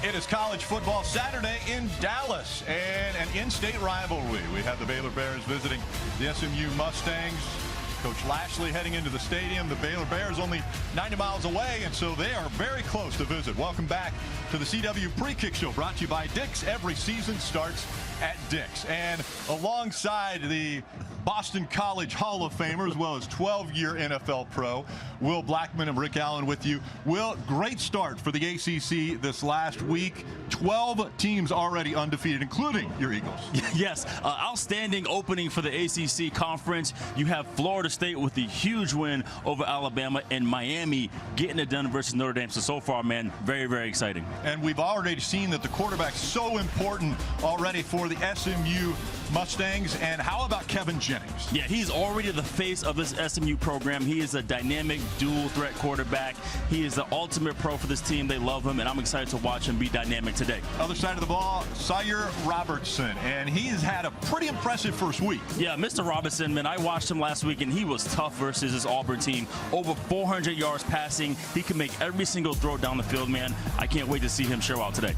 It is college football Saturday in Dallas and an in-state rivalry. We have the Baylor Bears visiting the SMU Mustangs. Coach Lashley heading into the stadium. The Baylor Bears only 90 miles away, and so they are very close to visit. Welcome back to the CW Pre-Kick Show, brought to you by Dick's. Every season starts at Dick's. And alongside the Boston College Hall of Famer, as well as 12-year NFL pro, Will Blackman and Rick Allen with you. Will, great start for the ACC this last week. 12 teams already undefeated, including your Eagles. Yes, outstanding opening for the ACC conference. You have Florida State with the huge win over Alabama, and Miami getting it done versus Notre Dame. So far, man, very, very exciting. And we've already seen that the quarterback's so important already for the SMU Mustangs. And how about Kevin Jennings? Yeah, he's already the face of this SMU program. He is a dynamic dual threat quarterback. He is the ultimate pro for this team. They love him, and I'm excited to watch him be dynamic today. Other side of the ball, Syer Robertson, and he's had a pretty impressive first week. Yeah, Mr. Robertson, man, I watched him last week, and he was tough versus his Auburn team. Over 400 yards passing. He can make every single throw down the field, man. I can't wait to see him show out today.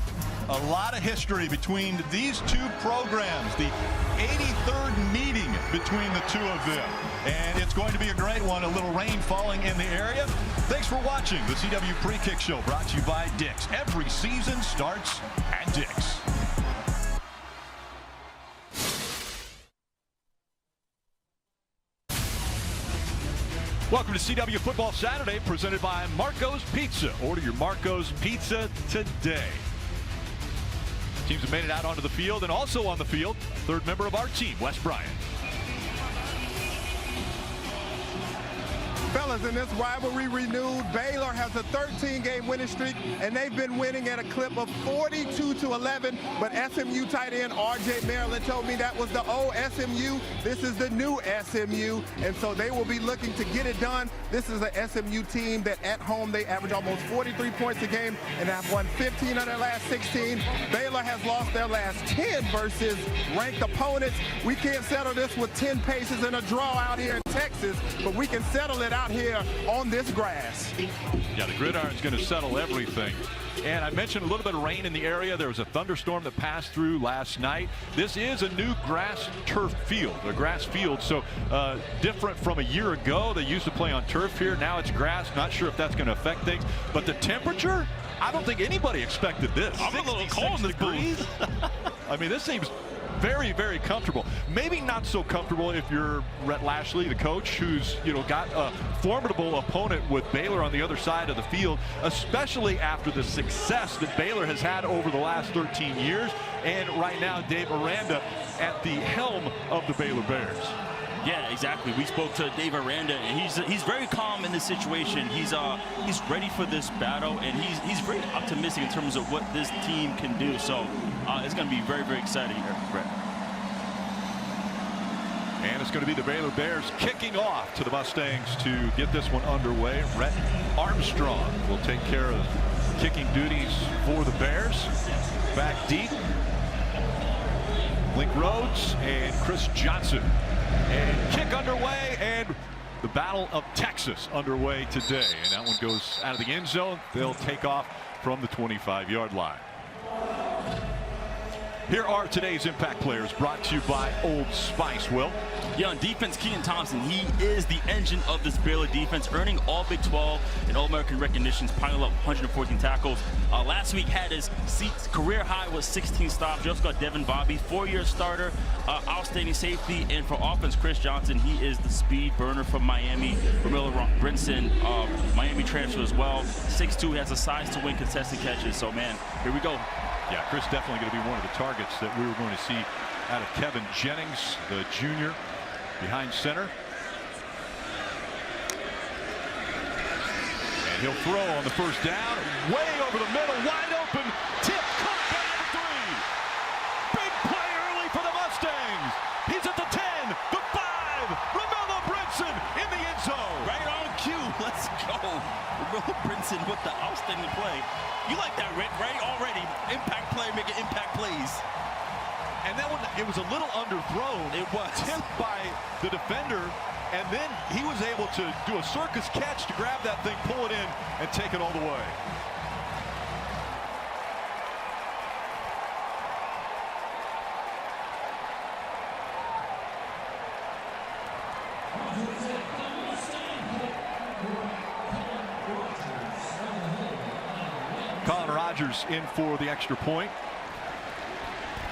A lot of history between these two programs, the 83rd meeting between the two of them. And it's going to be a great one, a little rain falling in the area. Thanks for watching the CW Pre-Kick Show, brought to you by Dick's. Every season starts at Dick's. Welcome to CW Football Saturday, presented by Marco's Pizza. Order your Marco's Pizza today. Teams have made it out onto the field, and also on the field, third member of our team, Wes Bryant. Fellas, in this rivalry renewed, Baylor has a 13-game winning streak, and they've been winning at a clip of 42-11. But SMU tight end R.J. Maryland told me that was the old SMU. This is the new SMU, and so they will be looking to get it done. This is a SMU team that at home they average almost 43 points a game and have won 15 of their last 16. Baylor has lost their last 10 versus ranked opponents. We can't settle this with 10 paces and a draw out here in Texas, but we can settle it out here on this grass. Yeah, the gridiron's going to settle everything. And I mentioned a little bit of rain in the area. There was a thunderstorm that passed through last night. This is a new grass turf field, a grass field, so different from a year ago. They used to play on turf here. Now it's grass. Not sure if that's going to affect things. But the temperature, I don't think anybody expected this. I'm a little cold in this breeze. I mean, this seems very, very comfortable. Maybe not so comfortable if you're Rhett Lashley, the coach, who's got a formidable opponent with Baylor on the other side of the field, especially after the success that Baylor has had over the last 13 years. And right now, Dave Aranda at the helm of the Baylor Bears. Yeah, exactly. We spoke to Dave Aranda, and he's very calm in this situation. He's ready for this battle, and he's very optimistic in terms of what this team can do. So it's going to be very, very exciting here, Brett. And it's going to be the Baylor Bears kicking off to the Mustangs to get this one underway. Rhett Armstrong will take care of kicking duties for the Bears. Back deep, Link Rhodes and Chris Johnson. And kick underway, and the Battle of Texas underway today. And that one goes out of the end zone. They'll take off from the 25-yard line. Here are today's impact players, brought to you by Old Spice. Will? Yeah, on defense, Keaton Thompson, he is the engine of this Baylor defense, earning all Big 12 and All-American recognitions, piling up 114 tackles. Last week had his career high was 16 stops. You also got Devin Bobby, 4-year starter, outstanding safety. And for offense, Chris Johnson, he is the speed burner from Miami. Romelo Brinson, Miami transfer as well. 6'2", has a size to win contested catches. So, man, here we go. Yeah, Chris definitely going to be one of the targets that we were going to see out of Kevin Jennings, the junior, behind center. And he'll throw on the first down, way over the middle, wide open, tip, caught down at the 3. Big play early for the Mustangs. He's at the 10, the 5, Romelo Brinson in the end zone. Right on cue, let's go. Romelo Brinson with the outstanding play. You like that, Rick, right? Already. Impact play, making impact plays. And that one, it was a little underthrown. It was. Tipped by the defender, and then he was able to do a circus catch to grab that thing, pull it in, and take it all the way. Colin Rogers in for the extra point.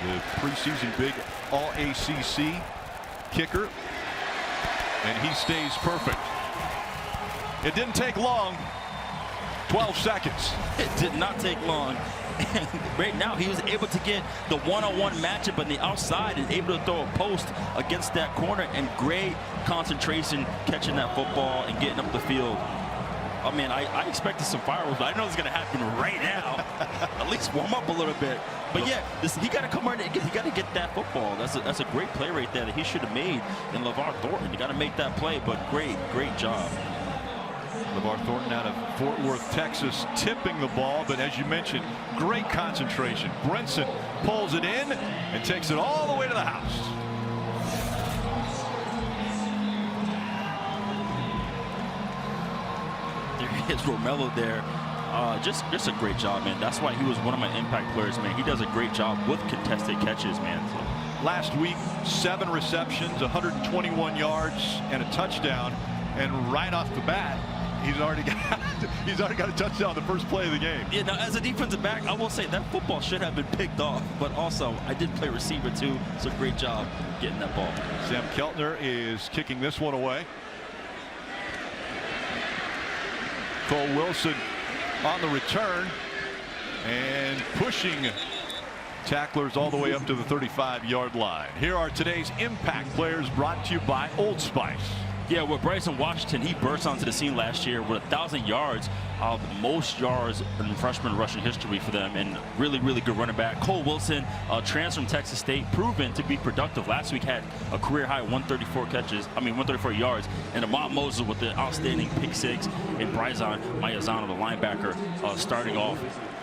The preseason big All-ACC kicker. And he stays perfect. It didn't take long. 12 seconds. It did not take long. And right now he was able to get the one-on-one matchup on the outside and able to throw a post against that corner, and great concentration catching that football and getting up the field. I mean, I expected some fireworks, but I know it's going to happen right now. At least warm up a little bit. But yeah, he got to come right in. He got to get that football. That's a great play right there that he should have made in LeVar Thornton. You got to make that play, but great job. LeVar Thornton out of Fort Worth, Texas, tipping the ball, but as you mentioned, great concentration. Brinson pulls it in and takes it all the way to the house. There is Romello there. Just a great job, man. That's why he was one of my impact players, man. He does a great job with contested catches, man. So. Last week, 7 receptions, 121 yards, and a touchdown. And right off the bat, he's already got a touchdown the first play of the game. Yeah, now as a defensive back, I will say that football should have been picked off, but also I did play receiver too, so great job getting that ball. Sam Keltner is kicking this one away. Cole Wilson on the return and pushing tacklers all the way up to the 35-yard line. Here are today's impact players, brought to you by Old Spice. Yeah, with Bryson Washington, he burst onto the scene last year with 1,000 yards, the most yards in freshman rushing history for them, and really good running back. Cole Wilson, transfer from Texas State, proven to be productive. Last week had a career high 134 yards, and Amont Moses with the outstanding pick 6, and Bryson Mayazano, the linebacker, starting off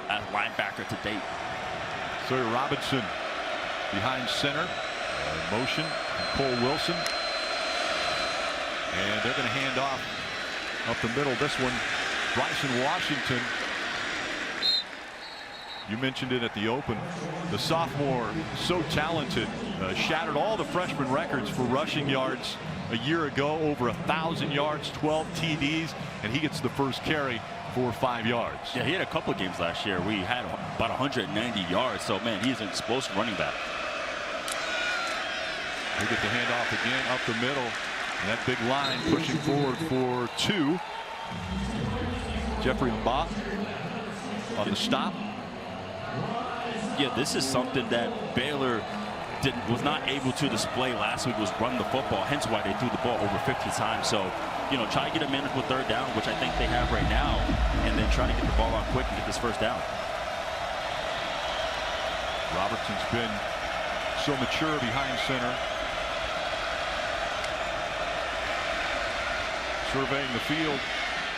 at linebacker to date. Sawyer Robinson behind center, motion, Cole Wilson. And they're going to hand off up the middle. This one, Bryson Washington. You mentioned it at the open. The sophomore, so talented, shattered all the freshman records for rushing yards a year ago. Over 1,000 yards, 12 TDs, and he gets the first carry for 5 yards. Yeah, he had a couple of games last year. We had about 190 yards. So, man, he's an explosive running back. They get the handoff again up the middle. And that big line pushing forward for 2. Jeffrey Mba on the stop. Yeah, this is something that Baylor was not able to display last week, was run the football, hence why they threw the ball over 50 times. So, you know, try to get a manageable third down, which I think they have right now, and then try to get the ball out quick and get this first down. Robertson's been so mature behind center. Surveying the field,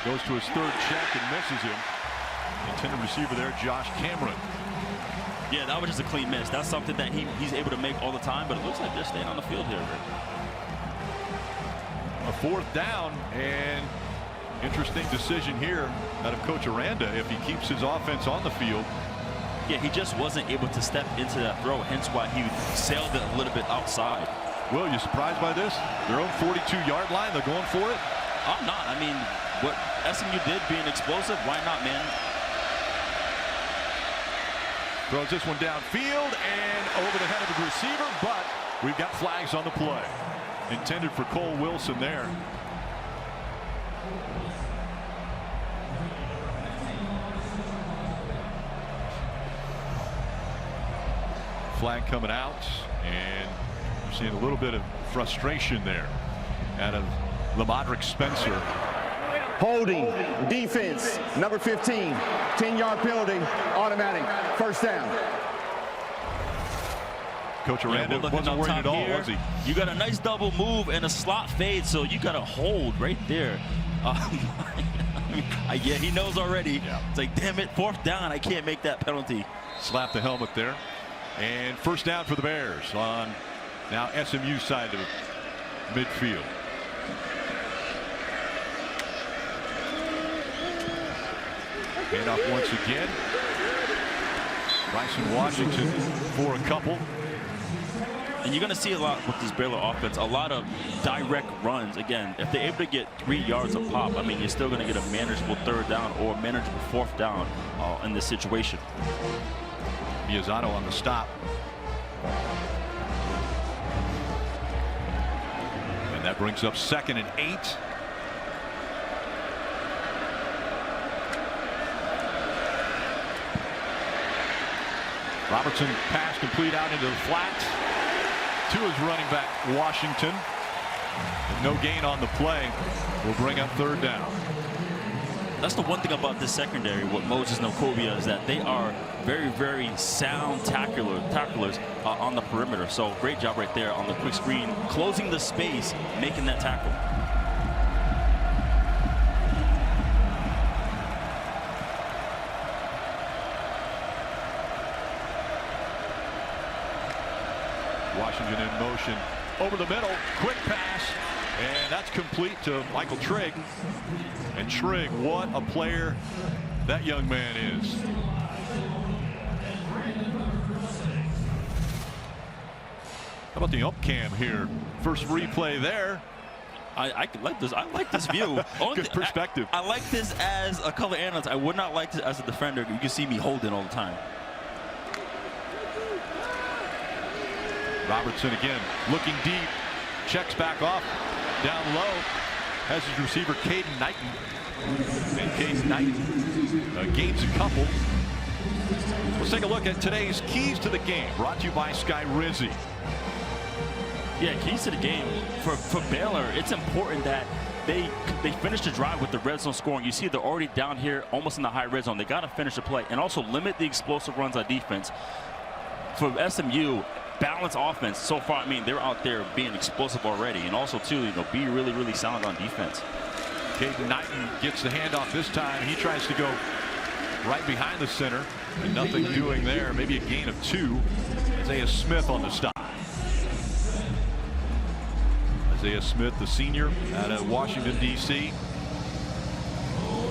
goes to his third check and misses him. Intended receiver there, Josh Cameron. Yeah, that was just a clean miss. That's something that he's able to make all the time, but it looks like they're staying on the field here. A 4th down, and interesting decision here out of Coach Aranda if he keeps his offense on the field. Yeah, he just wasn't able to step into that throw, hence why he sailed it a little bit outside. Will, you surprised by this? Their own 42-yard line, they're going for it? I'm not. I mean, what SMU did being explosive, why not, man? Throws this one downfield and over the head of the receiver, but we've got flags on the play. Intended for Cole Wilson there. Flag coming out, and you're seeing a little bit of frustration there out of Lamadrick Spencer. Holding, defense, number 15, 10-yard penalty, automatic, first down. Coach Aranda wasn't worried at all, was he? You got a nice double move and a slot fade, so you got a hold right there. Yeah, he knows already. Yeah. It's like, damn it, 4th down, I can't make that penalty. Slap the helmet there. And first down for the Bears on now SMU side of midfield. And up once again. Bryson Washington for a couple. And you're going to see a lot with this Baylor offense, a lot of direct runs. Again, if they're able to get 3 yards a pop, I mean, you're still going to get a manageable 3rd down or manageable 4th down in this situation. Miyazato on the stop. And that brings up 2nd and 8. Robertson pass complete out into the flat to his running back Washington. And no gain on the play will bring up 3rd down. That's the one thing about this secondary with Moses and Okovia is that they are very, very sound tacklers on the perimeter. So great job right there on the quick screen, closing the space, making that tackle. Washington in motion over the middle, quick pass, and that's complete to Michael Trigg. And Trigg, what a player that young man is. How about the up cam here? First replay there. I like this. I like this view. Good perspective. I like this as a color analyst. I would not like this as a defender. You can see me holding all the time. Robertson again looking deep, checks back off, down low, has his receiver Caden Knighton, and Caden Knighton gains a couple. Let's take a look at today's keys to the game, brought to you by Sky Rizzi. Yeah, keys to the game for Baylor. It's important that they finish the drive with the red zone scoring. You see they're already down here almost in the high red zone. They got to finish the play and also limit the explosive runs on defense. For SMU, balanced offense so far. I mean, they're out there being explosive already, and also too, be really, really sound on defense. Caden Knighton gets the handoff this time. He tries to go right behind the center, and nothing doing there. Maybe a gain of 2. Isaiah Smith on the stop. Isaiah Smith, the senior out of Washington, D.C.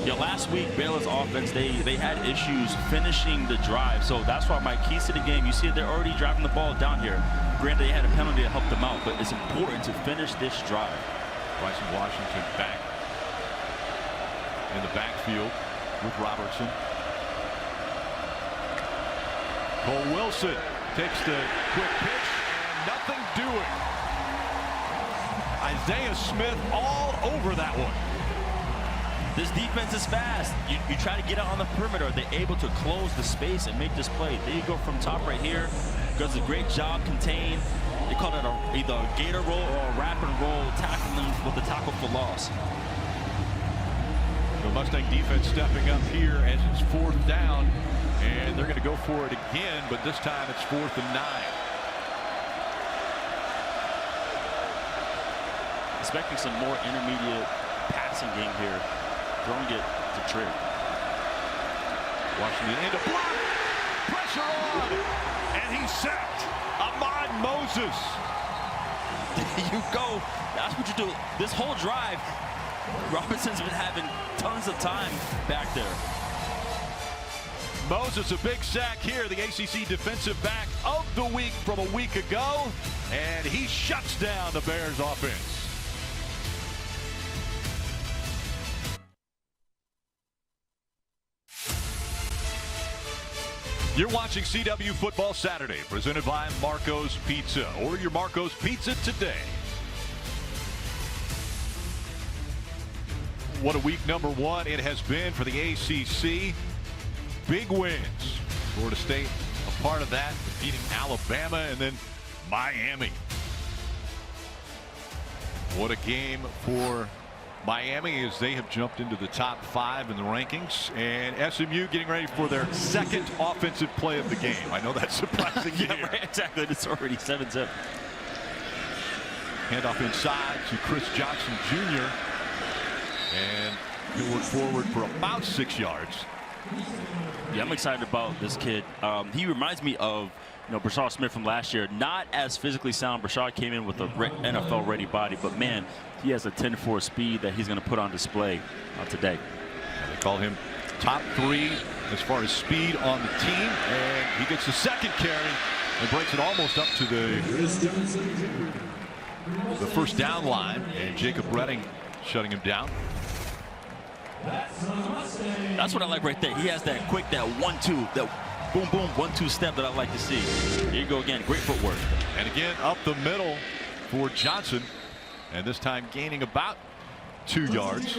Yeah, last week, Baylor's offense, they had issues finishing the drive. So that's why my keys to the game, you see they're already driving the ball down here. Granted, they had a penalty to help them out, but it's important to finish this drive. Bryson Washington back in the backfield with Robertson. Cole Wilson takes the quick pitch, and nothing doing. Isaiah Smith all over that one. This defense is fast. You try to get out on the perimeter. They're able to close the space and make this play. There you go from top right here. Does a great job contain. They call it either a gator roll or a wrap and roll, tackling them with the tackle for loss. The Mustang defense stepping up here as it's 4th down, and they're going to go for it again, but this time it's 4th and 9. Expecting some more intermediate passing game here. Throwing it to Trigg. Washington into block. Pressure on. And he's sacked. Ahmad Moses. There you go. That's what you do. This whole drive, Robertson's been having tons of time back there. Moses, a big sack here. The ACC defensive back of the week from a week ago. And he shuts down the Bears offense. You're watching CW Football Saturday, presented by Marco's Pizza. Order your Marco's Pizza today. What a week number 1 it has been for the ACC. Big wins. Florida State a part of that, defeating Alabama and then Miami. What a game for Miami as they have jumped into the top 5 in the rankings, and SMU getting ready for their 2nd offensive play of the game. I know that's surprising. Yeah, right, exactly. It's already 7-0. Handoff inside to Chris Johnson Jr. and he'll work forward for about 6 yards. Yeah, I'm excited about this kid. He reminds me of Brashard Smith from last year. Not as physically sound. Brashard came in with a NFL-ready body, but man, he has a 10-4 speed that he's going to put on display today. They call him top 3 as far as speed on the team, and he gets the 2nd carry and breaks it almost up to the first down line, and Jacob Redding shutting him down. That's what I like right there. He has that quick, that 1-2, that boom, boom, 1-2 step that I like to see. Here you go again. Great footwork. And again, up the middle for Johnson. And this time gaining about 2 yards.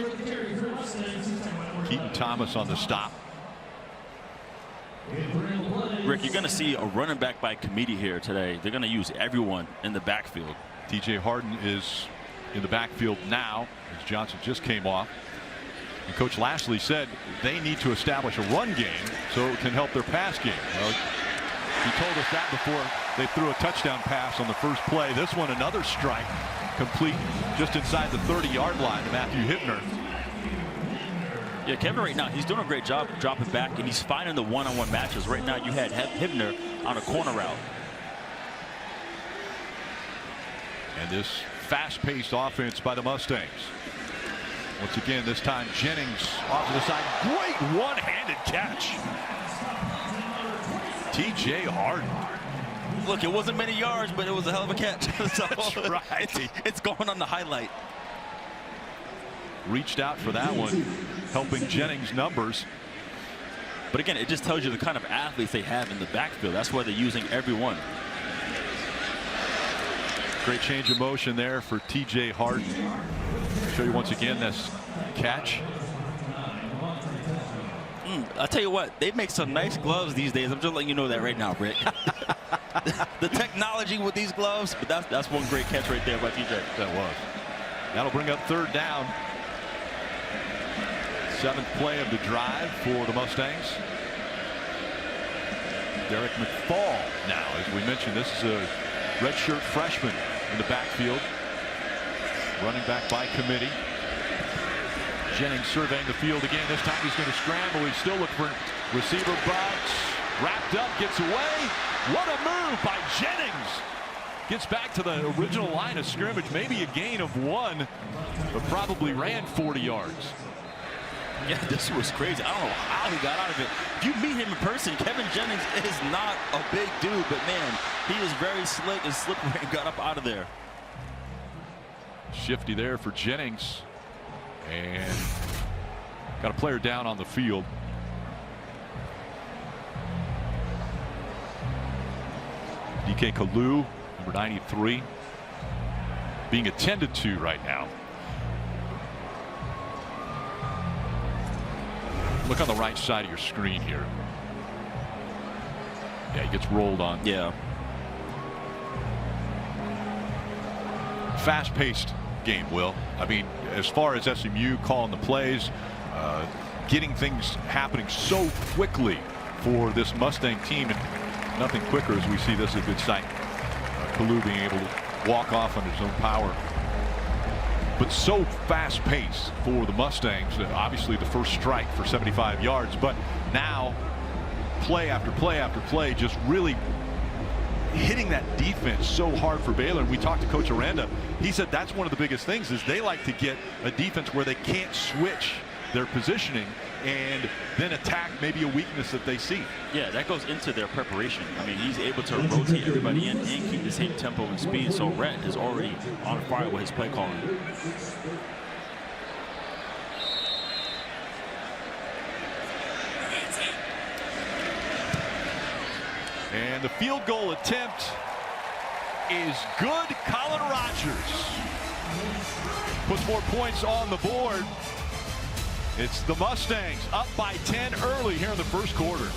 Keaton Thomas on the stop. Rick, you're going to see a running back by committee here today. They're going to use everyone in the backfield. TJ Harden is in the backfield now as Johnson just came off. And Coach Lashley said they need to establish a run game so it can help their pass game. Well, he told us that before they threw a touchdown pass on the first play. This one, another strike, complete just inside the 30-yard line to Matthew Hibner. Yeah, Kevin right now, he's doing a great job dropping back, and he's finding the one-on-one matches. Right now, you had Hibner on a corner route. And this fast-paced offense by the Mustangs. Once again, this time Jennings off to the side. Great one-handed catch. TJ Harden. Look, it wasn't many yards, but it was a hell of a catch. So, that's right. It's going on the highlight. Reached out for that one, helping Jennings' numbers. But again, it just tells you the kind of athletes they have in the backfield. That's why they're using everyone. Great change of motion there for TJ Harden. Show you once again this catch. I'll tell you what, they make some nice gloves these days. I'm just letting you know that right now, Rick. The technology with these gloves, but that's one great catch right there by TJ. That was. That'll bring up third down. 7th play of the drive for the Mustangs. Derek McFall now, as we mentioned, this is a redshirt freshman in the backfield. Running back by committee. Jennings surveying the field again. This time he's going to scramble. He's still looking for receiver, but wrapped up, gets away. What a move by Jennings. Gets back to the original line of scrimmage. Maybe a gain of 1, but probably ran 40 yards. Yeah, this was crazy. I don't know how he got out of it. If you meet him in person, Kevin Jennings is not a big dude, but man, he is very slick and slippery and got up out of there. Shifty there for Jennings. And got a player down on the field. DK Kalu, number 93, being attended to right now. Look on the right side of your screen here. Yeah, he gets rolled on. Yeah. Fast-paced game, Will. I mean, as far as SMU calling the plays, getting things happening so quickly for this Mustang team, and nothing quicker as we see. This is a good sight. Kalu being able to walk off on his own power. But so fast-paced for the Mustangs. Obviously the first strike for 75 yards, but now play after play after play, just really hitting that defense so hard for Baylor. And we talked to Coach Aranda. He said that's one of the biggest things is they like to get a defense where they can't switch their positioning and then attack maybe a weakness that they see. Yeah, that goes into their preparation. I mean, he's able to rotate everybody in and keep the same tempo and speed. So Rhett is already on fire with his play calling. And the field goal attempt is good. Colin Rogers puts more points on the board. It's the Mustangs up by 10 early here in the first quarter.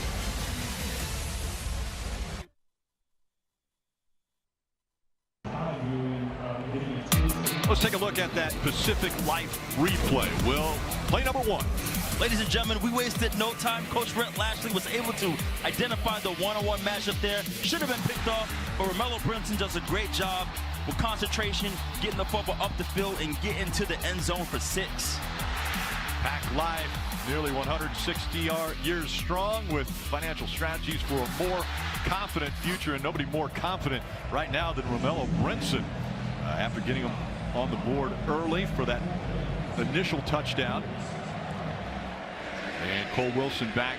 Let's take a look at that Pacific Life replay. Will, play number 1. Ladies and gentlemen, we wasted no time. Coach Rhett Lashley was able to identify the one-on-one matchup there. Should have been picked off, but Romello Brinson does a great job with concentration, getting the football up the field and getting to the end zone for 6. Pack Life, nearly 160 years strong with financial strategies for a more confident future, and nobody more confident right now than Romello Brinson after getting him on the board early for that initial touchdown. And Cole Wilson back,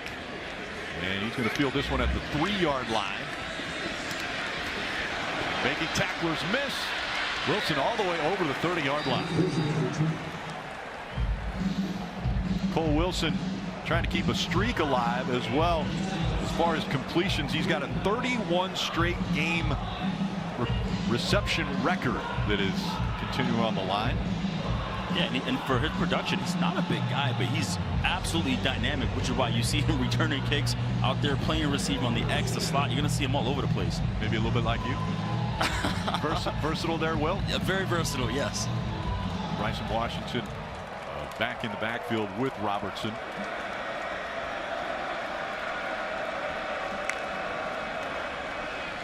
and he's going to field this one at the 3-yard line. Making tacklers miss. Wilson all the way over the 30-yard line. Cole Wilson trying to keep a streak alive as well. As far as completions, he's got a 31 straight game reception record that is continuing on the line. Yeah, and for his production, he's not a big guy, but he's absolutely dynamic, which is why you see him returning kicks out there, playing receiver on the X, the slot. You're going to see him all over the place. Maybe a little bit like you. Versatile there, Will? Yeah, very versatile, yes. Bryson Washington back in the backfield with Robertson.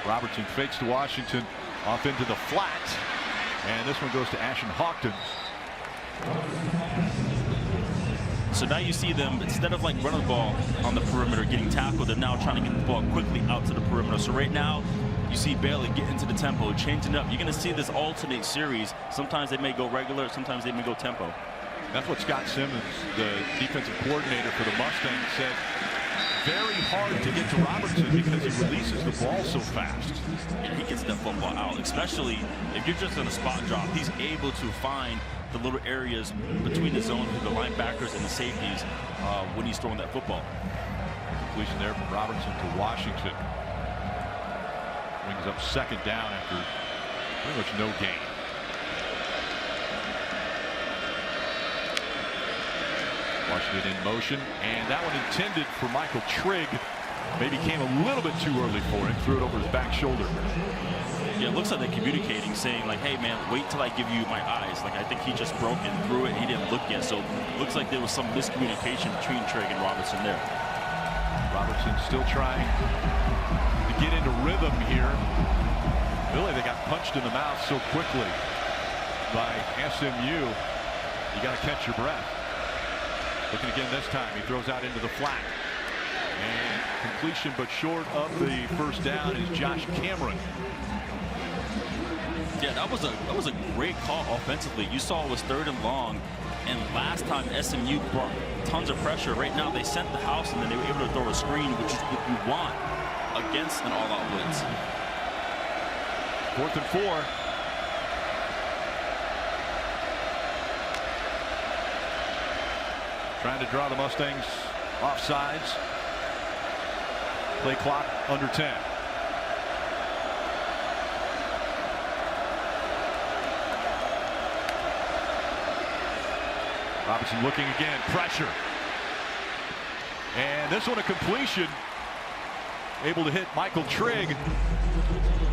Robertson fakes to Washington off into the flat. And this one goes to Ashton Hawkins. So now you see them, instead of like running the ball on the perimeter, getting tackled, they're now trying to get the ball quickly out to the perimeter. So right now, you see Baylor get into the tempo, changing up. You're going to see this alternate series. Sometimes they may go regular, sometimes they may go tempo. That's what Scott Simmons, the defensive coordinator for the Mustangs, said. Very hard to get to Robertson because he releases the ball so fast. Yeah, he gets that football out, especially if you're just on a spot drop. He's able to find the little areas between the zone, the linebackers and the safeties when he's throwing that football. Completion there from Robertson to Washington. Brings up second down after pretty much no gain. Washington in motion, and that one intended for Michael Trigg. Maybe came a little bit too early for him. Threw it over his back shoulder. Yeah, it looks like they're communicating, saying like, hey man, wait till I give you my eyes. Like, I think he just broke and threw it. He didn't look yet, so it looks like there was some miscommunication between Trigg and Robertson there. Robertson still trying to get into rhythm here. Really, they got punched in the mouth so quickly by SMU. You got to catch your breath. Looking again this time, he throws out into the flat. And completion, but short of the first down, is Josh Cameron. Yeah, that was a great call offensively. You saw it was 3rd and long, and last time SMU brought tons of pressure. Right now they sent the house, and then they were able to throw a screen, which is what you want against an all-out blitz. 4th and 4. Trying to draw the Mustangs off sides. Play clock under 10. Robinson looking again. Pressure. And this one a completion. Able to hit Michael Trigg.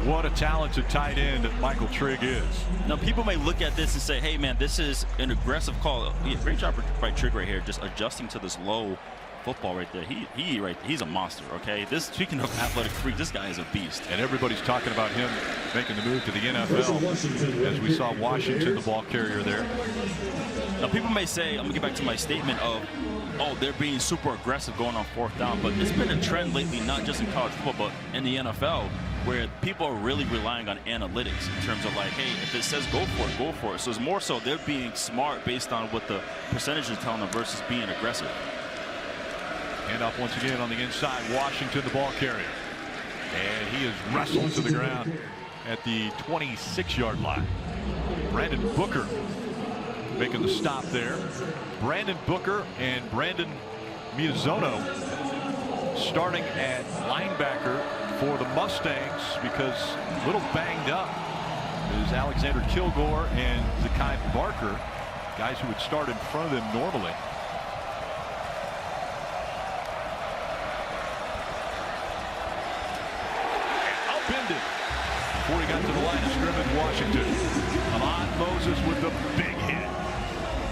What a talented tight end Michael Trigg is. Now, people may look at this and say, hey, man, this is an aggressive call. Yeah, great job by Trigg right here, just adjusting to this low football right there. He's a monster, okay? Speaking of athletic freak, this guy is a beast. And everybody's talking about him making the move to the NFL, as we saw Washington, the ball carrier there. Now, people may say, I'm going to get back to my statement of, oh, they're being super aggressive going on 4th down, but it's been a trend lately, not just in college football, but in the NFL, where people are really relying on analytics in terms of like, hey, if it says go for it, go for it. So it's more so they're being smart based on what the percentage is telling them versus being aggressive. Hand off once again on the inside. Washington, the ball carrier. And he is wrestled to the ground at the 26-yard line. Brandon Booker making the stop there. Brandon Booker and Brandon Miazono starting at linebacker for the Mustangs, because a little banged up is Alexander Kilgore and Zakai Barker, guys who would start in front of them normally. Upended before he got to the line of scrimmage. Washington. Ahmad Moses with the big hit.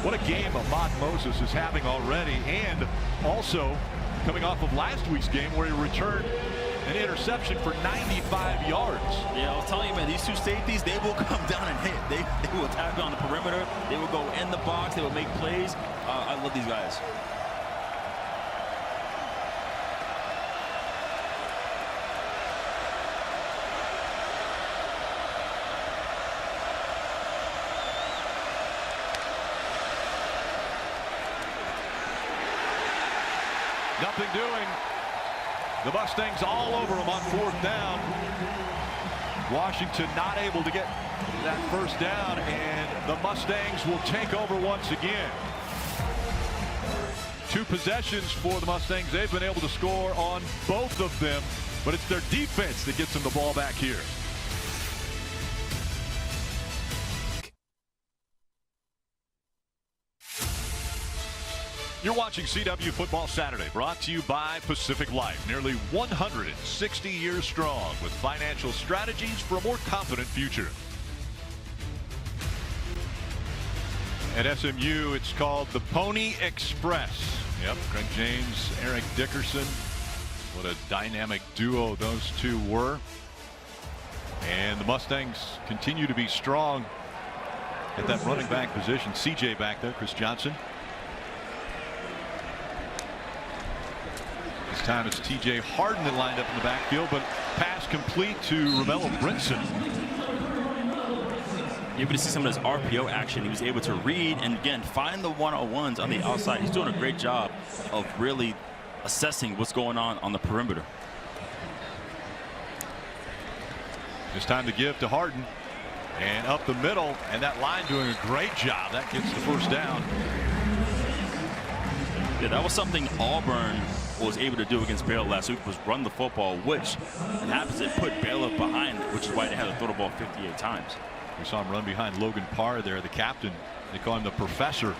What a game Ahmad Moses is having already, and also coming off of last week's game where he returned an interception for 95 yards. Yeah, I'll tell you, man, these two safeties, they will come down and hit. They will attack on the perimeter. They will go in the box. They will make plays. I love these guys. Nothing doing. The Mustangs all over them on 4th down. Washington not able to get that first down, and the Mustangs will take over once again. 2 possessions for the Mustangs. They've been able to score on both of them, but it's their defense that gets them the ball back here. You're watching CW Football Saturday, brought to you by Pacific Life. Nearly 160 years strong with financial strategies for a more confident future. At SMU, it's called the Pony Express. Yep, Greg James, Eric Dickerson. What a dynamic duo those two were. And the Mustangs continue to be strong at that running back position. CJ back there, Chris Johnson. This time it's TJ Harden that lined up in the backfield, but pass complete to Romello Brinson. You're able to see some of his RPO action. He was able to read and again find the one-on-ones on the outside. He's doing a great job of really assessing what's going on the perimeter. It's time to give to Harden, and up the middle, and that line doing a great job. That gets the first down. Yeah, that was something Auburn was able to do against Baylor last week, was run the football, which happens it put Baylor behind, which is why they had to throw the ball 58 times. We saw him run behind Logan Parr there, the captain. They call him the professor.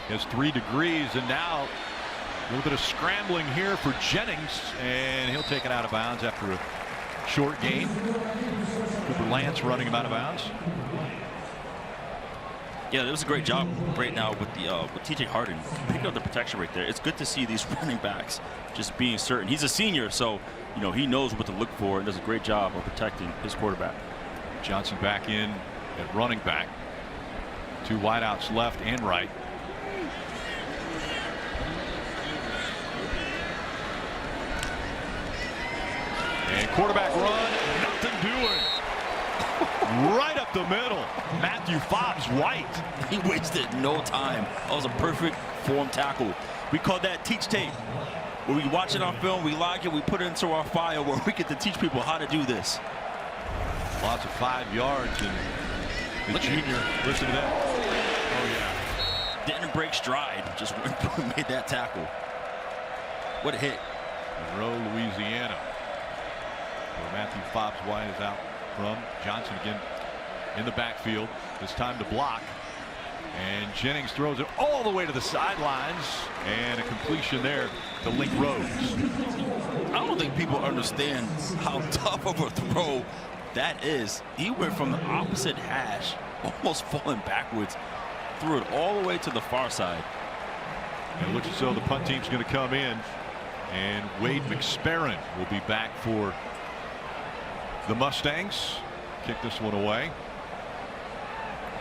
He has 3 degrees, and now a little bit of scrambling here for Jennings, and he'll take it out of bounds after a short gain. Cooper Lance running him out of bounds. Yeah, it was a great job right now with the with TJ Harden picking up the protection right there. It's good to see these running backs just being certain. He's a senior, so you know he knows what to look for and does a great job of protecting his quarterback. Johnson back in at running back. 2 wideouts left and right. And quarterback run, nothing doing. Right up the middle. Matthew Fobbs White. He wasted no time. That was a perfect form tackle. We call that teach tape. When we watch it on film, we like it, we put it into our file where we get to teach people how to do this. Lots of 5 yards, and the junior, listen to that. Oh, yeah. Didn't break stride, just went through and made that tackle. What a hit. Monroe, Louisiana. Where Matthew Fobbs White is out from. Johnson again in the backfield. It's time to block. And Jennings throws it all the way to the sidelines. And a completion there to Link Rhodes. I don't think people understand how tough of a throw that is. He went from the opposite hash, almost falling backwards, threw it all the way to the far side. And it looks as though the punt team's going to come in. And Wade McSparron will be back for the Mustangs. Kick this one away.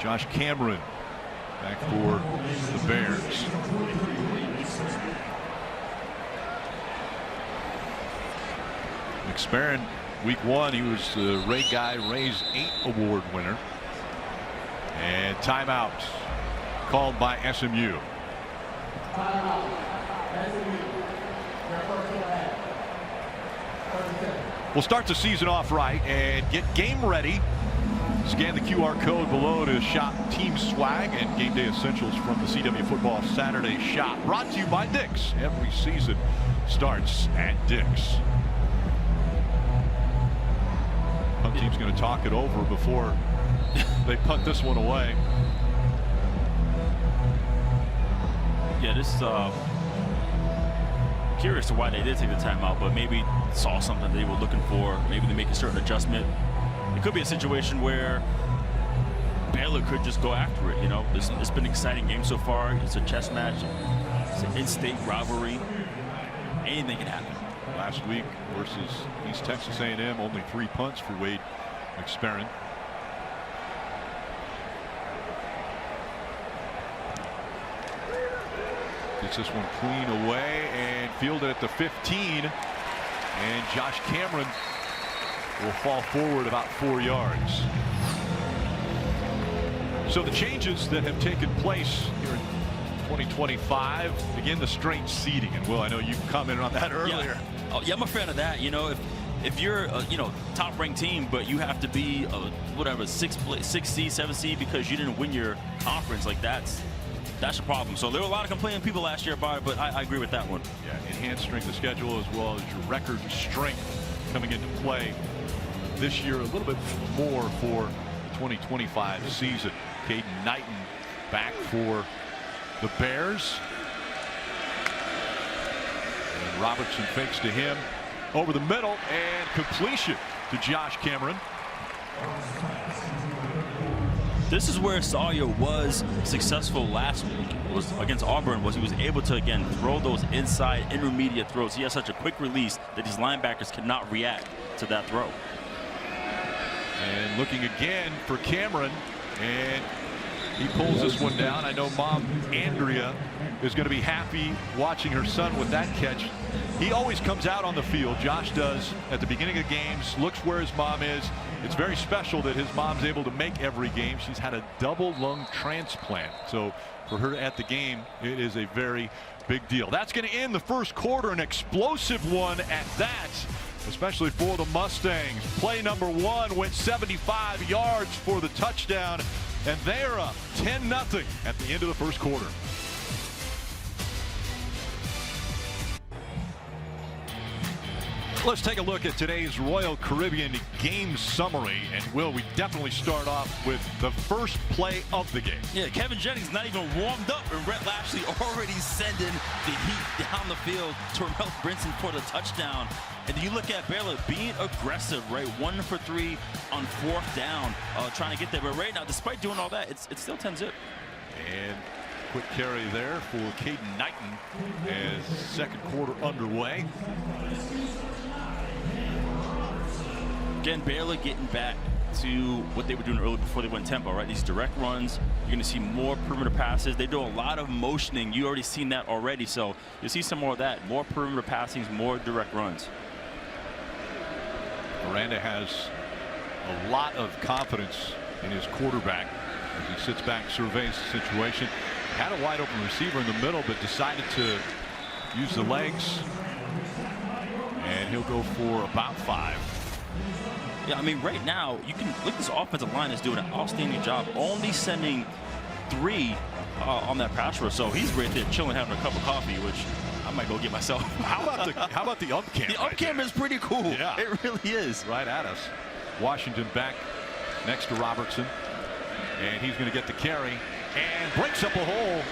Josh Cameron back for the Bears. McSparron, week 1, he was the Ray Guy Ray's 8 award winner. And timeout called by SMU. We'll start the season off right and get game ready. Scan the QR code below to shop team swag and game day essentials from the CW Football Saturday shop. Brought to you by Dick's. Every season starts at Dick's. Punt team's going to talk it over before they punt this one away. Yeah, this curious to why they did take the timeout, but maybe saw something they were looking for. Maybe they make a certain adjustment. It could be a situation where Baylor could just go after it. You know, it's been an exciting game so far. It's a chess match. It's an in-state rivalry. Anything can happen. Last week versus East Texas A&M, only 3 punts for Wade McSparron. Gets this one clean away and fielded at the 15. And Josh Cameron will fall forward about 4 yards. So the changes that have taken place here in 2025 begin the strange seeding. And Will, I know you commented on that earlier. Yeah. Oh, yeah, I'm a fan of that. You know, if you're a top-ranked team, but you have to be a whatever 6 seed, 7 seed because you didn't win your conference, like that's a problem. So there were a lot of complaining people last year about it, but I agree with that one. Yeah, enhanced strength of schedule as well as your record strength coming into play this year, a little bit more for the 2025 season. Caden Knighton back for the Bears. And Robertson fakes to him over the middle and completion to Josh Cameron. This is where Sawyer was successful last week, was against Auburn, was he was able to, again, throw those inside intermediate throws. He has such a quick release that these linebackers cannot react to that throw. And looking again for Cameron, and he pulls this one down. I know Mom Andrea is going to be happy watching her son with that catch. He always comes out on the field, Josh does, at the beginning of games, looks where his mom is. It's very special that his mom's able to make every game. She's had a double lung transplant, so for her at the game, it is a very big deal. That's going to end the first quarter, an explosive one at that, especially for the Mustangs. Play number 1 went 75 yards for the touchdown, and they are up 10-0 at the end of the first quarter. Let's take a look at today's Royal Caribbean game summary. And Will, we definitely start off with the first play of the game. Yeah, Kevin Jennings not even warmed up, and Brett Lashley already sending the heat down the field to Terrell Brinson for the touchdown. And you look at Baylor being aggressive, right? 1 for 3 on 4th down, trying to get there. But right now, despite doing all that, it's still 10-zip. And quick carry there for Caden Knighton as second quarter underway. Again, Baylor getting back to what they were doing earlier before they went tempo, right? These direct runs. You're going to see more perimeter passes. They do a lot of motioning. You already seen that already, so you'll see some more of that. More perimeter passings, more direct runs. Miranda has a lot of confidence in his quarterback as he sits back, surveys the situation. Had a wide open receiver in the middle, but decided to use the legs, and he'll go for about 5. Yeah, I mean, right now, you can look, this offensive line is doing an outstanding job, only sending 3 on that pass rush. So he's right there chilling, having a cup of coffee, which I might go get myself. How about the ump cam? The ump cam is pretty cool. Yeah, it really is. Right at us. Washington back next to Robertson, and he's going to get the carry and breaks up a hole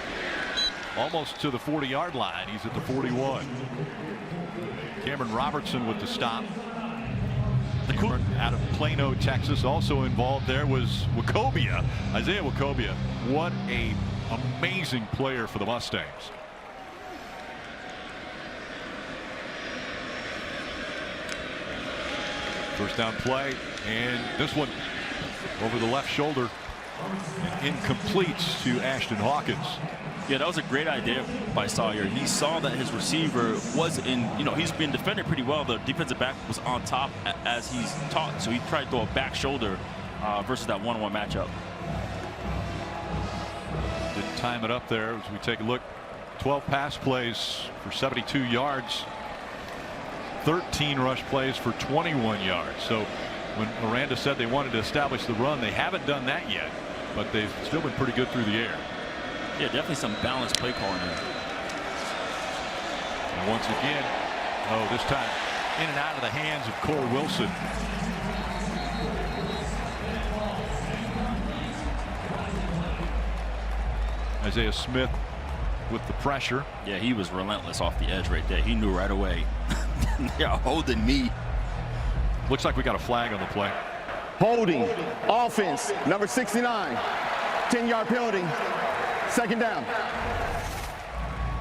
almost to the 40-yard line. He's at the 41. Cameron Robertson with the stop. Cameron out of Plano, Texas. Also involved there was Wacobia, Isaiah Wacobia. What a amazing player for the Mustangs. First down play, and this one over the left shoulder and incomplete to Ashton Hawkins. Yeah, that was a great idea by Sawyer. He saw that his receiver was in, he's been defended pretty well. The defensive back was on top as he's taught, so he tried to throw a back shoulder versus that one-on-one matchup. Didn't time it up there as we take a look. 12 pass plays for 72 yards. 13 rush plays for 21 yards. So when Miranda said they wanted to establish the run, they haven't done that yet, but they've still been pretty good through the air. Yeah, definitely some balanced play calling there. And once again, this time in and out of the hands of Cole Wilson. Isaiah Smith with the pressure. Yeah, he was relentless off the edge right there. He knew right away. They're holding me. Looks like we got a flag on the play. Holding, offense, number 69, 10-yard penalty, second down.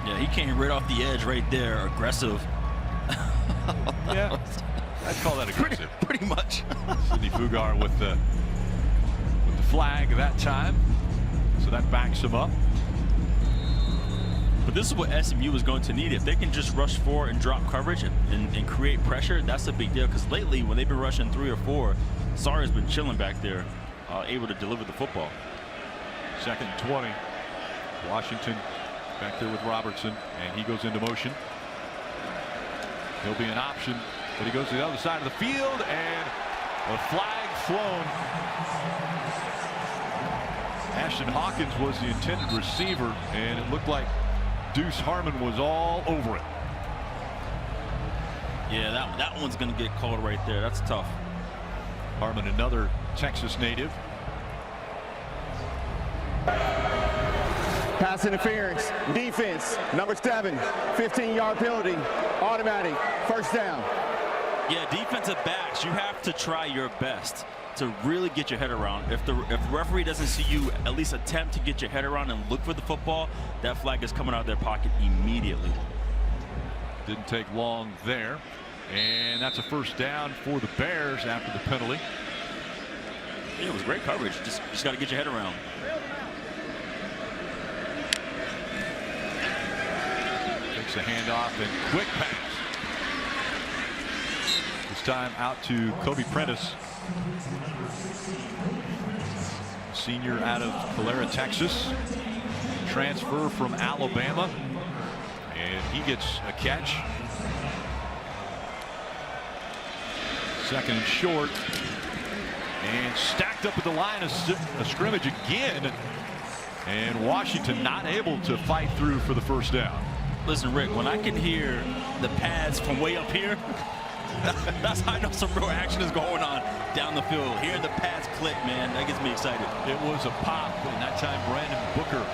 Yeah, he came right off the edge right there, aggressive. Yeah, I'd call that aggressive. Pretty much. Sidney Fugar with the flag that time, so that backs him up. But this is what SMU is going to need. If they can just rush 4 and drop coverage and create pressure, that's a big deal. Because lately, when they've been rushing 3 or 4, Sawyer's been chilling back there, able to deliver the football. 2nd and 20. Washington back there with Robertson, and he goes into motion. He'll be an option But he goes to the other side of the field, and a flag flown. Ashton Hawkins was the intended receiver, and it looked like Deuce Harmon was all over it. Yeah, that one's going to get called right there. That's tough. Harmon, another Texas native. Pass interference, defense, number 7, 15-yard penalty, automatic, first down. Yeah, defensive backs, you have to try your best to really get your head around. If the referee doesn't see you at least attempt to get your head around and look for the football, that flag is coming out of their pocket immediately. Didn't take long there. And that's a first down for the Bears after the penalty. Yeah, it was great coverage. Just got to get your head around. Takes a handoff and quick pass. This time out to Kobe Prentice, senior out of Calera, Texas. Transfer from Alabama. And he gets a catch. Second and short. And stacked up at the line of scrimmage again. And Washington not able to fight through for the first down. Listen, Rick, when I can hear the pads from way up here, that's how I know some real action is going on down the field. Hearing the pads click, man, that gets me excited. It was a pop, and that time Brandon Booker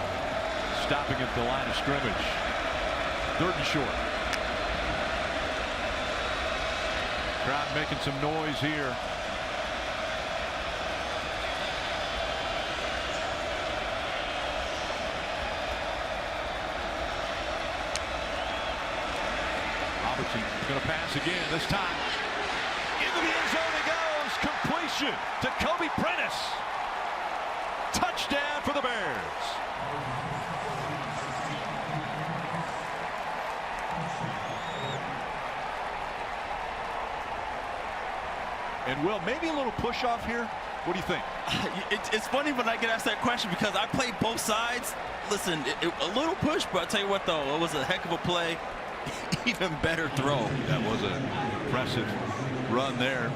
stopping at the line of scrimmage. Third and short. Crowd making some noise here. Robertson going to pass again, this time into the end zone it goes. Completion to Kobe Prentice. Touchdown for the Bears. And Will, maybe a little push off here. What do you think? It's funny when I get asked that question because I played both sides. Listen, a little push, but I'll tell you what, though, it was a heck of a play. Even better throw. That was an impressive run there.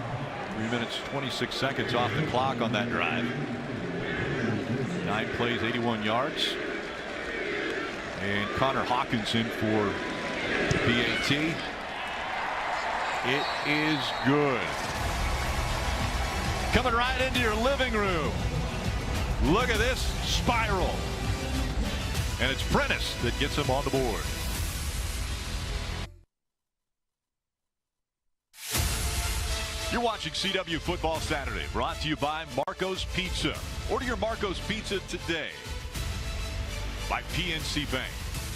3 minutes, 26 seconds off the clock on that drive. 9 plays, 81 yards. And Connor Hawkins in for PAT. It is good. Coming right into your living room. Look at this spiral. And it's Prentice that gets him on the board. You're watching CW Football Saturday, brought to you by Marco's Pizza. Order your Marco's Pizza today. By PNC Bank,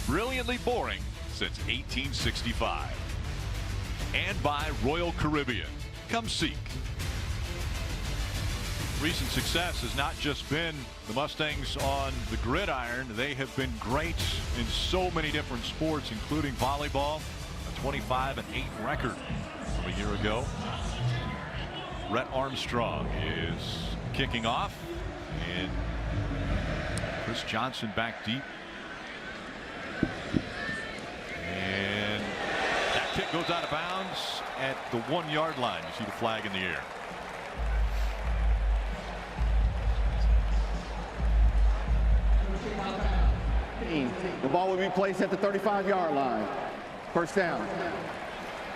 brilliantly boring since 1865. And by Royal Caribbean. Come seek. Recent success has not just been the Mustangs on the gridiron. They have been great in so many different sports, including volleyball, a 25-8 record from a year ago. Rhett Armstrong is kicking off, and Chris Johnson back deep. And that kick goes out of bounds at the 1-yard line. You see the flag in the air. The ball will be placed at the 35-yard line. First down.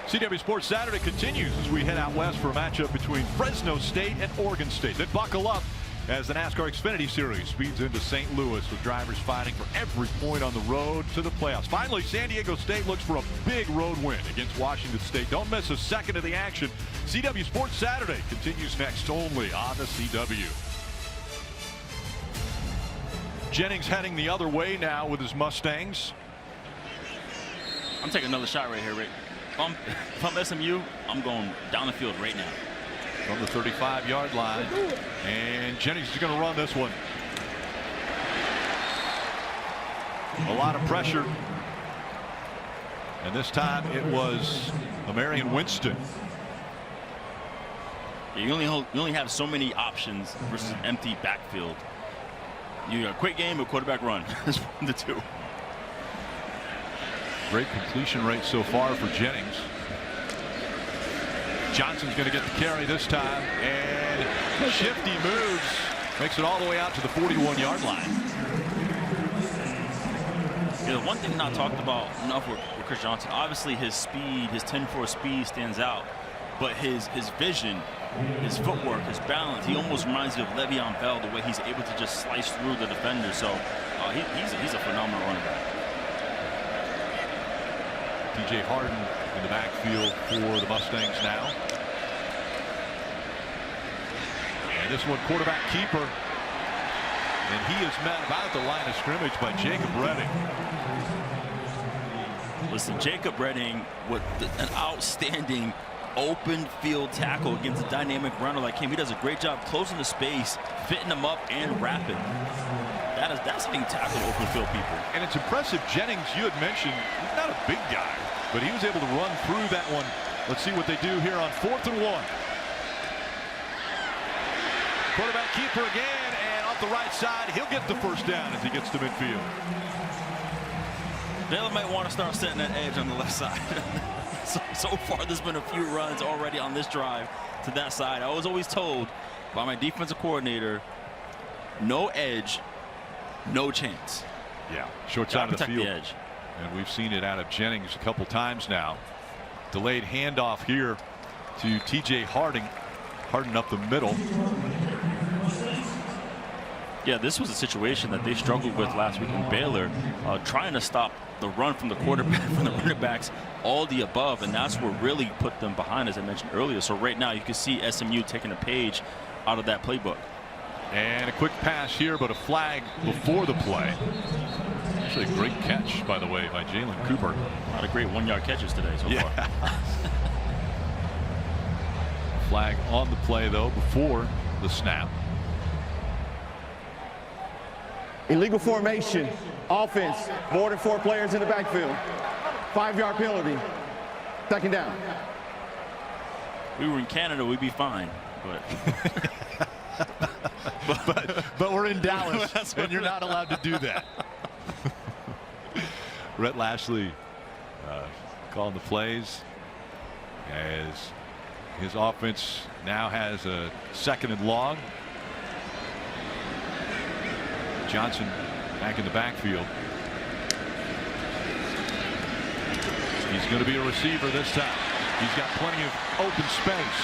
CW Sports Saturday continues as we head out west for a matchup between Fresno State and Oregon State. Then buckle up as the NASCAR Xfinity Series speeds into St. Louis with drivers fighting for every point on the road to the playoffs. Finally, San Diego State looks for a big road win against Washington State. Don't miss a second of the action. CW Sports Saturday continues next only on the CW. Jennings heading the other way now with his Mustangs. I'm taking another shot right here, Rick. If I'm SMU, I'm going down the field right now. From the 35-yard line. And Jennings is going to run this one. A lot of pressure. And this time it was Marion Winston. You only have so many options versus an empty backfield. You got a quick game or quarterback run. That's one of the two. Great completion rate so far for Jennings. Johnson's going to get the carry this time, and shifty moves, makes it all the way out to the 41-yard line. Yeah, the one thing not talked about enough with Chris Johnson, obviously his speed, his 10-4 speed stands out, but his vision, his footwork, his balance, he almost reminds you of Le'Veon Bell, the way he's able to just slice through the defender. So he's a phenomenal running back. TJ Harden in the backfield for the Mustangs now. And this one, quarterback keeper. And he is met about the line of scrimmage by Jacob Redding. Listen, Jacob Redding with an outstanding open field tackle against a dynamic runner like him. He does a great job closing the space, fitting him up, and wrapping. That's how you tackle open field people. And it's impressive. Jennings, you had mentioned, he's not a big guy, but he was able to run through that one. Let's see what they do here on 4th and 1. Quarterback keeper again, and off the right side, he'll get the first down as he gets to midfield. Baylor might want to start setting that edge on the left side. So far, there's been a few runs already on this drive to that side. I was always told by my defensive coordinator, no edge, no chance. Yeah, short side of the field. The edge. And we've seen it out of Jennings a couple times now. Delayed handoff here to TJ Harden up the middle. Yeah, this was a situation that they struggled with last week in Baylor, trying to stop the run from the quarterback, from the running backs, all the above, and that's what really put them behind, as I mentioned earlier. So right now you can see SMU taking a page out of that playbook. And a quick pass here, but a flag before the play. Actually a great catch, by the way, by Jalen Cooper. A lot of great 1-yard catches today so far. Flag on the play, though, before the snap. Illegal formation, offense, more than 4 players in the backfield. 5-yard penalty, 2nd down. We were in Canada, we'd be fine, but we're in Dallas, and you're not allowed to do that. Rhett Lashley calling the plays as his offense now has a 2nd and long. Johnson back in the backfield. He's going to be a receiver this time. He's got plenty of open space.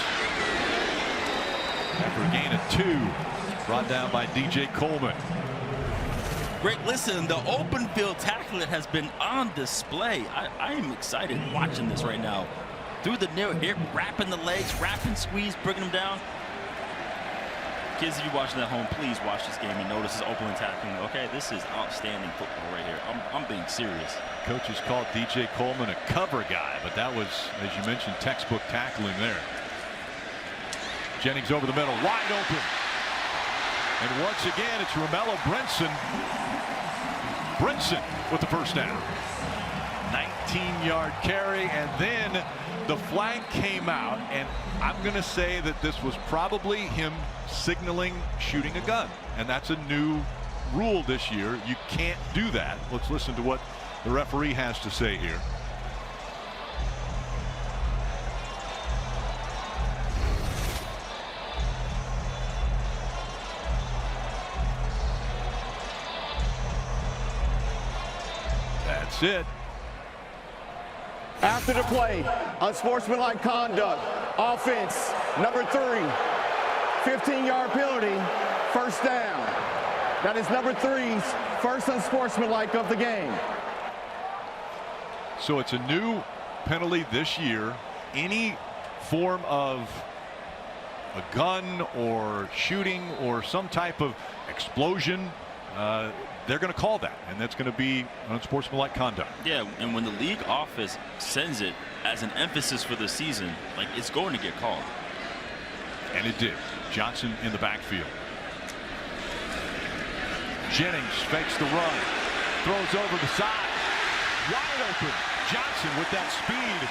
After a gain of 2, brought down by DJ Coleman. Great, listen, the open field tackle that has been on display. I am excited watching this right now. Through the near hip, wrapping the legs, wrapping, squeeze, bringing them down. Kids, if you're watching at home, please watch this game and notice this open tackling. Okay, this is outstanding football right here. I'm being serious. Coaches called DJ Coleman a cover guy, but that was, as you mentioned, textbook tackling there. Jennings over the middle, wide open. And once again, it's Romello Brinson. Brinson with the first down. 19-yard carry, and then the flag came out, and I'm going to say that this was probably him signaling shooting a gun, and that's a new rule this year. You can't do that. Let's listen to what the referee has to say here. That's it. After the play, unsportsmanlike conduct, offense, number 3, 15-yard penalty, 1st down. That is number 3's first unsportsmanlike of the game. So it's a new penalty this year. Any form of a gun or shooting or some type of explosion, they're going to call that, and that's going to be unsportsmanlike conduct. Yeah, and when the league office sends it as an emphasis for the season, like, it's going to get called. And it did. Johnson in the backfield. Jennings fakes the run, throws over the side, wide open. Johnson with that speed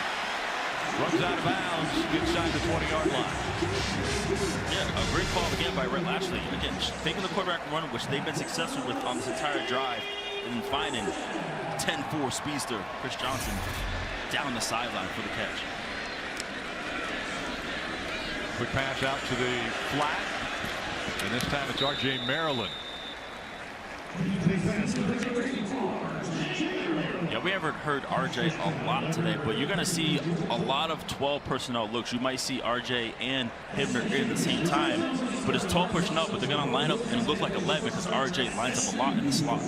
runs out of bounds inside the 20-yard line. Yeah, a great call again by Rhett Lashley. Again, taking the quarterback run, which they've been successful with on this entire drive, and finding 10-4 speedster Chris Johnson down the sideline for the catch. Quick pass out to the flat. And this time it's R.J. Maryland. Yeah, we haven't heard RJ a lot today, but you're going to see a lot of 12 personnel looks. You might see RJ and Hibner at the same time, but it's 12 personnel, but they're going to line up and look like 11 because RJ lines up a lot in the slot.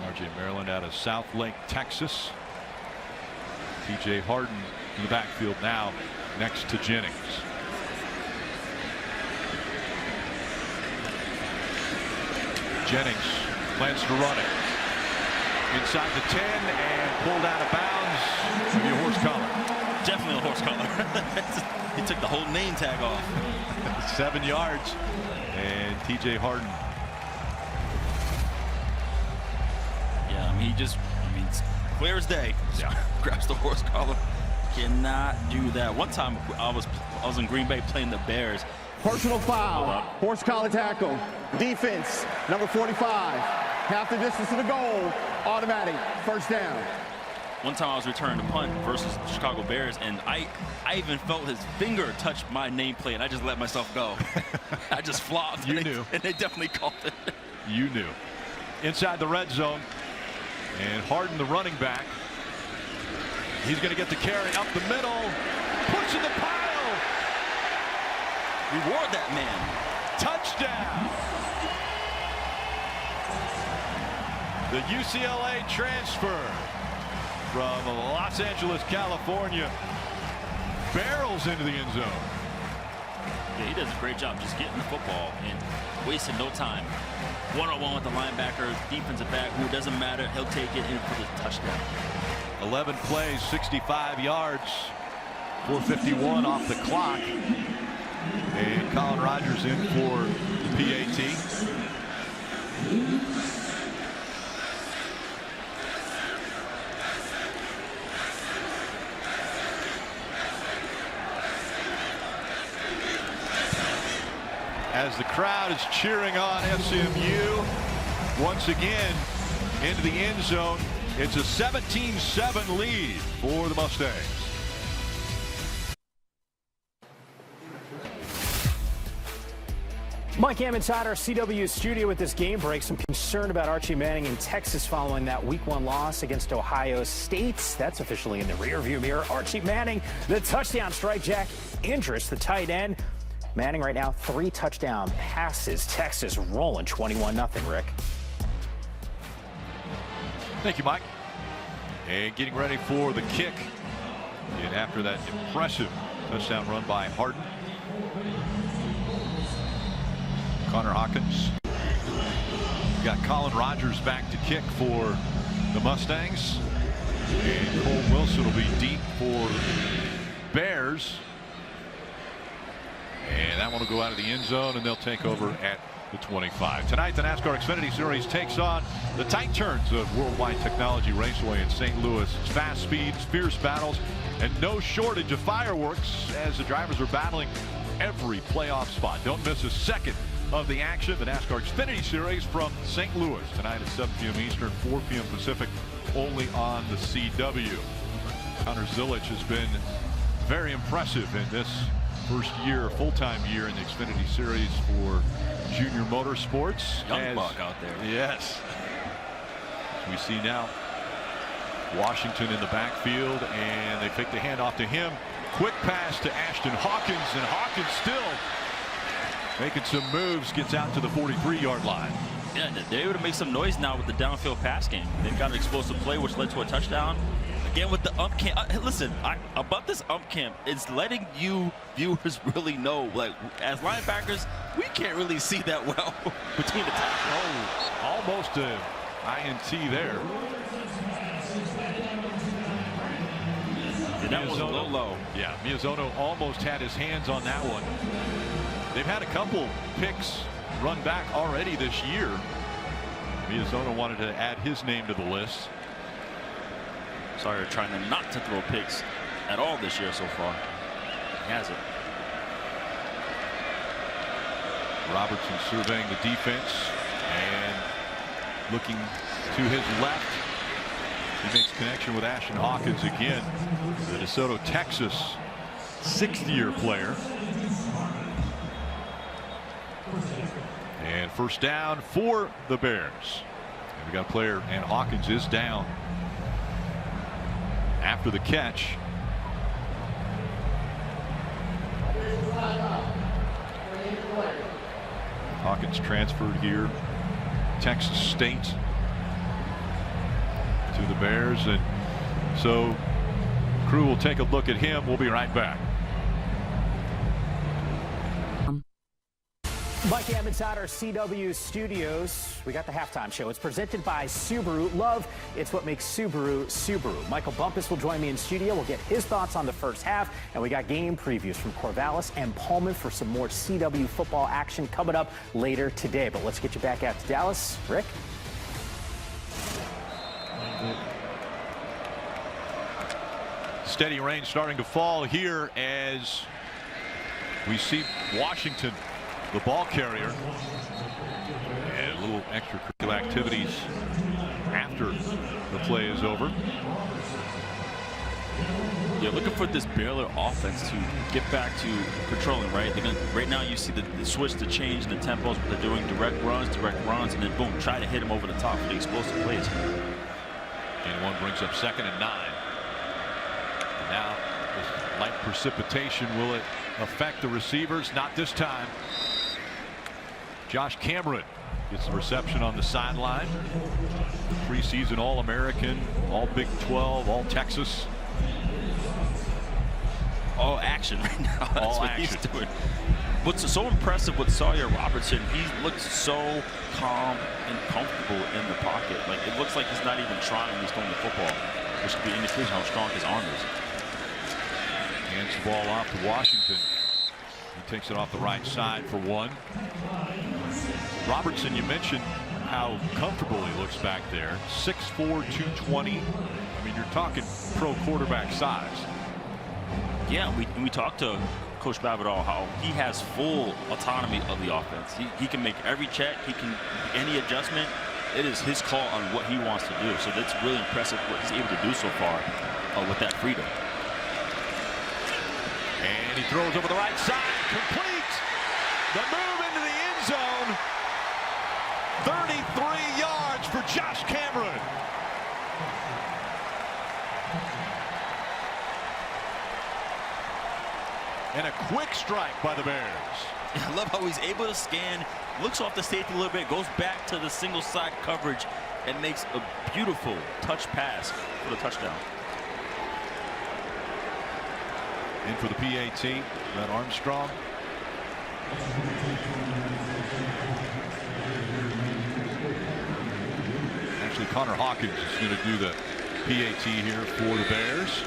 R.J. Maryland out of South Lake, Texas. T.J. Harden in the backfield now next to Jennings. Jennings plans to run it. Inside the 10 and pulled out of bounds. Maybe a horse collar. Definitely a horse collar. He took the whole name tag off. 7 yards. And T.J. Harden. Yeah, I mean, it's clear as day. Yeah. Grabs the horse collar. Cannot do that. One time I was in Green Bay playing the Bears. Personal foul, horse collar tackle, defense, number 45, half the distance to the goal, automatic, first down. One time I was returning a punt versus the Chicago Bears, and I even felt his finger touch my nameplate, and I just let myself go. I just flopped. You knew. And they definitely called it. You knew. Inside the red zone, and Harden, the running back. He's going to get the carry up the middle, pushing the pile. Reward that man. Touchdown. The UCLA transfer from Los Angeles, California, barrels into the end zone. Yeah, he does a great job just getting the football and wasting no time. One-on-one with the linebacker, defensive back, who doesn't matter. He'll take it in for the touchdown. 11 plays, 65 yards, 4:51 off the clock. And Colin Rogers in for the PAT. As the crowd is cheering on SMU once again into the end zone, it's a 17-7 lead for the Mustangs. Mike Hammond inside our CW studio with this game break. Some concern about Archie Manning in Texas following that Week 1 loss against Ohio State. That's officially in the rearview mirror. Archie Manning, the touchdown strike. Jack Andrus, the tight end. Manning right now 3 touchdown passes. Texas rolling 21-0, Rick. Thank you, Mike. And getting ready for the kick. And after that impressive touchdown run by Harden. Connor Hawkins. Got Colin Rogers back to kick for the Mustangs. And Cole Wilson will be deep for Bears. And that one will go out of the end zone, and they'll take over at the 25. Tonight, the NASCAR Xfinity Series takes on the tight turns of Worldwide Technology Raceway in St. Louis. It's fast speeds, fierce battles, and no shortage of fireworks as the drivers are battling every playoff spot. Don't miss a second of the action. The NASCAR Xfinity Series from St. Louis tonight at 7 p.m. Eastern, 4 p.m. Pacific, only on the CW. Connor Zilic has been very impressive in this first year, full-time year in the Xfinity Series for Junior Motorsports. Young buck out there. Yes. We see now Washington in the backfield, and they fake the handoff to him. Quick pass to Ashton Hawkins, and Hawkins still making some moves, gets out to the 43-yard line. Yeah, they're able to make some noise now with the downfield pass game. They've got an explosive play which led to a touchdown. Again with the ump cam. Listen, about this ump cam, it's letting you viewers really know, like, as linebackers, we can't really see that well between the tackles. Oh, almost a INT there. And that was low. Yeah, Miyazono almost had his hands on that one. They've had a couple picks run back already this year. Miyazono wanted to add his name to the list. Sorry, trying to not to throw picks at all this year so far. He has it. Robertson surveying the defense and looking to his left. He makes connection with Ashton Hawkins again. The DeSoto, Texas 6th-year player. And first down for the Bears. And we got a player, and Hawkins is down after the catch. Hawkins transferred here, Texas State, to the Bears, and so crew will take a look at him. We'll be right back. Mike Emmons at our CW studios. We got the halftime show. It's presented by Subaru. Love, it's what makes Subaru Subaru. Michael Bumpus will join me in studio. We'll get his thoughts on the first half. And we got game previews from Corvallis and Pullman for some more CW football action coming up later today. But let's get you back out to Dallas. Rick? Steady rain starting to fall here as we see Washington, the ball carrier, and a little extracurricular activities after the play is over. Yeah, looking for this Baylor offense to get back to controlling, right? Right now you see the switch to change the tempos, but they're doing direct runs, and then boom, try to hit them over the top for the explosive plays. And one brings up 2nd and 9. And now this light precipitation, will it affect the receivers? Not this time. Josh Cameron gets the reception on the sideline. The preseason All-American, All Big 12, All Texas. All action right now. That's All what action. he's doing. What's so impressive with Sawyer Robertson, he looks so calm and comfortable in the pocket. Like, it looks like he's not even trying when he's throwing the football, which could be an indication how strong his arm is. Hands the ball off to Washington. He takes it off the right side for one. Robertson, you mentioned how comfortable he looks back there. 6'4", 220. I mean, you're talking pro quarterback size. Yeah, we talked to Coach Babidall how he has full autonomy of the offense. He can make every check. He can any adjustment. It is his call on what he wants to do. So that's really impressive what he's able to do so far with that freedom. And he throws over the right side, complete. The move into the end zone. 33 yards for Josh Cameron. And a quick strike by the Bears. I love how he's able to scan, looks off the safety a little bit, goes back to the single side coverage, and makes a beautiful touch pass for the touchdown. In for the PAT, Brett Armstrong. Actually, Connor Hawkins is going to do the PAT here for the Bears.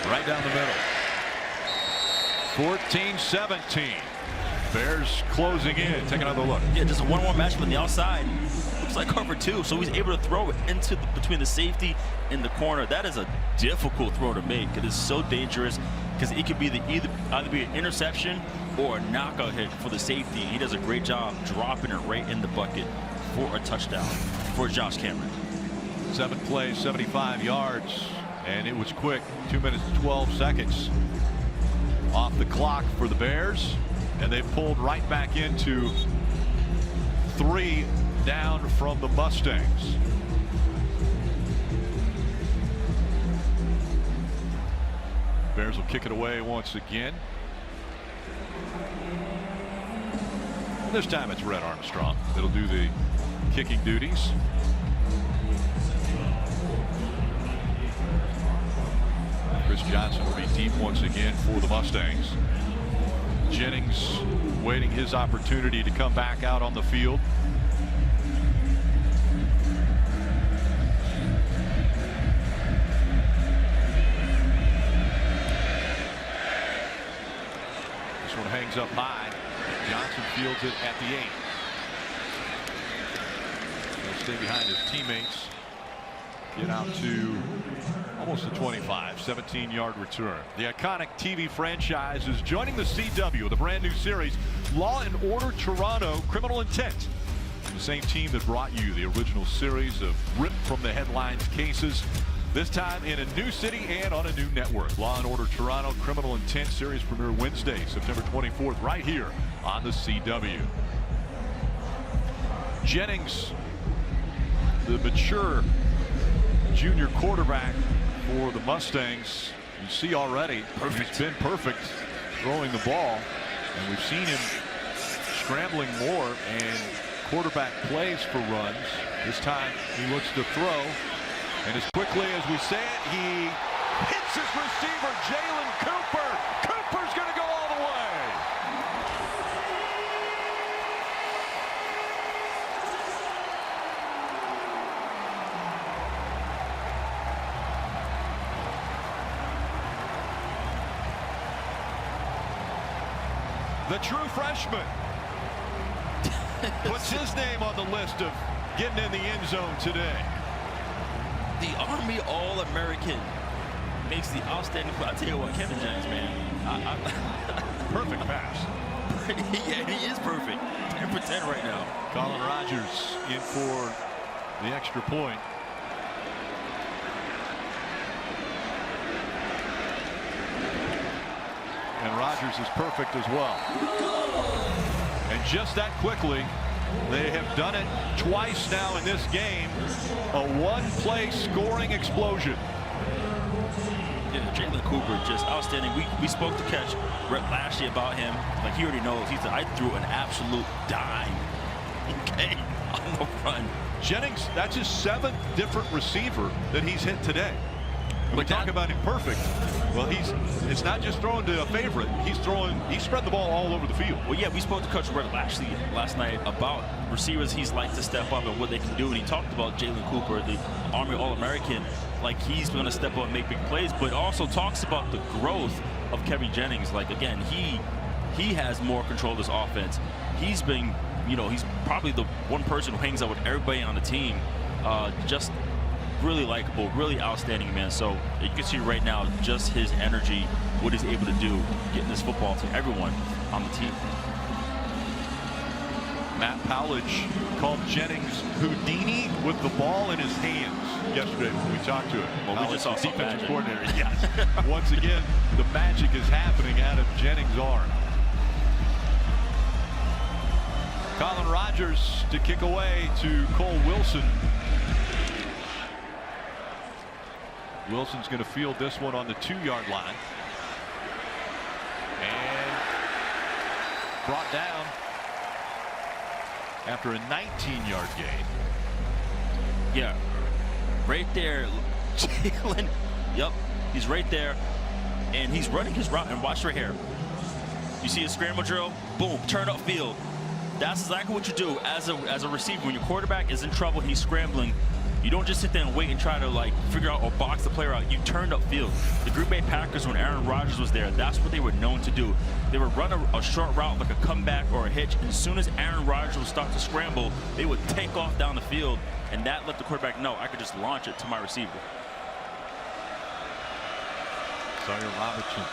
Right down the middle. 14-17. Bears closing in. Take another look. Yeah, just a one-on-one matchup on the outside. Looks like cover two, so he's able to throw it into between the safety and the corner. That is a difficult throw to make. It is so dangerous because it could be either be an interception or a knockout hit for the safety. He does a great job dropping it right in the bucket for a touchdown for Josh Cameron. 7 plays, 75 yards, and it was quick. 2 minutes and 12 seconds off the clock for the Bears, and they pulled right back into 3 down from the Mustangs. Bears will kick it away once again. And this time it's Red Armstrong that'll do the kicking duties. Chris Johnson will be deep once again for the Mustangs. Jennings waiting his opportunity to come back out on the field. This one hangs up high. Johnson fields it at the 8. He'll stay behind his teammates. Get out to almost the 25. 17-yard return. The iconic TV franchise is joining the CW with a brand new series, Law and Order Toronto: Criminal Intent. The same team that brought you the original series of ripped from the headlines cases. This time in a new city and on a new network. Law & Order Toronto Criminal Intent Series premiere Wednesday, September 24th, right here on the CW. Jennings, the mature junior quarterback for the Mustangs. You see already, he's been perfect throwing the ball, and we've seen him scrambling more and quarterback plays for runs. This time he looks to throw, and as quickly as we say it, he hits his receiver, Jalen Cooper. Cooper's going to go all the way. The true freshman puts his name on the list of getting in the end zone today. The Army All-American makes the outstanding play. I'll tell you what, Kevin Jennings, man. Perfect pass. Yeah, he is perfect. 10 for 10 right now. Colin Rogers in for the extra point. And Rogers is perfect as well. And just that quickly, they have done it twice now in this game. A one-play scoring explosion. Yeah, Jalen Cooper just outstanding. We spoke to Catch Rep Lashley about him. Like, he already knows. He said, I threw an absolute dime, okay, on the run. Jennings, that's his 7th different receiver that he's hit today. We talk about him perfect. Well, it's not just throwing to a favorite. He's spread the ball all over the field. Well, yeah, we spoke to Coach Rep Lashley last night about receivers he's like to step up and what they can do. And he talked about Jalen Cooper, the Army All-American, like he's going to step up and make big plays, but also talks about the growth of Kevin Jennings. Like, again, he has more control of this offense. He's been, you know, he's probably the one person who hangs out with everybody on the team. Just really likable, really outstanding, man. So you can see right now just his energy, what he's able to do, getting this football to everyone on the team. Matt Powledge called Jennings Houdini with the ball in his hands yesterday when we talked to him. Well, we just saw defensive coordinator. Yes. Once again, the magic is happening out of Jennings' arm. Colin Rogers to kick away to Cole Wilson. Wilson's going to field this one on the 2-yard line. And brought down after a 19-yard gain. Yeah, right there, Jalen. Yep, he's right there, and he's running his route. And watch right here. You see a scramble drill? Boom, turn up field. That's exactly what you do as a receiver. When your quarterback is in trouble, he's scrambling. You don't just sit there and wait and try to like figure out or box the player out. You turned up field. The Green Bay Packers, when Aaron Rodgers was there, that's what they were known to do. They would run a short route like a comeback or a hitch, and as soon as Aaron Rodgers would start to scramble, they would take off down the field, and that let the quarterback know I could just launch it to my receiver. Sawyer Robinson,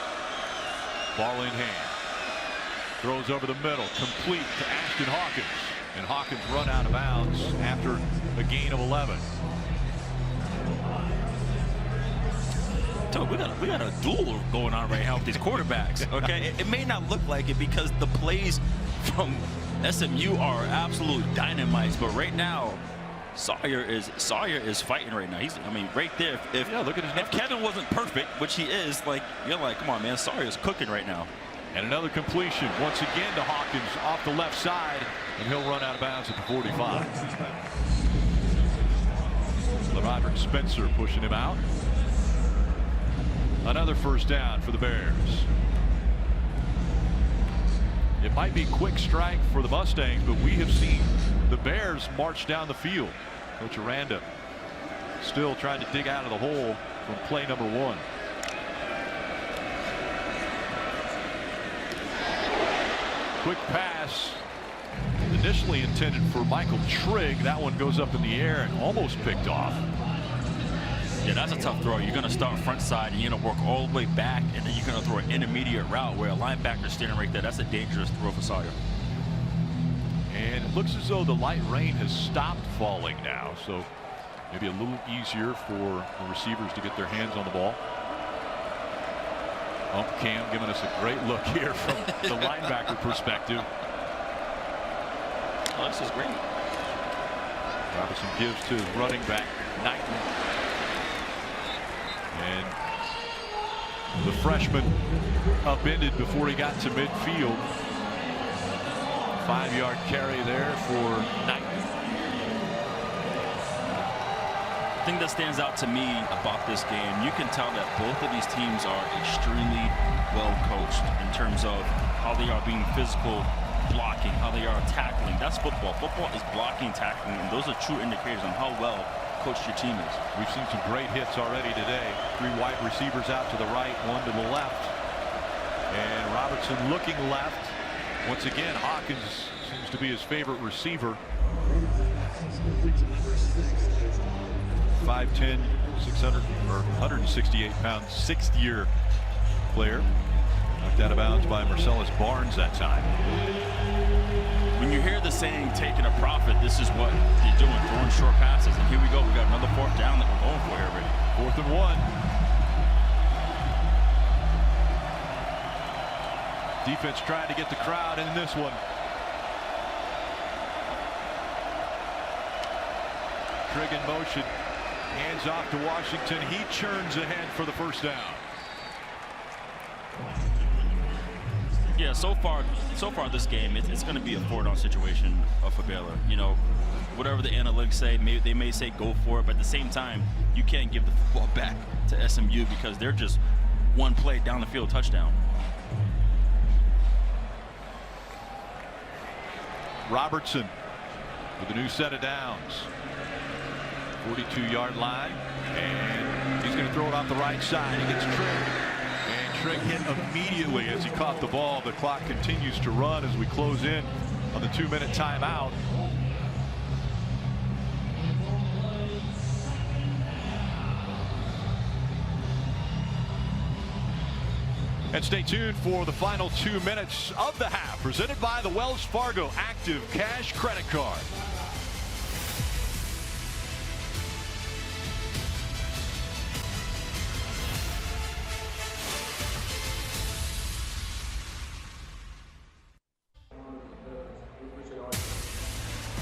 ball in hand, throws over the middle, complete to Ashton Hawkins. And Hawkins run out of bounds after a gain of 11. So we got a duel going on right now with these quarterbacks. Okay, it may not look like it because the plays from SMU are absolute dynamites, but right now Sawyer is fighting right now. Right there. Look at his if Kevin wasn't perfect, which he is, like you're like, come on, man, Sawyer is cooking right now. And another completion once again to Hawkins off the left side, and he'll run out of bounds at the 45. LeRoderick Spencer pushing him out. Another first down for the Bears. It might be quick strike for the Mustangs, but we have seen the Bears march down the field. Coach Aranda still trying to dig out of the hole from play number 1. Quick pass initially intended for Michael Trigg. That one goes up in the air and almost picked off. Yeah, that's a tough throw. You're going to start front side and you're going to work all the way back, and then you're going to throw an intermediate route where a linebacker's standing right there. That's a dangerous throw for Sawyer. And it looks as though the light rain has stopped falling now, so maybe a little easier for the receivers to get their hands on the ball. Cam giving us a great look here from the linebacker perspective. Oh, this is great. Robinson gives to his running back, Knighton. And the freshman upended before he got to midfield. 5-yard carry there for Knighton. The thing that stands out to me about this game, you can tell that both of these teams are extremely well coached in terms of how they are being physical, blocking, how they are tackling. That's football. Football is blocking, tackling, and those are true indicators on how well coached your team is. We've seen some great hits already today. 3 wide receivers out to the right, 1 to the left. And Robertson looking left. Once again, Hawkins seems to be his favorite receiver. 5'10", 168 pounds, 6th-year player. Knocked out of bounds by Marcellus Barnes that time. When you hear the saying, taking a profit, this is what you're doing, throwing short passes. And here we go. We got another 4th down that we're going for here already. 4th and 1. Defense trying to get the crowd in this one. Trigg in motion. Hands off to Washington. He churns ahead for the 1st down. Yeah, so far this game, it's going to be a 4-down situation for Baylor. You know, whatever the analytics say, they may say go for it, but at the same time, you can't give the football back to SMU because they're just one play down the field touchdown. Robertson with a new set of downs. 42-yard line, and he's going to throw it off the right side. He gets Trigg, and Trigg hit immediately as he caught the ball. The clock continues to run as we close in on the 2-minute timeout. And stay tuned for the final 2 minutes of the half, presented by the Wells Fargo Active Cash Credit Card.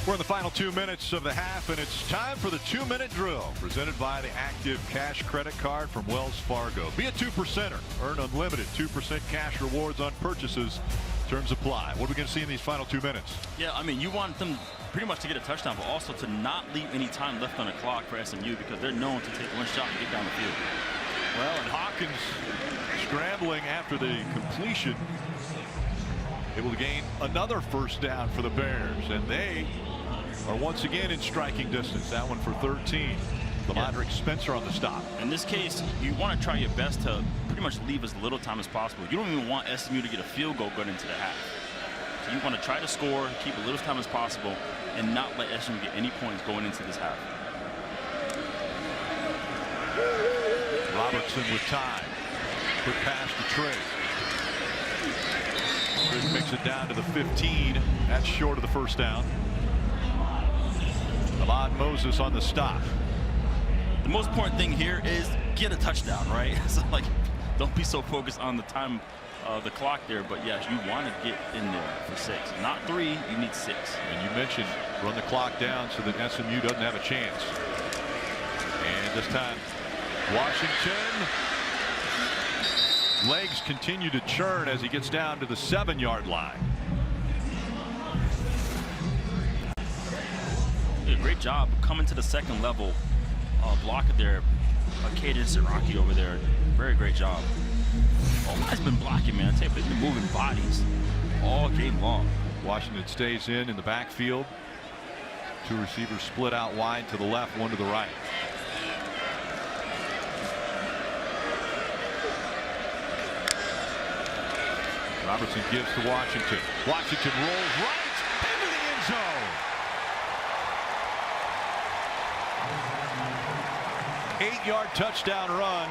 We're in the final 2 minutes of the half, and it's time for the 2-minute drill, presented by the Active Cash Credit Card from Wells Fargo. Be a 2%er. Earn unlimited 2% cash rewards on purchases. Terms apply. What are we going to see in these final 2 minutes? Yeah, I mean, you want them pretty much to get a touchdown, but also to not leave any time left on the clock for SMU because they're known to take one shot and get down the field. Well, and Hawkins scrambling after the completion, able to gain another 1st down for the Bears, and they are once again in striking distance. That one for 13. Lamondrick Spencer on the stop. In this case, you want to try your best to pretty much leave as little time as possible. You don't even want SMU to get a field goal going into the half. So you want to try to score, keep as little time as possible, and not let SMU get any points going into this half. Robertson with time. Quick pass to Trigg. Trigg makes it down to the 15. That's short of the 1st down. Ahmad Moses on the stop. The most important thing here is get a touchdown, right? So, like, don't be so focused on the time of the clock there. But, yes, you want to get in there for 6. Not 3, you need 6. And you mentioned run the clock down so that SMU doesn't have a chance. And this time, Washington. Legs continue to churn as he gets down to the 7-yard line. Great job coming to the 2nd level block there. Caden Siraki over there. Very great job. Omaha's been blocking, man. I tell you, they've been moving bodies all game long. Washington stays in the backfield. 2 receivers split out wide to the left, 1 to the right. Robertson gives to Washington. Washington rolls right into the end zone. 8-yard touchdown run.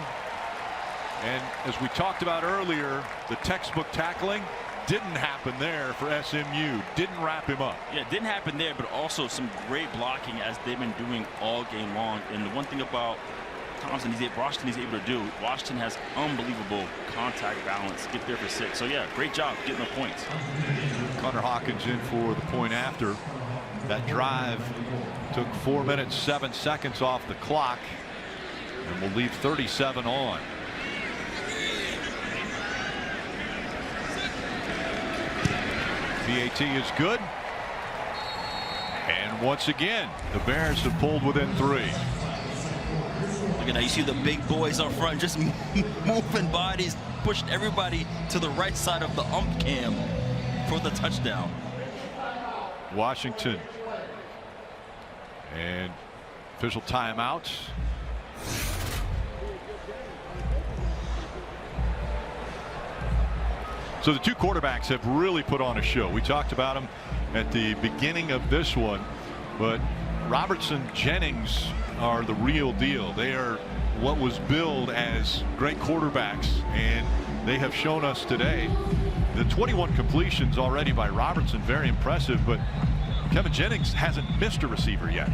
And as we talked about earlier, the textbook tackling, didn't happen there for SMU. Didn't wrap him up. Yeah, it didn't happen there, but also some great blocking as they've been doing all game long. And the one thing about Washington he's able to do, Washington has unbelievable contact balance. Get there for 6. So yeah, great job getting the points. Connor Hawkins in for the point after. That drive took 4 minutes 7 seconds off the clock and will leave 37 on. PAT is good. And once again, the Bears have pulled within 3. Look at how you see the big boys up front just moving bodies, pushing everybody to the right side of the ump cam for the touchdown. Washington and official timeout. So the two quarterbacks have really put on a show. We talked about them at the beginning of this one, but Robertson, Jennings are the real deal. They are what was billed as great quarterbacks, and they have shown us today. The 21 completions already by Robertson, very impressive, but Kevin Jennings hasn't missed a receiver yet.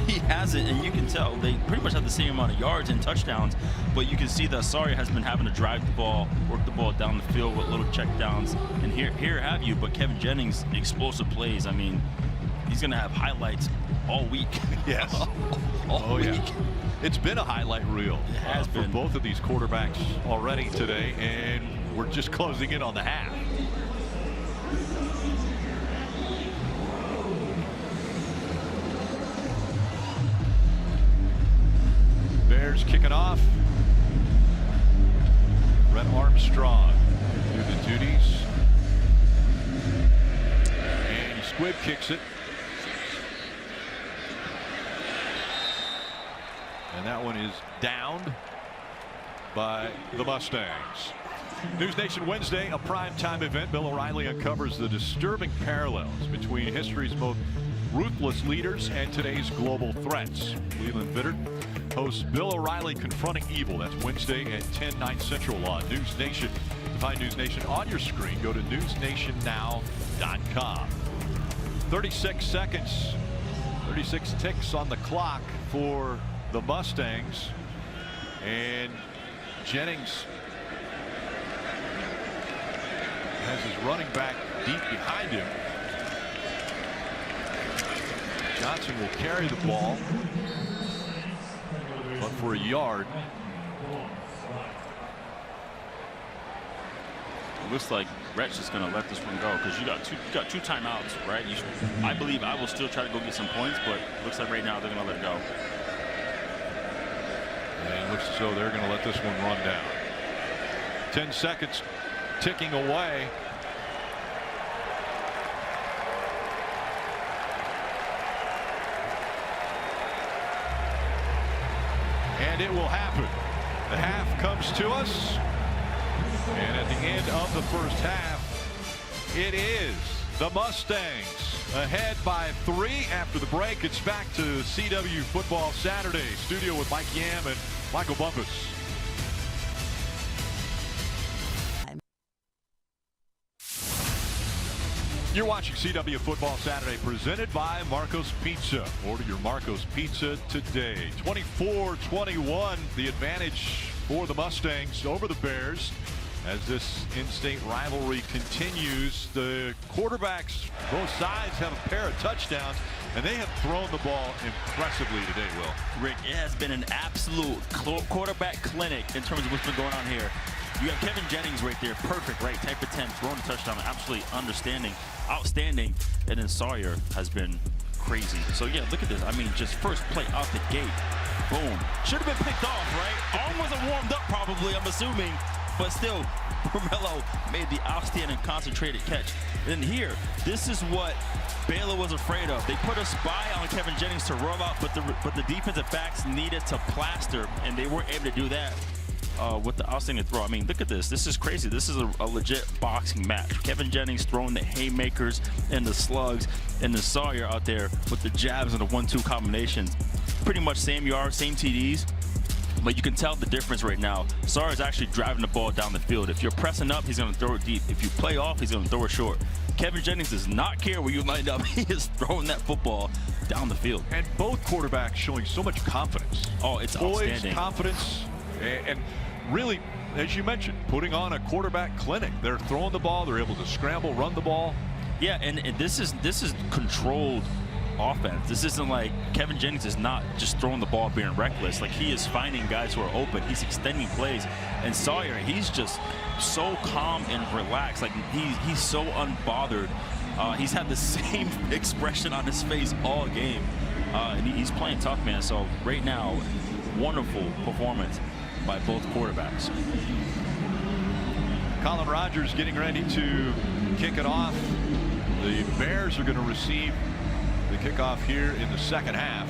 He hasn't, and you can tell they pretty much have the same amount of yards and touchdowns, but you can see that Sawyer has been having to drive the ball, work the ball down the field with little checkdowns, and here have you. But Kevin Jennings, explosive plays. I mean, he's going to have highlights all week. Yes. all week. Yeah. It's been a highlight reel for both of these quarterbacks already today, and we're just closing in on the half. Bears kicking off. Brett Armstrong do the duties. And he squib kicks it. And that one is downed by the Mustangs. News Nation Wednesday, a primetime event. Bill O'Reilly uncovers the disturbing parallels between history's most ruthless leaders and today's global threats. Leland Bittert hosts Bill O'Reilly Confronting Evil. That's Wednesday at 10, 9 Central on News Nation. To find News Nation on your screen, go to newsnationnow.com. 36 seconds, 36 ticks on the clock for the Mustangs, and Jennings has his running back deep behind him. Johnson will carry the ball, but for a yard. It looks like Brett's just going to let this one go because you got two timeouts, right? I believe I will still try to go get some points, but it looks like right now they're going to let it go. And it looks as though they're going to let this one run down. 10 seconds ticking away. And it will happen. The half comes to us. And at the end of the first half, it is the Mustangs ahead by 3 after the break. It's back to CW Football Saturday. Studio with Mike Yam and Michael Bumpus. You're watching CW Football Saturday presented by Marco's Pizza. Order your Marco's Pizza today. 24-21, the advantage for the Mustangs over the Bears. As this in-state rivalry continues, the quarterbacks, both sides, have a pair of touchdowns, and they have thrown the ball impressively today, Will. Rick, it has been an absolute quarterback clinic in terms of what's been going on here. You got Kevin Jennings right there, perfect, right? Type of 10, throwing a touchdown, absolutely outstanding. And then Sawyer has been crazy. So yeah, look at this. I mean, just first play out the gate, boom. Should have been picked off, right? Arm wasn't warmed up probably, I'm assuming. But still, Romello made the outstanding concentrated catch. And here, this is what Baylor was afraid of. They put a spy on Kevin Jennings to roll out, but the defensive backs needed to plaster, and they weren't able to do that with the outstanding throw. I mean, look at this. This is crazy. This is a legit boxing match. Kevin Jennings throwing the haymakers and the slugs, and the Sawyer out there with the jabs and the 1-2 combinations. Pretty much same yards, same TDs. But you can tell the difference right now. Sawyer's actually driving the ball down the field. If you're pressing up, he's going to throw it deep. If you play off, he's going to throw it short. Kevin Jennings does not care where you line up. He is throwing that football down the field. And both quarterbacks showing so much confidence. Oh, it's poised, outstanding. Confidence, and really, as you mentioned, putting on a quarterback clinic. They're throwing the ball. They're able to scramble, run the ball. Yeah, and this is controlled offense. This isn't like Kevin Jennings is not just throwing the ball being reckless. Like, he is finding guys who are open. He's extending plays. And Sawyer, he's just so calm and relaxed. Like, he's so unbothered. He's had the same expression on his face all game. And he's playing tough, man. So right now, wonderful performance by both quarterbacks. Colin Rogers getting ready to kick it off. The Bears are going to receive the kickoff here in the second half.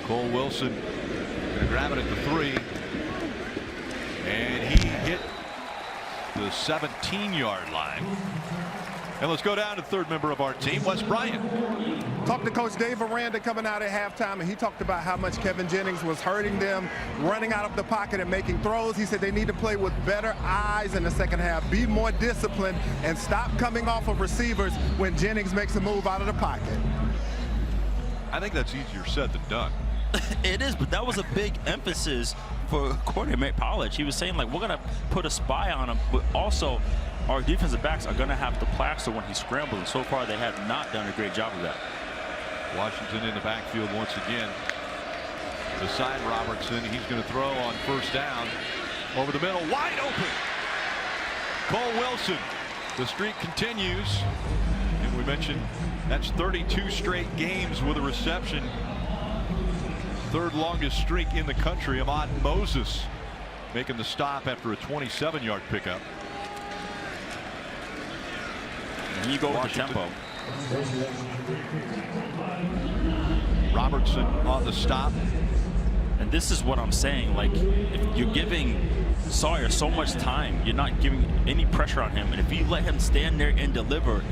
Cole Wilson going to grab it at the 3. And he hit the 17-yard line. And let's go down to the third member of our team, Wes Bryant. Talked to Coach Dave Aranda coming out at halftime, and he talked about how much Kevin Jennings was hurting them, running out of the pocket and making throws. He said they need to play with better eyes in the second half, be more disciplined, and stop coming off of receivers when Jennings makes a move out of the pocket. I think that's easier said than done. It is, but that was a big emphasis for coordinator Pollard. He was saying, like, we're going to put a spy on him, but also our defensive backs are going to have to plaster when he scrambles. And so far, they have not done a great job of that. Washington in the backfield once again. Beside Robertson, he's going to throw on first down. Over the middle, wide open. Cole Wilson. The streak continues. And we mentioned that's 32 straight games with a reception. Third longest streak in the country. Ahmad Moses making the stop after a 27-yard pickup. And you go with the tempo. Robertson on the stop. And this is what I'm saying. Like, if you're giving Sawyer so much time, you're not giving any pressure on him. And if you let him stand there and deliver,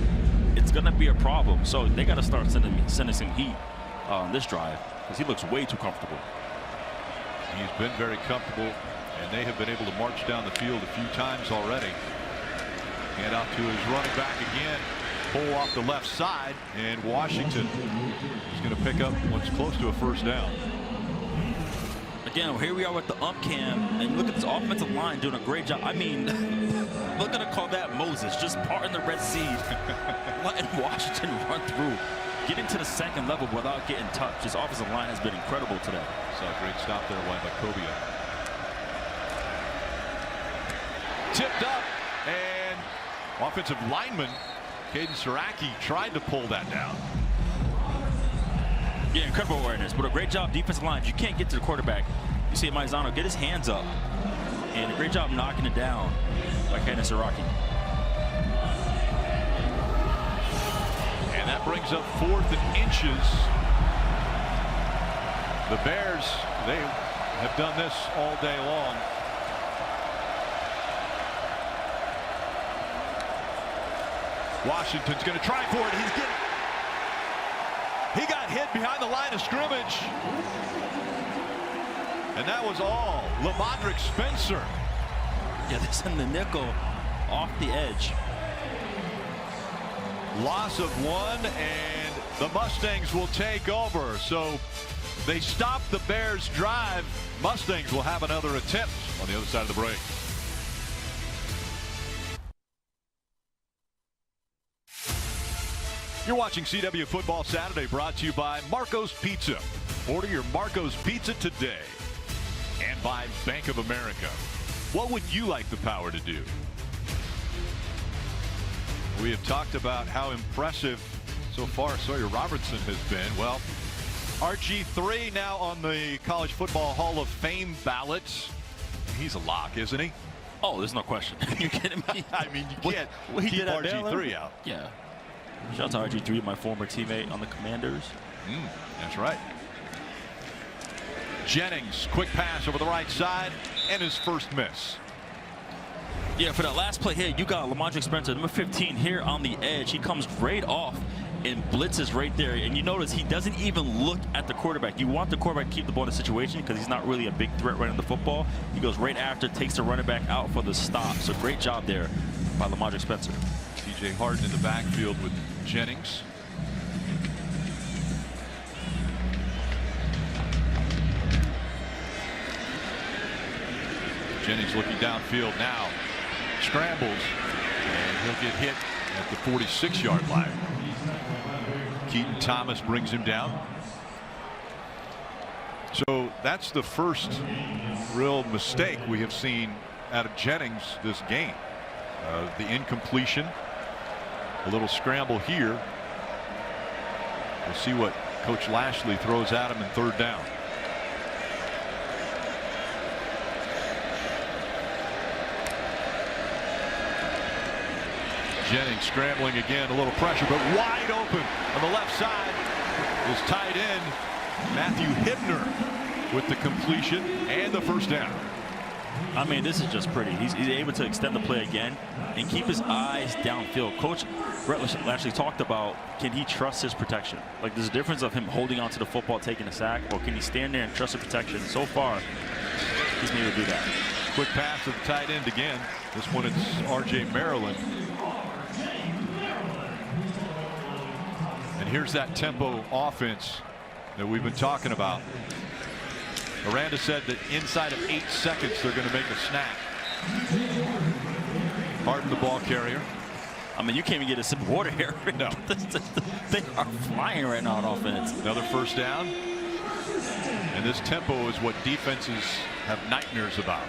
it's going to be a problem. So they got to start sending some heat on this drive, because he looks way too comfortable. He's been very comfortable, and they have been able to march down the field a few times already. Hand out to his running back again. Pull off the left side, and Washington is going to pick up what's close to a first down. Again, here we are with the ump cam, and look at this offensive line doing a great job. I mean, we're going to call that Moses, just parting the Red Sea, letting Washington run through, getting to the second level without getting touched. This offensive line has been incredible today. So a great stop there by Cobia. Tipped up, and offensive lineman Caden Saraki tried to pull that down. Yeah, incredible awareness, but a great job defensive line. You can't get to the quarterback. You see Maizano get his hands up, and a great job knocking it down by Caden Saraki. And that brings up 4th and inches. The Bears, they have done this all day long. Washington's going to try for it. He got hit behind the line of scrimmage. And that was all. Lamadrick Spencer. Yeah, they send the nickel off the edge. Loss of 1, and the Mustangs will take over. So they stop the Bears' drive. Mustangs will have another attempt on the other side of the break. You're watching CW Football Saturday, brought to you by Marco's Pizza. Order your Marco's Pizza today. And by Bank of America. What would you like the Power to do? We have talked about how impressive so far Sawyer Robertson has been. Well, RG3 now on the College Football Hall of Fame ballot. He's a lock, isn't he? Oh, there's no question. You're kidding me? I mean, you can't keep RG3 out. Yeah. Shout out to RG3, my former teammate on the Commanders. That's right. Jennings, quick pass over the right side, and his first miss. Yeah, for that last play here, you got Lamadrick Spencer, number 15, here on the edge. He comes right off and blitzes right there. And you notice he doesn't even look at the quarterback. You want the quarterback to keep the ball in the situation because he's not really a big threat running the football. He goes right after, takes the running back out for the stop. So great job there by Lamadrick Spencer. TJ Harden in the backfield with Jennings. Jennings looking downfield now. Scrambles. And he'll get hit at the 46-yard line. Keaton Thomas brings him down. So that's the first real mistake we have seen out of Jennings this game. The incompletion. A little scramble here. We'll see what Coach Lashley throws at him in third down. Jennings scrambling again, a little pressure, but wide open on the left side is tight end Matthew Hibner with the completion and the first down. I mean, this is just pretty. He's able to extend the play again and keep his eyes downfield. Coach Lashley talked about, can he trust his protection? Like, there's a difference of him holding onto the football, taking a sack, or can he stand there and trust the protection? So far, he's been able to do that. Quick pass to the tight end again. This one is R.J. Maryland. And here's that tempo offense that we've been talking about. Aranda said that inside of 8 seconds they're going to make a snap. Harden, the ball carrier. I mean, you can't even get a sip of water here. No. They are flying right now on offense. Another first down. And this tempo is what defenses have nightmares about.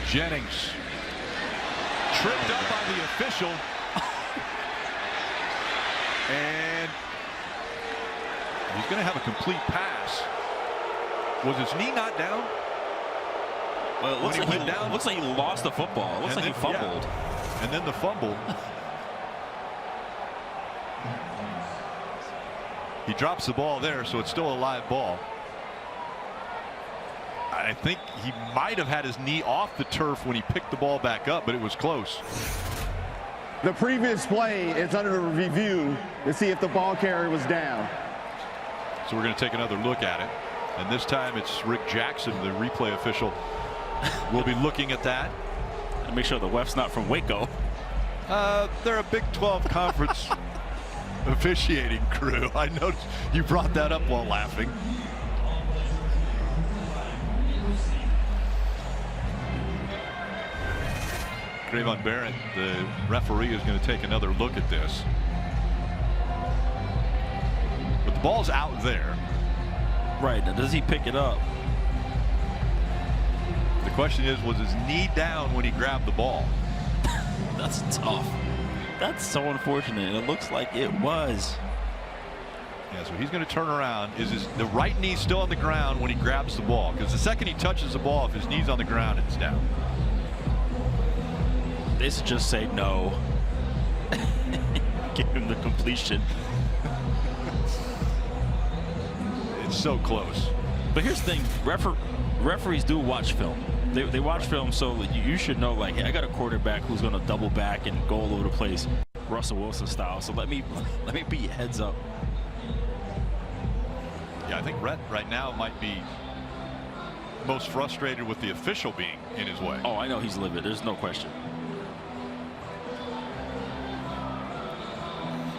Jennings tripped up by the official. And he's going to have a complete pass. Was his knee not down? Well, it looks like he lost the football. It looks like he fumbled. Yeah. And then the fumble. He drops the ball there, so it's still a live ball. I think he might have had his knee off the turf when he picked the ball back up, but it was close. The previous play is under review to see if the ball carrier was down. So we're going to take another look at it. And this time it's Rick Jackson, the replay official, will be looking at that. And make sure the ref's not from Waco. They're a Big 12 conference officiating crew. I noticed you brought that up while laughing. Trayvon Barrett, the referee, is going to take another look at this. But the ball's out there. Right. Now, does he pick it up? The question is, was his knee down when he grabbed the ball? That's tough. That's so unfortunate. It looks like it was. Yeah, so he's going to turn around. Is the right knee still on the ground when he grabs the ball? Because the second he touches the ball, if his knee's on the ground, it's down. They should just say no. Give him the completion. It's so close. But here's the thing, referees do watch film. They watch film, so you should know, like, hey, I got a quarterback who's going to double back and go all over the place, Russell Wilson style. So let me be heads up. Yeah, I think Rhett right now might be most frustrated with the official being in his way. Oh, I know he's livid. There's no question.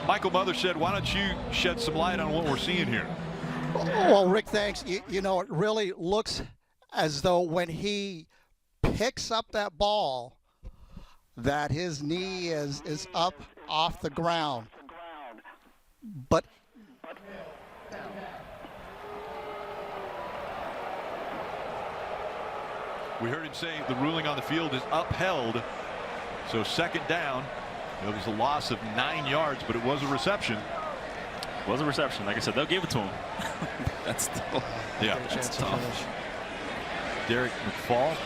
Michael Mother said, why don't you shed some light on what we're seeing here? Well, Rick, thanks. You know, it really looks as though when he picks up that ball, that his knee is up off the ground. But we heard him say the ruling on the field is upheld. So second down. It was a loss of 9 yards, but it was a reception. It was a reception. Like I said, they'll give it to him. That's still, yeah, that's tough. Derek McFall.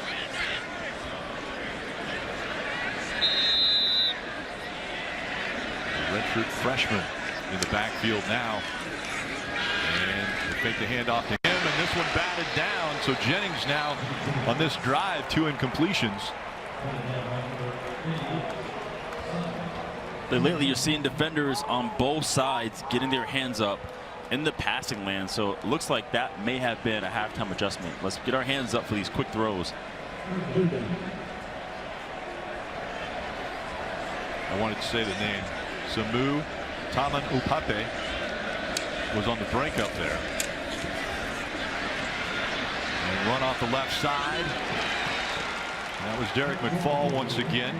Redshirt freshman in the backfield now. And they fake the handoff to him. and this one batted down. So Jennings now on this drive, 2 incompletions. Lately, you're seeing defenders on both sides getting their hands up in the passing lane. So it looks like that may have been a halftime adjustment. Let's get our hands up for these quick throws. I wanted to say the name. SMU Taman Upape was on the break up there. And run off the left side. That was Derek McFall once again.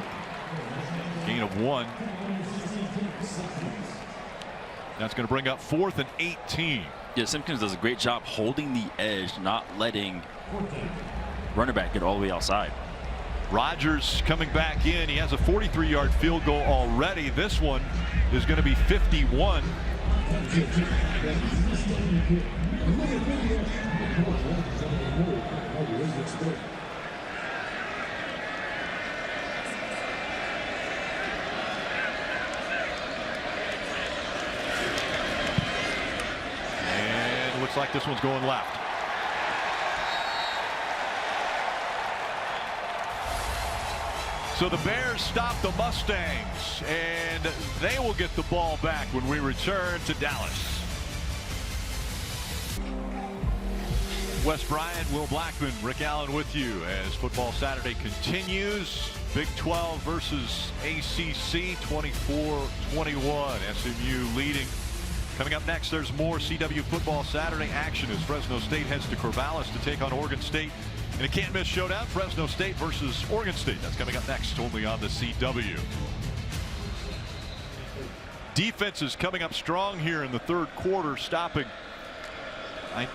Gain of 1. That's going to bring up 4th and 18. Yeah, Simpkins does a great job holding the edge, not letting running back get all the way outside. Rogers coming back in. He has a 43-yard field goal already. This one is going to be 51. And looks like this one's going left. So the Bears stop the Mustangs, and they will get the ball back when we return to Dallas. Wes Bryant, Will Blackman, Rick Allen with you as Football Saturday continues. Big 12 versus ACC, 24-21. SMU leading. Coming up next, there's more CW Football Saturday action as Fresno State heads to Corvallis to take on Oregon State. In a can't-miss showdown, Fresno State versus Oregon State. That's coming up next, only on the CW. Defense is coming up strong here in the third quarter, stopping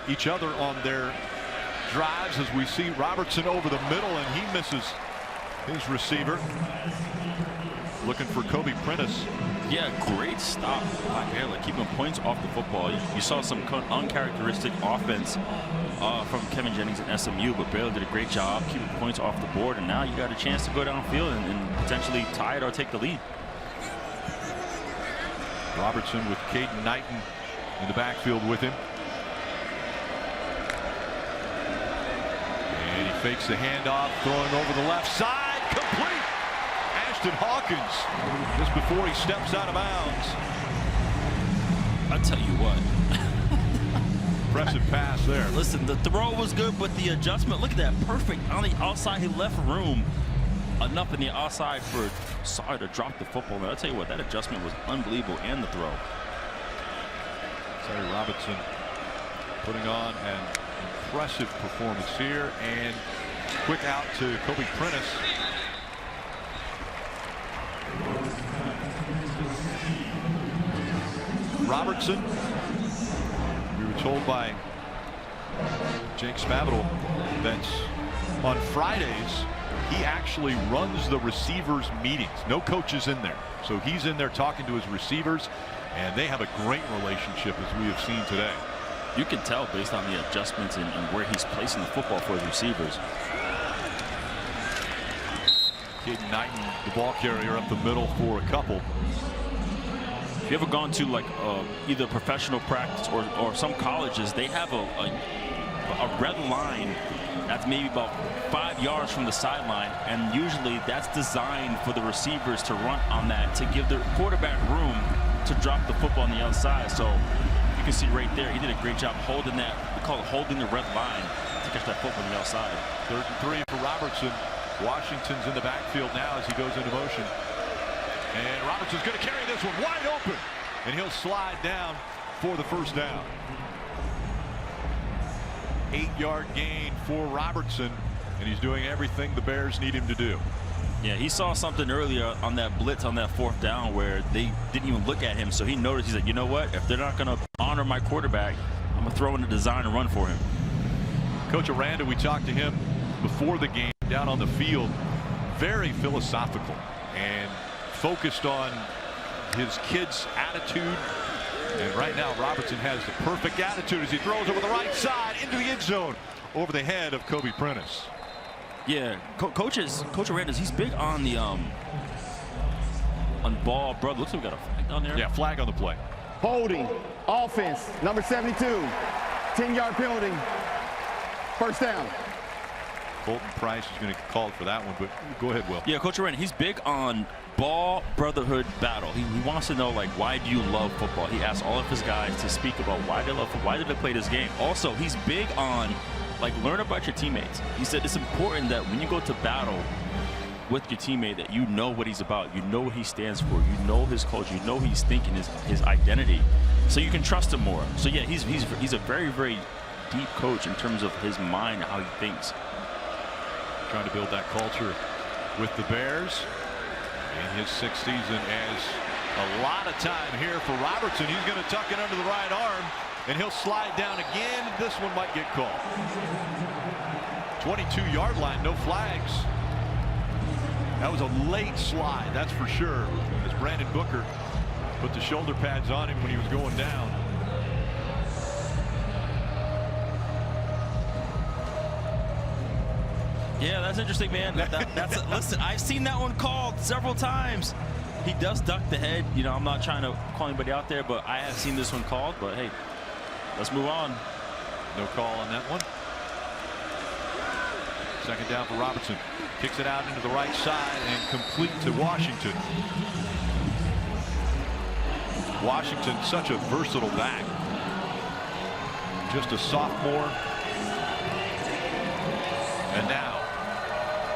each other on their drives as we see Robertson over the middle, and he misses his receiver. Looking for Kobe Prentice. Yeah, great stop by Baylor, keeping points off the football. You saw some uncharacteristic offense from Kevin Jennings and SMU, but Baylor did a great job keeping points off the board, and now you got a chance to go downfield and potentially tie it or take the lead. Robertson with Caden Knighton in the backfield with him. And he fakes the handoff, throwing over the left side, complete. Ashton Hawkins just before he steps out of bounds. I'll tell you what. Impressive pass there. Listen, the throw was good, but the adjustment, look at that, perfect on the outside. He left room enough in the outside for Sawyer to drop the football. And I'll tell you what, that adjustment was unbelievable, and the throw. Terry Robinson putting on an impressive performance here, and quick out to Kobe Prentice. Robertson, we were told by Jake Spavital that on Fridays he actually runs the receivers meetings. No coaches in there, so he's in there talking to his receivers, and they have a great relationship as we have seen today. You can tell based on the adjustments and where he's placing the football for his receivers. Caden Knighton, the ball carrier, up the middle for a couple. If you ever gone to like either professional practice or some colleges, they have a red line that's maybe about 5 yards from the sideline, and usually that's designed for the receivers to run on that to give the quarterback room to drop the football on the outside. So you can see right there, he did a great job holding that. We call it holding the red line to catch that football on the outside. 3rd and 3 for Robertson. Washington's in the backfield now as he goes into motion. And Robertson's going to carry this one wide open, and he'll slide down for the first down. 8-yard gain for Robertson, and he's doing everything the Bears need him to do. Yeah, he saw something earlier on that blitz on that 4th down where they didn't even look at him. So he noticed, he said, you know what, if they're not going to honor my quarterback, I'm going to throw in a design and run for him. Coach Aranda, we talked to him before the game down on the field. Very philosophical and focused on his kids' attitude. And right now, Robertson has the perfect attitude as he throws over the right side into the end zone over the head of Kobe Prentice. Yeah, Coach Aranda's, he's big on the on ball. Brother, looks like we got a flag down there. Yeah, flag on the play. Holding, offense, number 72. 10-yard penalty. First down. Bolton Price is going to get called for that one, but go ahead, Will. Yeah, Coach Arena, he's big on ball brotherhood battle. He wants to know, like, why do you love football? He asks all of his guys to speak about why they love football, why did they play this game. Also, he's big on, like, learn about your teammates. He said it's important that when you go to battle with your teammate that you know what he's about, you know what he stands for, you know his culture, you know he's thinking, his identity, so you can trust him more. So yeah, he's a very, very deep coach in terms of his mind, how he thinks. Trying to build that culture with the Bears in his 6th season as a lot of time here for Robertson. He's going to tuck it under the right arm, and he'll slide down again. This one might get called. 22-yard line, no flags. That was a late slide, that's for sure, as Brandon Booker put the shoulder pads on him when he was going down. Yeah, that's interesting, man. Listen, I've seen that one called several times. He does duck the head. You know, I'm not trying to call anybody out there, but I have seen this one called. But hey, let's move on. No call on that one. Second down for Robertson. Kicks it out into the right side and complete to Washington. Washington, such a versatile back. Just a sophomore. And now,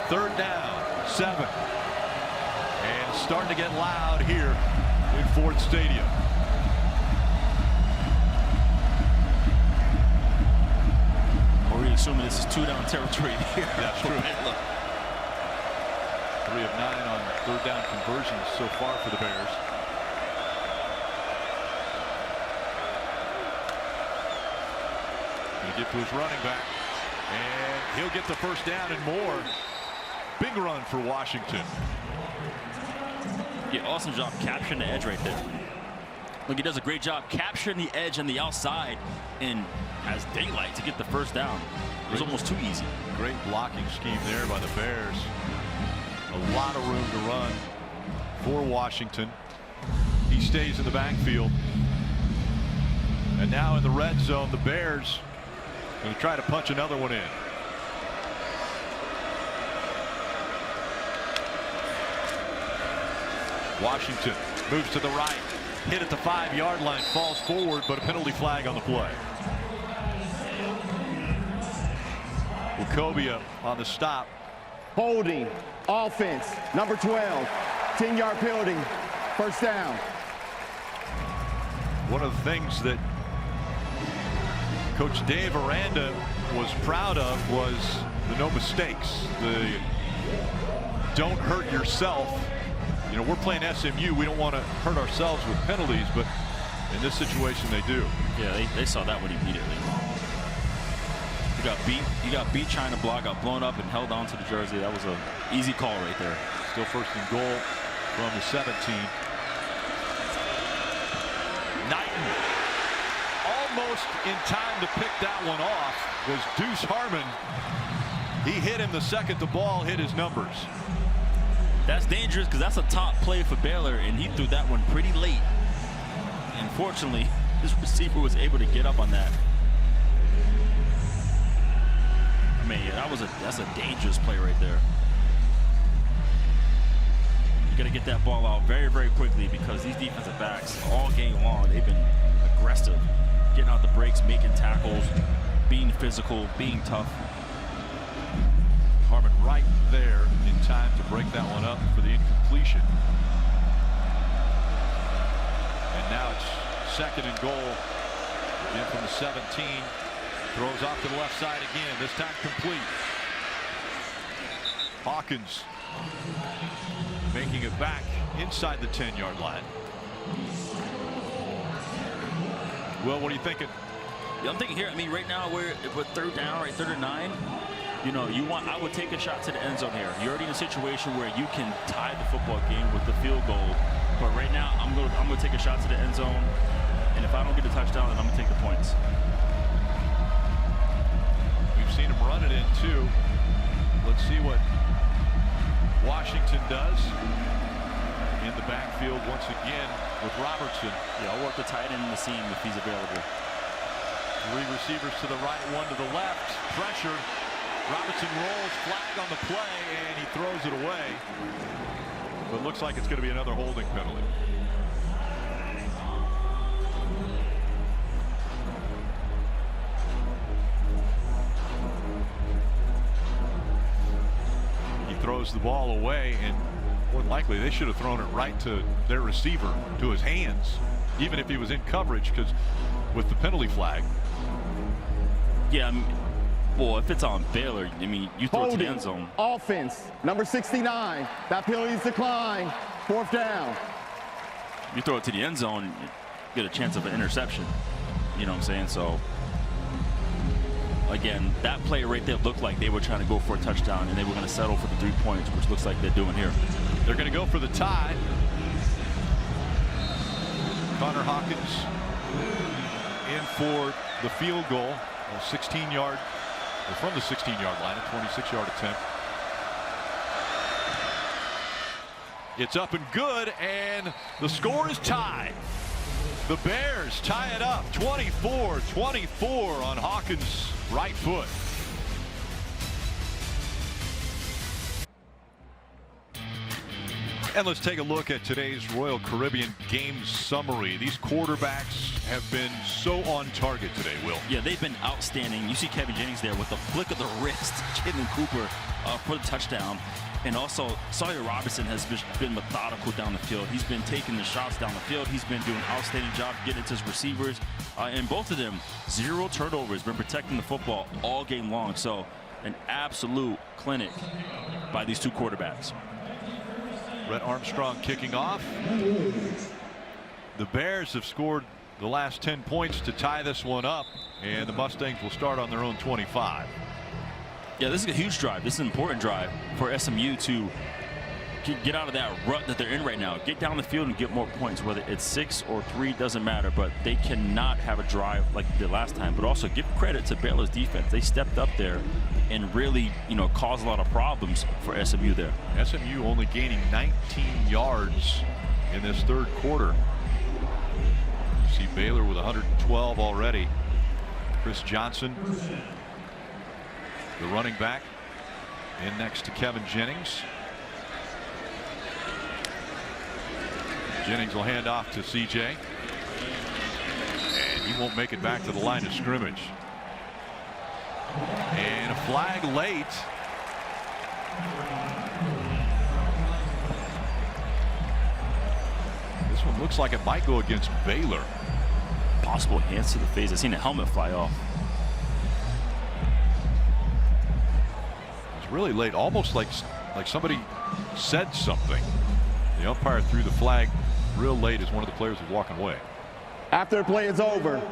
3rd down, 7. And it's starting to get loud here in Ford Stadium. Are we assuming this is 2-down territory here? That's true. 3 of 9 on 3rd down conversions so far for the Bears. Going to get to his running back. And he'll get the first down and more. Big run for Washington. Yeah, awesome job capturing the edge right there. Look, he does a great job capturing the edge on the outside and has daylight to get the first down. It was almost too easy. Great blocking scheme there by the Bears. A lot of room to run for Washington. He stays in the backfield. And now in the red zone, the Bears going to try to punch another one in. Washington moves to the right. Hit at the 5-yard line. Falls forward, but a penalty flag on the play. Wachovia on the stop. Holding. Offense. Number 12. 10-yard penalty. First down. One of the things that Coach Dave Aranda was proud of was the no mistakes. The don't hurt yourself. You know, we're playing SMU. We don't want to hurt ourselves with penalties, but in this situation they do. Yeah, they saw that one immediately. You got beat trying to block, got blown up and held on to the jersey. That was an easy call right there. Still first and goal from the 17. Knighton almost in time to pick that one off was Deuce Harmon. He hit him the second the ball hit his numbers. That's dangerous because that's a top play for Baylor, and he threw that one pretty late. Unfortunately, his receiver was able to get up on that. I mean, that's a dangerous play right there. You got to get that ball out very, very quickly because these defensive backs all game long, they've been aggressive, getting out the breaks, making tackles, being physical, being tough. Harmon right there in time to break that one up for the incompletion. And now it's 2nd and goal. In from the 17. Throws off to the left side again. This time complete. Hawkins making it back inside the 10-yard line. Well, what are you thinking? Yeah, I'm thinking here. I mean, right now we're 3rd down, right, 3rd and 9. You know, I would take a shot to the end zone here. You're already in a situation where you can tie the football game with the field goal. But right now, I'm gonna take a shot to the end zone, and if I don't get a touchdown, then I'm gonna take the points. We've seen him run it in too. Let's see what Washington does in the backfield once again with Robertson. Yeah, I'll work the tight end in the seam if he's available. Three receivers to the right, one to the left. Pressure. Robinson rolls, flag on the play, and he throws it away. But looks like it's going to be another holding penalty. He throws the ball away, and more than likely they should have thrown it right to their receiver, to his hands, even if he was in coverage, because with the penalty flag. Yeah, well, if it's on Baylor, I mean, you throw it to the end zone. Offense, number 69. That penalty is declined. Fourth down. You throw it to the end zone, you get a chance of an interception. You know what I'm saying? So, again, that play right there looked like they were trying to go for a touchdown, and they were going to settle for the 3 points, which looks like they're doing here. They're going to go for the tie. Connor Hawkins in for the field goal, a 16-yard, from the 16-yard line, a 26-yard attempt. It's up and good, and the score is tied. The Bears tie it up, 24-24 on Hawkins' right foot. And let's take a look at today's Royal Caribbean game summary. These quarterbacks have been so on target today, Will. Yeah, they've been outstanding. You see Kevin Jennings there with the flick of the wrist, Jalen Cooper for the touchdown. And also, Sawyer Robertson has been methodical down the field. He's been taking the shots down the field. He's been doing an outstanding job getting to his receivers. And both of them, 0 turnovers, been protecting the football all game long. So, an absolute clinic by these two quarterbacks. Brett Armstrong kicking off. The Bears have scored the last 10 points to tie this one up, and the Mustangs will start on their own 25. Yeah, this is a huge drive. This is an important drive for SMU to get out of that rut that they're in right now. Get down the field and get more points, whether it's 6 or 3, doesn't matter. But they cannot have a drive like they did last time. But also give credit to Baylor's defense. They stepped up there and really, caused a lot of problems for SMU there. SMU only gaining 19 yards in this third quarter. You see Baylor with 112 already. Chris Johnson, the running back, in next to Kevin Jennings. Jennings will hand off to CJ, and he won't make it back to the line of scrimmage. And a flag late. This one looks like it might go against Baylor. Possible hands to the face. I've seen a helmet fly off. It's really late, almost like somebody said something. The umpire threw the flag real late as one of the players was walking away. After the play is over,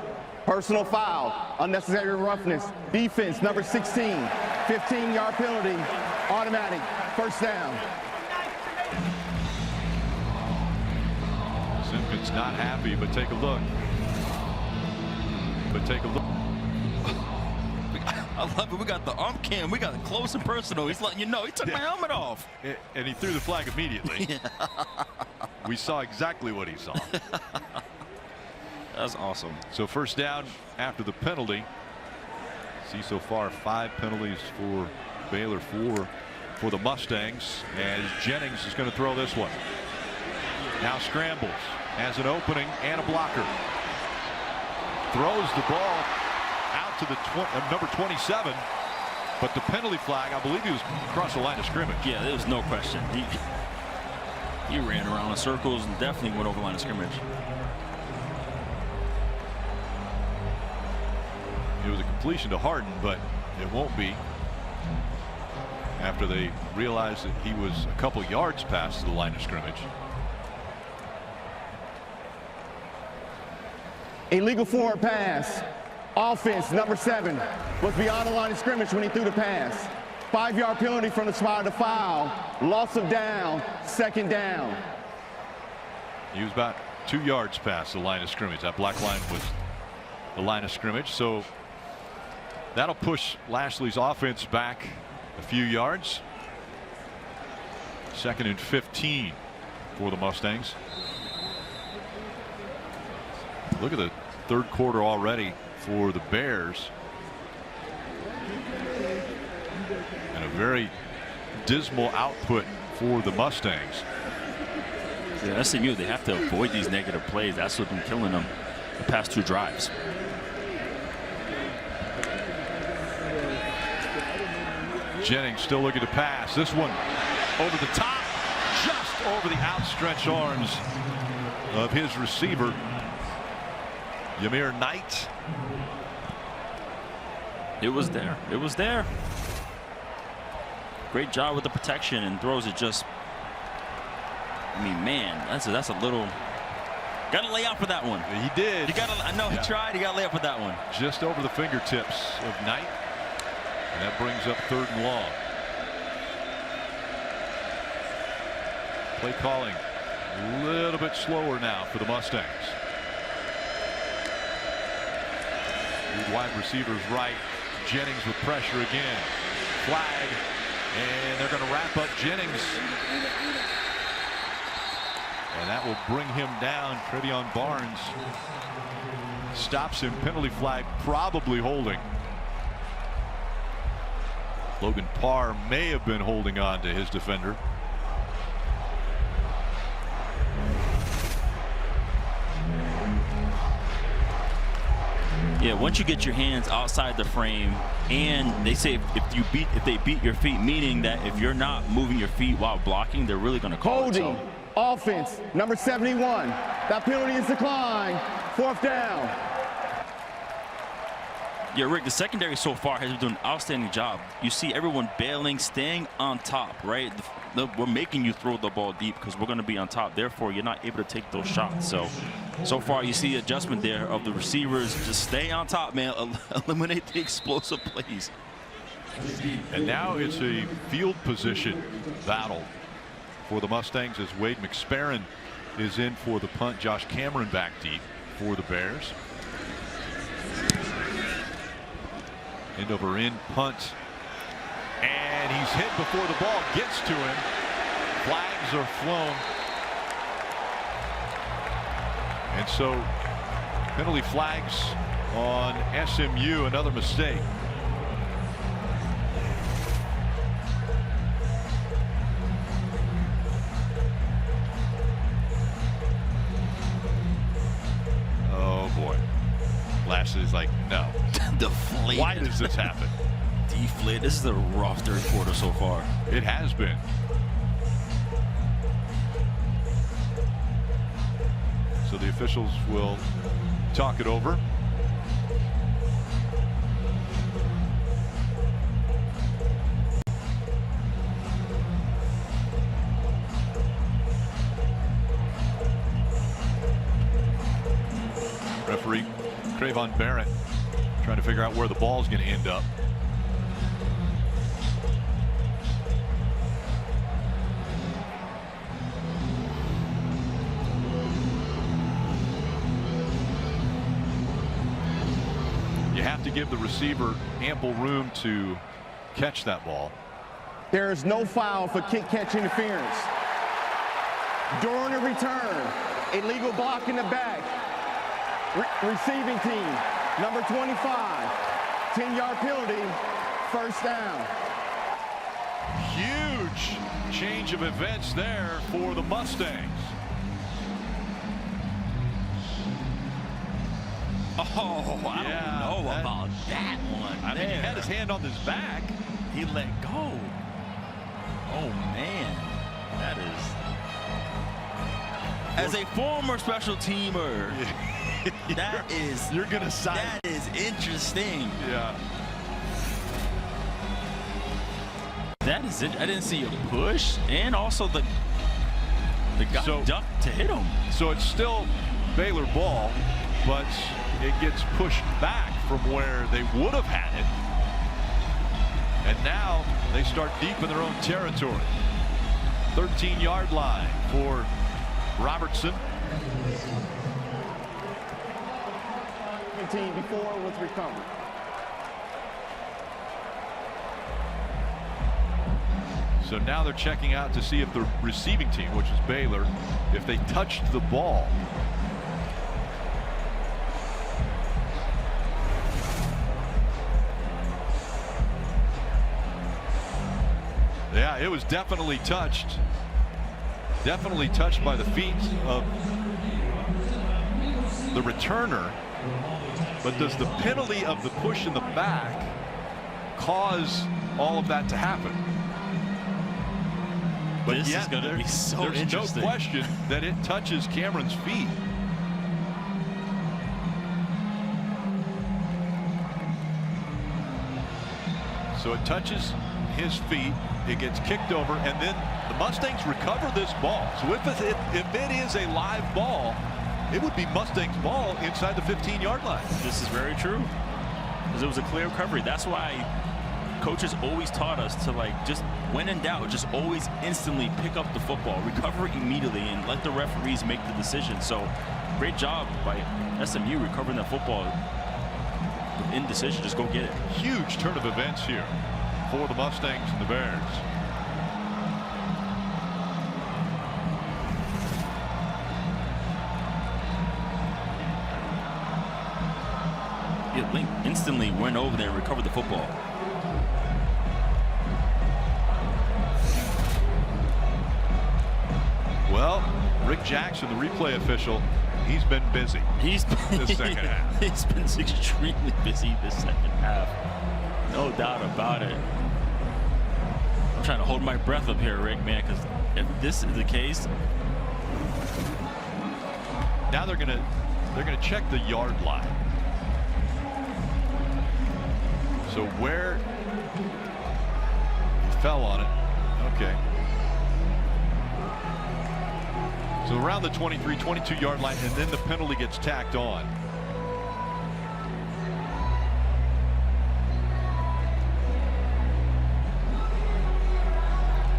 personal foul, unnecessary roughness, defense, number 16, 15-yard penalty, automatic, first down. Simpkins not happy, but take a look. I love it. We got the ump cam. We got it close and personal. He's letting you know he took my helmet off. And he threw the flag immediately. We saw exactly what he saw. That's awesome. So first down after the penalty. See so far 5 penalties for Baylor, 4 for the Mustangs, as Jennings is going to throw this one. Now scrambles, has an opening and a blocker. Throws the ball out to the number 27, but the penalty flag, I believe he was across the line of scrimmage. Yeah, there was no question. He ran around in circles and definitely went over the line of scrimmage. It was a completion to Harden, but it won't be after they realized that he was a couple yards past the line of scrimmage. Illegal forward pass. Offense, number 7, was beyond the line of scrimmage when he threw the pass. 5-yard penalty from the spot of the foul. Loss of down, second down. He was about 2 yards past the line of scrimmage. That black line was the line of scrimmage. So that'll push Lashley's offense back a few yards. 2nd and 15 for the Mustangs. Look at the third quarter already. for the Bears. And a very dismal output for the Mustangs. Yeah, SMU, they have to avoid these negative plays. That's what's been killing them the past 2 drives. Jennings still looking to pass. This one over the top, just over the outstretched arms of his receiver, Yamir Knight. It was there. It was there. Great job with the protection, and throws it just. I mean, man, that's a little. Got to lay out for that one. He did. You got to. I know he tried. You got to lay out for that one. Just over the fingertips of Knight, and that brings up 3rd and long. Play calling a little bit slower now for the Mustangs. Wide receivers right. Jennings with pressure again. Flag, and they're going to wrap up Jennings. And that will bring him down. Trevion Barnes stops him. Penalty flag, probably holding. Logan Parr may have been holding on to his defender. Yeah, once you get your hands outside the frame, and they say if they beat your feet, meaning that if you're not moving your feet while blocking, they're really going to call holding. it. So. Offense, number 71. That penalty is declined. 4th down. Yeah, Rick, the secondary so far has been doing an outstanding job. You see everyone bailing, staying on top, right? We're making you throw the ball deep because we're going to be on top. Therefore, you're not able to take those shots. So far, you see adjustment there of the receivers. Just stay on top, man. Eliminate the explosive plays. And now it's a field position battle for the Mustangs as Wade McSparron is in for the punt. Josh Cameron back deep for the Bears. End over end punt. And he's hit before the ball gets to him. Flags are flown. And so penalty flags on SMU, another mistake. Oh boy. Lashley's like, no. Deflated. Why does this happen? Deflated. This is a rough 3rd quarter so far. It has been. So the officials will talk it over. Referee Cravon Barrett trying to figure out where the ball's going to end up. You have to give the receiver ample room to catch that ball. There is no foul for kick catch interference. During a return, illegal block in the back. Receiving team, number 25, 10-yard penalty, 1st down. Huge change of events there for the Mustangs. Oh, I don't know about that one. I mean, he had his hand on his back. He let go. Oh, man. That is... As a former special teamer, You're going to sign. That is interesting. Yeah. That is it. I didn't see a push, and also the guy ducked to hit him. So it's still Baylor ball, but it gets pushed back from where they would have had it. And now they start deep in their own territory. 13-yard line for Robertson. 15 before was recovered. So now they're checking out to see if the receiving team, which is Baylor, if they touched the ball. Yeah, it was definitely touched. Definitely touched by the feet of the returner. But does the penalty of the push in the back cause all of that to happen? But this yet, is going to be so there's interesting. no question that it touches Cameron's feet. So it touches his feet, it gets kicked over, and then the Mustangs recover this ball. So if it is a live ball, it would be Mustangs ball inside the 15-yard line. This is very true, because it was a clear recovery. That's why coaches always taught us to, like, just when in doubt, just always instantly pick up the football, recover immediately, and let the referees make the decision. So great job by SMU recovering that football with indecision. Just go get it. Huge turn of events here for the Mustangs and the Bears. Yeah, Link instantly went over there and recovered the football. Well, Rick Jackson, the replay official, he's been busy. He's been, this second half. He's been extremely busy this second half. No doubt about it. I'm trying to hold my breath up here, Rick, man, because if this is the case, now they're gonna check the yard line. So where he fell on it. Okay. So around the 23, 22-yard line, and then the penalty gets tacked on.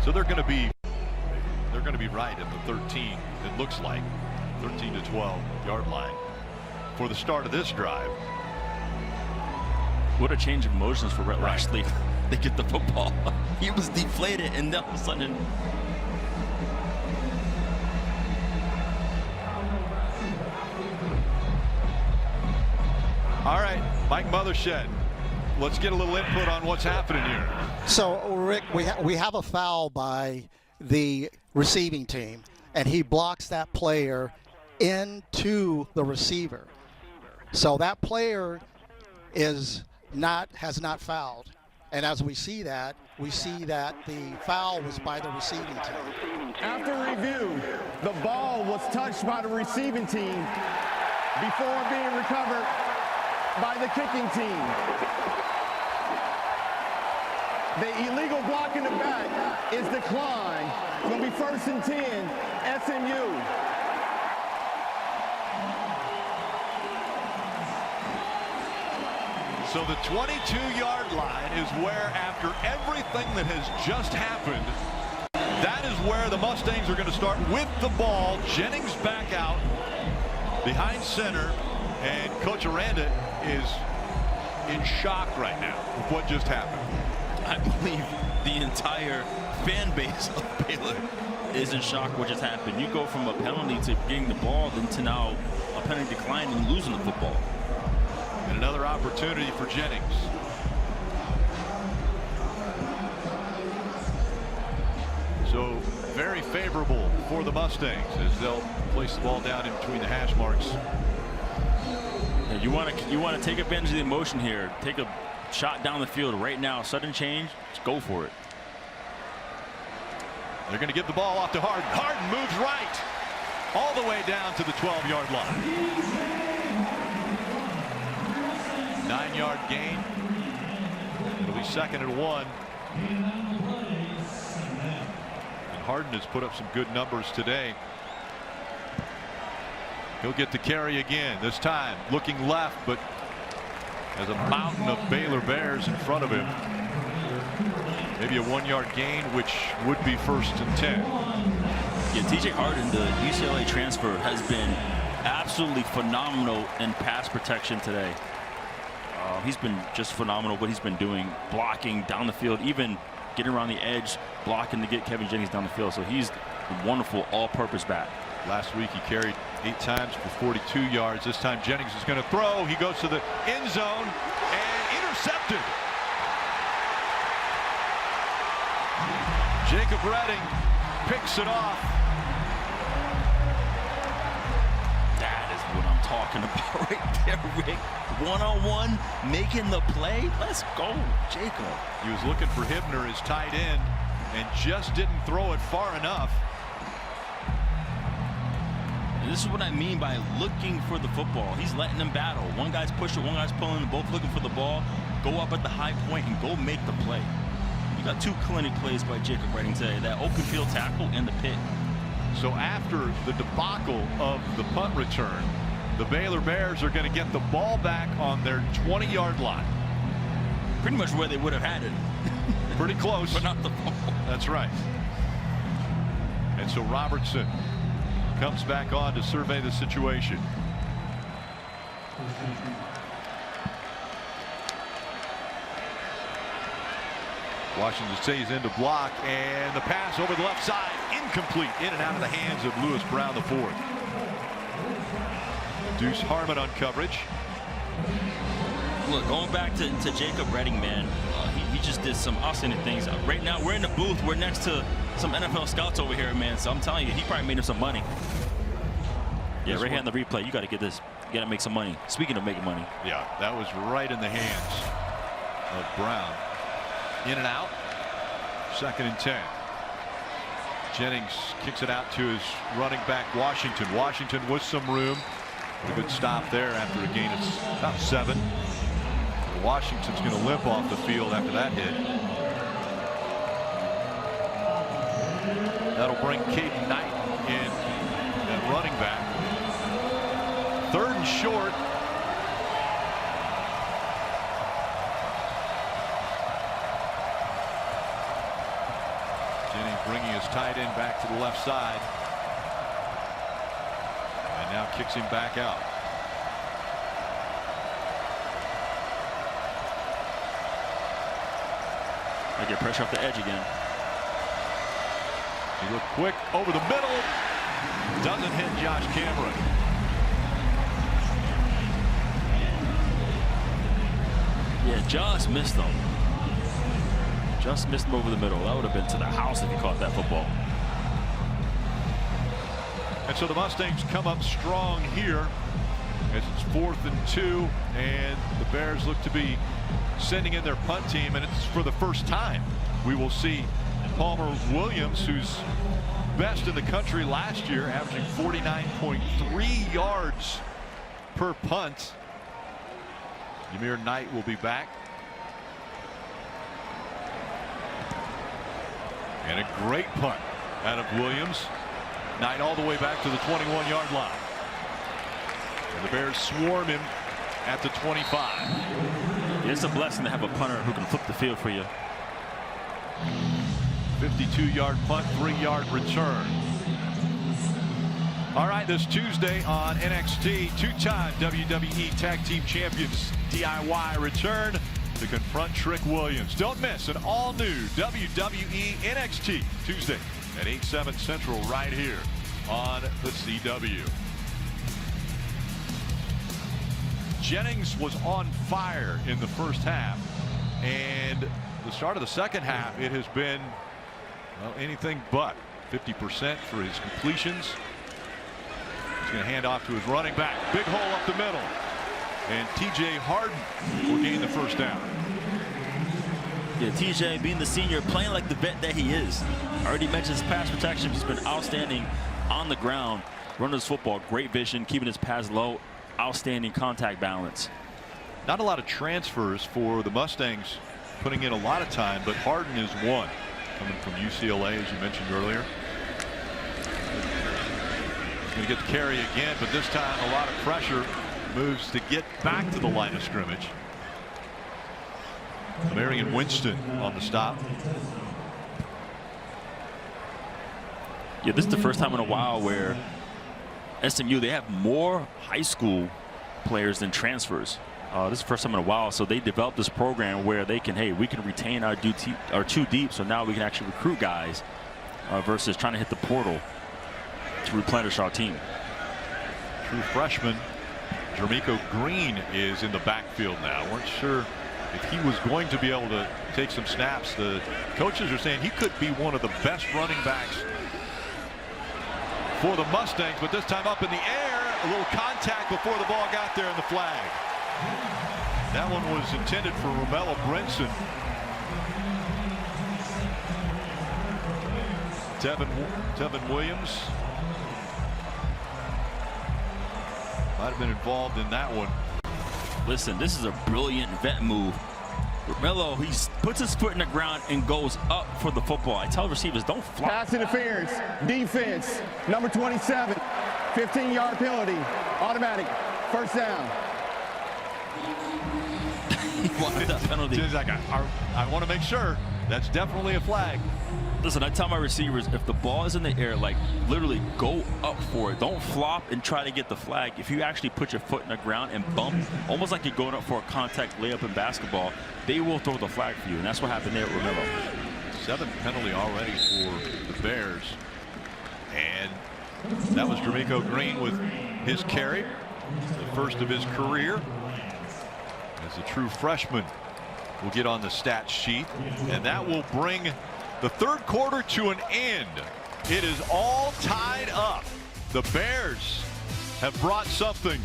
So they're going to be right at the 13. It looks like 13 to 12-yard line for the start of this drive. what a change of emotions for Rhett Lashley. They get the football. He was deflated, and all of a sudden, all right, Mike Mothershed, let's get a little input on what's happening here. So, Rick, we have a foul by the receiving team, and he blocks that player into the receiver. So that player has not fouled. And as we see that the foul was by the receiving team. After review, the ball was touched by the receiving team before being recovered by the kicking team. The illegal block in the back is declined. It's going to be 1st and 10, SMU. So the 22-yard line is where, after everything that has just happened, that is where the Mustangs are going to start with the ball. Jennings back out behind center, and Coach Aranda is in shock right now with what just happened. I believe the entire fan base of Baylor is in shock what just happened. You go from a penalty to getting the ball, then to now a penalty decline and losing the football. And another opportunity for Jennings. So very favorable for the Mustangs as they'll place the ball down in between the hash marks. Yeah, you want to take advantage of the emotion here. Take a shot down the field right now. Sudden change. Just go for it. They're going to give the ball off to Harden. Harden moves right all the way down to the 12-yard line. 9-yard gain. It'll be 2nd and 1. And Harden has put up some good numbers today. He'll get the carry again, this time looking left, but has a mountain of Baylor Bears in front of him. Maybe a 1-yard gain, which would be 1st and 10. Yeah, TJ Harden, the UCLA transfer, has been absolutely phenomenal in pass protection today. He's been just phenomenal what he's been doing, blocking down the field, even getting around the edge, blocking to get Kevin Jennings down the field. So he's a wonderful all-purpose back. Last week he carried 8 times for 42 yards. This time Jennings is going to throw. He goes to the end zone and intercepted. Jacob Redding picks it off. That is what I'm talking about right there, Rick. One-on-one, making the play. Let's go, Jacob. He was looking for Hibner, his tight end, and just didn't throw it far enough. And this is what I mean by looking for the football. He's letting them battle. One guy's pushing, one guy's pulling, both looking for the ball. Go up at the high point and go make the play. You got two clinic plays by Jacob Redding today. That open field tackle and the pit. So after the debacle of the punt return, the Baylor Bears are going to get the ball back on their 20-yard line. Pretty much where they would have had it. Pretty close. But not the ball. That's right. And so Robertson comes back on to survey the situation. Washington stays into block, and the pass over the left side, incomplete, in and out of the hands of Lewis Brown the fourth. Deuce Harmon on coverage. Look, going back to Jacob Redding, man, he just did some outstanding things. Right now, we're in the booth. We're next to some NFL scouts over here, man. So I'm telling you, he probably made him some money. Yeah, right here on the replay, you got to get this. You got to make some money. Speaking of making money. Yeah, that was right in the hands of Brown. In and out. 2nd and 10. Jennings kicks it out to his running back, Washington. Washington with some room. A good stop there after a gain of about 7. Washington's going to limp off the field after that hit. That'll bring Caden Knight in at running back. 3rd and short. Jennings bringing his tight end back to the left side. And now kicks him back out. I get pressure off the edge again. He looked quick over the middle. Doesn't hit Josh Cameron. Yeah, just missed him. Just missed him over the middle. That would have been to the house if he caught that football. And so the Mustangs come up strong here as it's 4th and 2, and the Bears look to be sending in their punt team, and it's for the first time we will see Palmer Williams, who's best in the country last year, averaging 49.3 yards per punt. Ymir Knight will be back. And a great punt out of Williams. Knight all the way back to the 21-yard line. And the Bears swarm him at the 25. It's a blessing to have a punter who can flip the field for you. 52-yard punt, 3-yard return. All right, this Tuesday on NXT, 2-time WWE Tag Team Champions DIY return to confront Trick Williams. Don't miss an all-new WWE NXT Tuesday at 8/7 Central right here on the CW. Jennings was on fire in the first half, and the start of the second half, it has been, well, anything but 50% for his completions. He's going to hand off to his running back. Big hole up the middle. And TJ Harden will gain the first down. Yeah, TJ being the senior, playing like the vet that he is. I already mentioned his pass protection. He's been outstanding on the ground. Running his football, great vision, keeping his pass low, outstanding contact balance. Not a lot of transfers for the Mustangs, putting in a lot of time, but Harden is one, coming from UCLA, as you mentioned earlier. He's going to get the carry again, but this time a lot of pressure. Moves to get back to the line of scrimmage. Marion Winston on the stop. Yeah, this is the first time in a while where SMU, they have more high school players than transfers. This is the first time in a while, so they developed this program where they can, hey, we can retain our two deep, so now we can actually recruit guys versus trying to hit the portal to replenish our team. True freshman Jermico Green is in the backfield now. Weren't sure if he was going to be able to take some snaps, the coaches are saying he could be one of the best running backs for the Mustangs. But this time up in the air, a little contact before the ball got there, and the flag. That one was intended for Romello Brinson. Tevin Williams might have been involved in that one. Listen, this is a brilliant vet move. Romello, he puts his foot in the ground and goes up for the football. I tell receivers, don't flop. Pass interference, defense, number 27, 15-yard penalty, automatic, first down. He wanted that penalty. I want to make sure that's definitely a flag. Listen, I tell my receivers, if the ball is in the air, like literally go up for it. Don't flop and try to get the flag. If you actually put your foot in the ground and bump, almost like you're going up for a contact layup in basketball, they will throw the flag for you. And that's what happened there at Romello. 7th penalty already for the Bears. And that was D'Amico Green with his carry, the first of his career. As a true freshman will get on the stat sheet. And that will bring the third quarter to an end. It is all tied up. The Bears have brought something.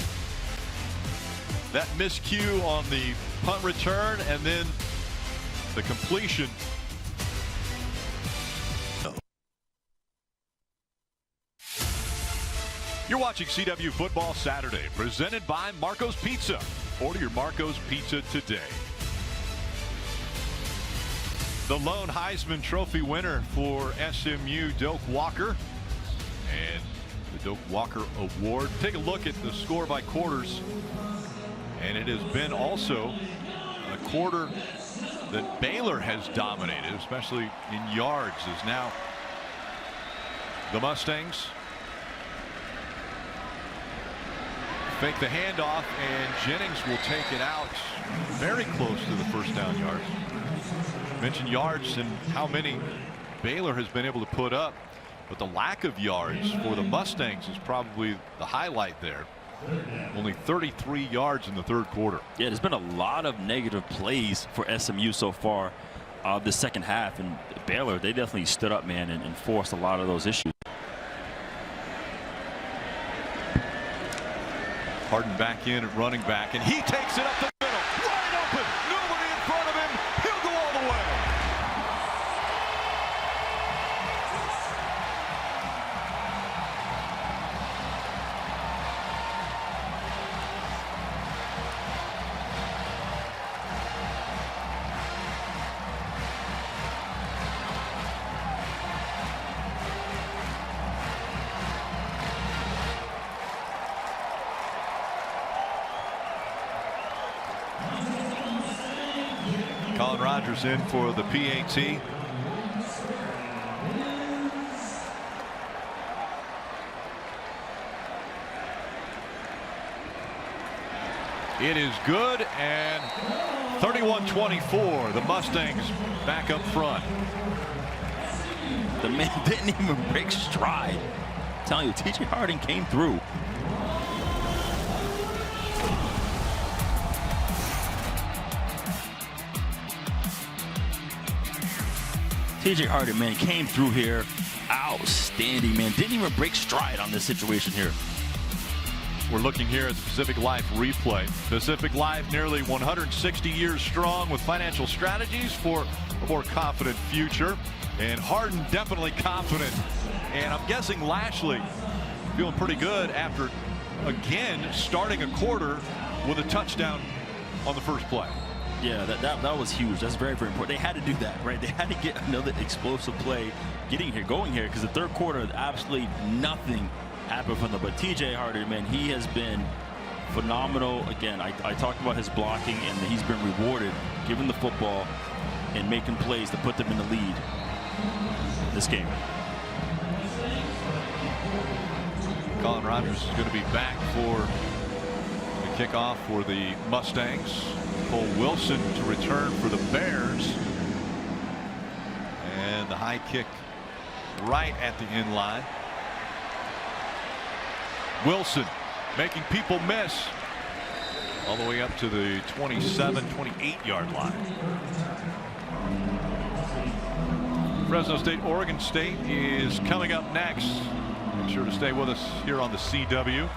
That miscue on the punt return and then the completion. You're watching CW Football Saturday, presented by Marco's Pizza. Order your Marco's Pizza today. The lone Heisman Trophy winner for SMU, Doak Walker, and the Doak Walker Award. Take a look at the score by quarters, and it has been also a quarter that Baylor has dominated, especially in yards, as now the Mustangs fake the handoff, and Jennings will take it out very close to the first down yards. Mentioned yards and how many Baylor has been able to put up, but the lack of yards for the Mustangs is probably the highlight there. Only 33 yards in the third quarter. Yeah, there's been a lot of negative plays for SMU so far the second half, and Baylor, they definitely stood up, man, and forced a lot of those issues. Harden back in at running back, and he takes it up the middle, wide open, nobody in front of him, he'll go all the way. Colin Rogers in for the PAT. It is good, and 31-24. The Mustangs back up front. The man didn't even break stride. I'm telling you, T.J. Harding came through. T.J. Harding, man, came through here. Outstanding, man. Didn't even break stride on this situation here. We're looking here at the Pacific Life replay. Pacific Life, nearly 160 years strong with financial strategies for a more confident future. And Harden definitely confident. And I'm guessing Lashley feeling pretty good after, again, starting a quarter with a touchdown on the first play. Yeah, that was huge. That's very, very important. They had to do that, right? They had to get another explosive play going here, because the third quarter, absolutely nothing happened from them. But T.J. Harding, man, he has been phenomenal. Again, I talked about his blocking, and he's been rewarded, given the football and making plays to put them in the lead this game. Colin Rogers is going to be back for the kickoff for the Mustangs. Cole Wilson to return for the Bears. And the high kick right at the end line. Wilson making people miss. all the way up to the 27, 28-yard line. Fresno State, Oregon State is coming up next. Make sure to stay with us here on the CW.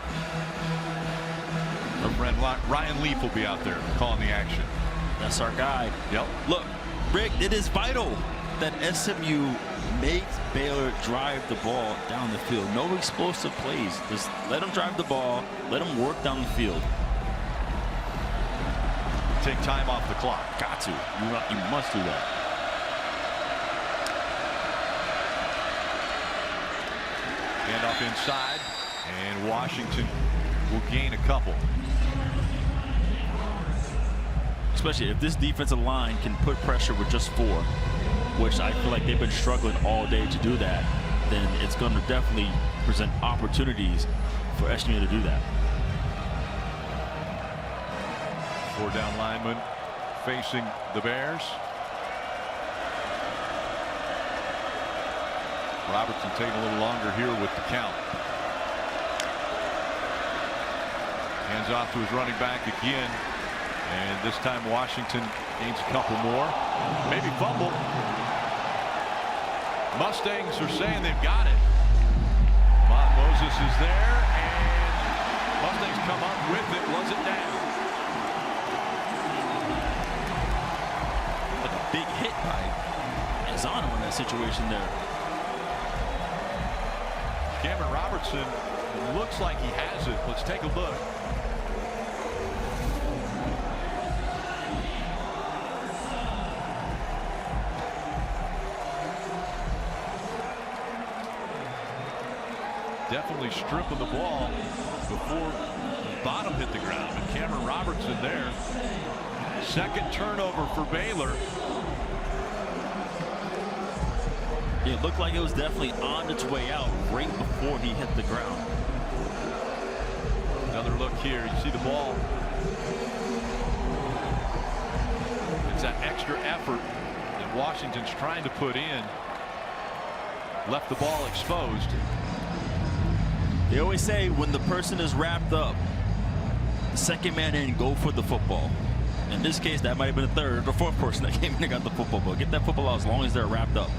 Our friend Ryan Leaf will be out there calling the action. That's our guy. Yep. Look, Rick, it is vital that SMU makes Baylor drive the ball down the field. No explosive plays. Just let them drive the ball. Let them work down the field. Take time off the clock. Got to. You must do that. Hand off inside, and Washington will gain a couple. Especially if this defensive line can put pressure with just 4, which I feel like they've been struggling all day to do that, then it's going to definitely present opportunities for SMU to do that. 4 down linemen facing the Bears. Robertson taking a little longer here with the count. Hands off to his running back again. And this time Washington gains a couple more. Maybe fumble. Mustangs are saying they've got it. Moses is there, and Mustangs come up with it. Was it down? But a big hit by Exano in that situation there. Cameron Robertson looks like he has it. Let's take a look. Definitely stripping the ball before the bottom hit the ground. And Cameron Robertson there. Second turnover for Baylor. It looked like it was definitely on its way out right before he hit the ground. Another look here. You see the ball. It's that extra effort that Washington's trying to put in. Left the ball exposed. They always say when the person is wrapped up, the second man in, go for the football. In this case, that might have been the third or fourth person that came in and got the football. But get that football out as long as they're wrapped up.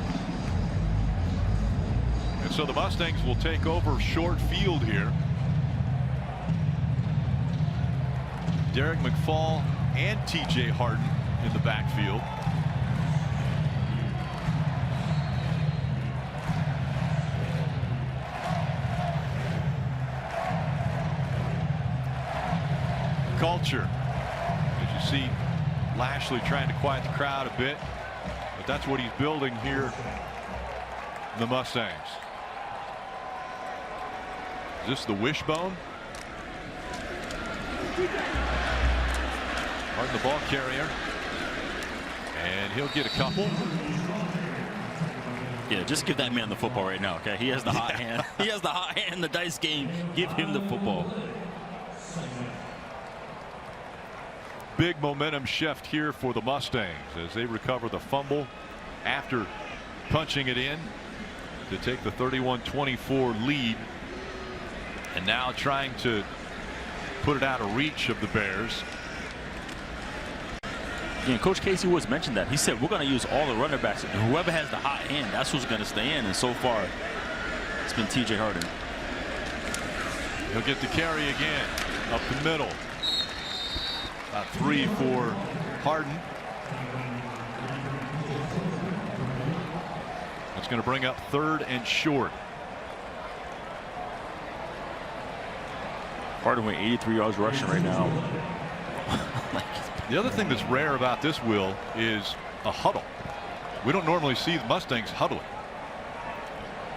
And so the Mustangs will take over short field here. Derek McFall and TJ Harden in the backfield. Culture. As you see Lashley trying to quiet the crowd a bit, but that's what he's building here in the Mustangs. Is this the wishbone? Harden the ball carrier, and he'll get a couple. Yeah, just give that man the football right now, okay? He has the hot hand. He has the hot hand in the dice game. Give him the football. Big momentum shift here for the Mustangs as they recover the fumble after punching it in to take the 31-24 lead, and now trying to put it out of reach of the Bears. Yeah, Coach Casey Woods mentioned that. He said we're going to use all the running backs, and whoever has the hot hand, that's who's going to stay in. And so far, it's been TJ Harden. He'll get the carry again up the middle. About 3 for Harden. That's going to bring up 3rd and short. Harden with 83 yards rushing right now. The other thing that's rare about this, Will, is a huddle. We don't normally see the Mustangs huddling.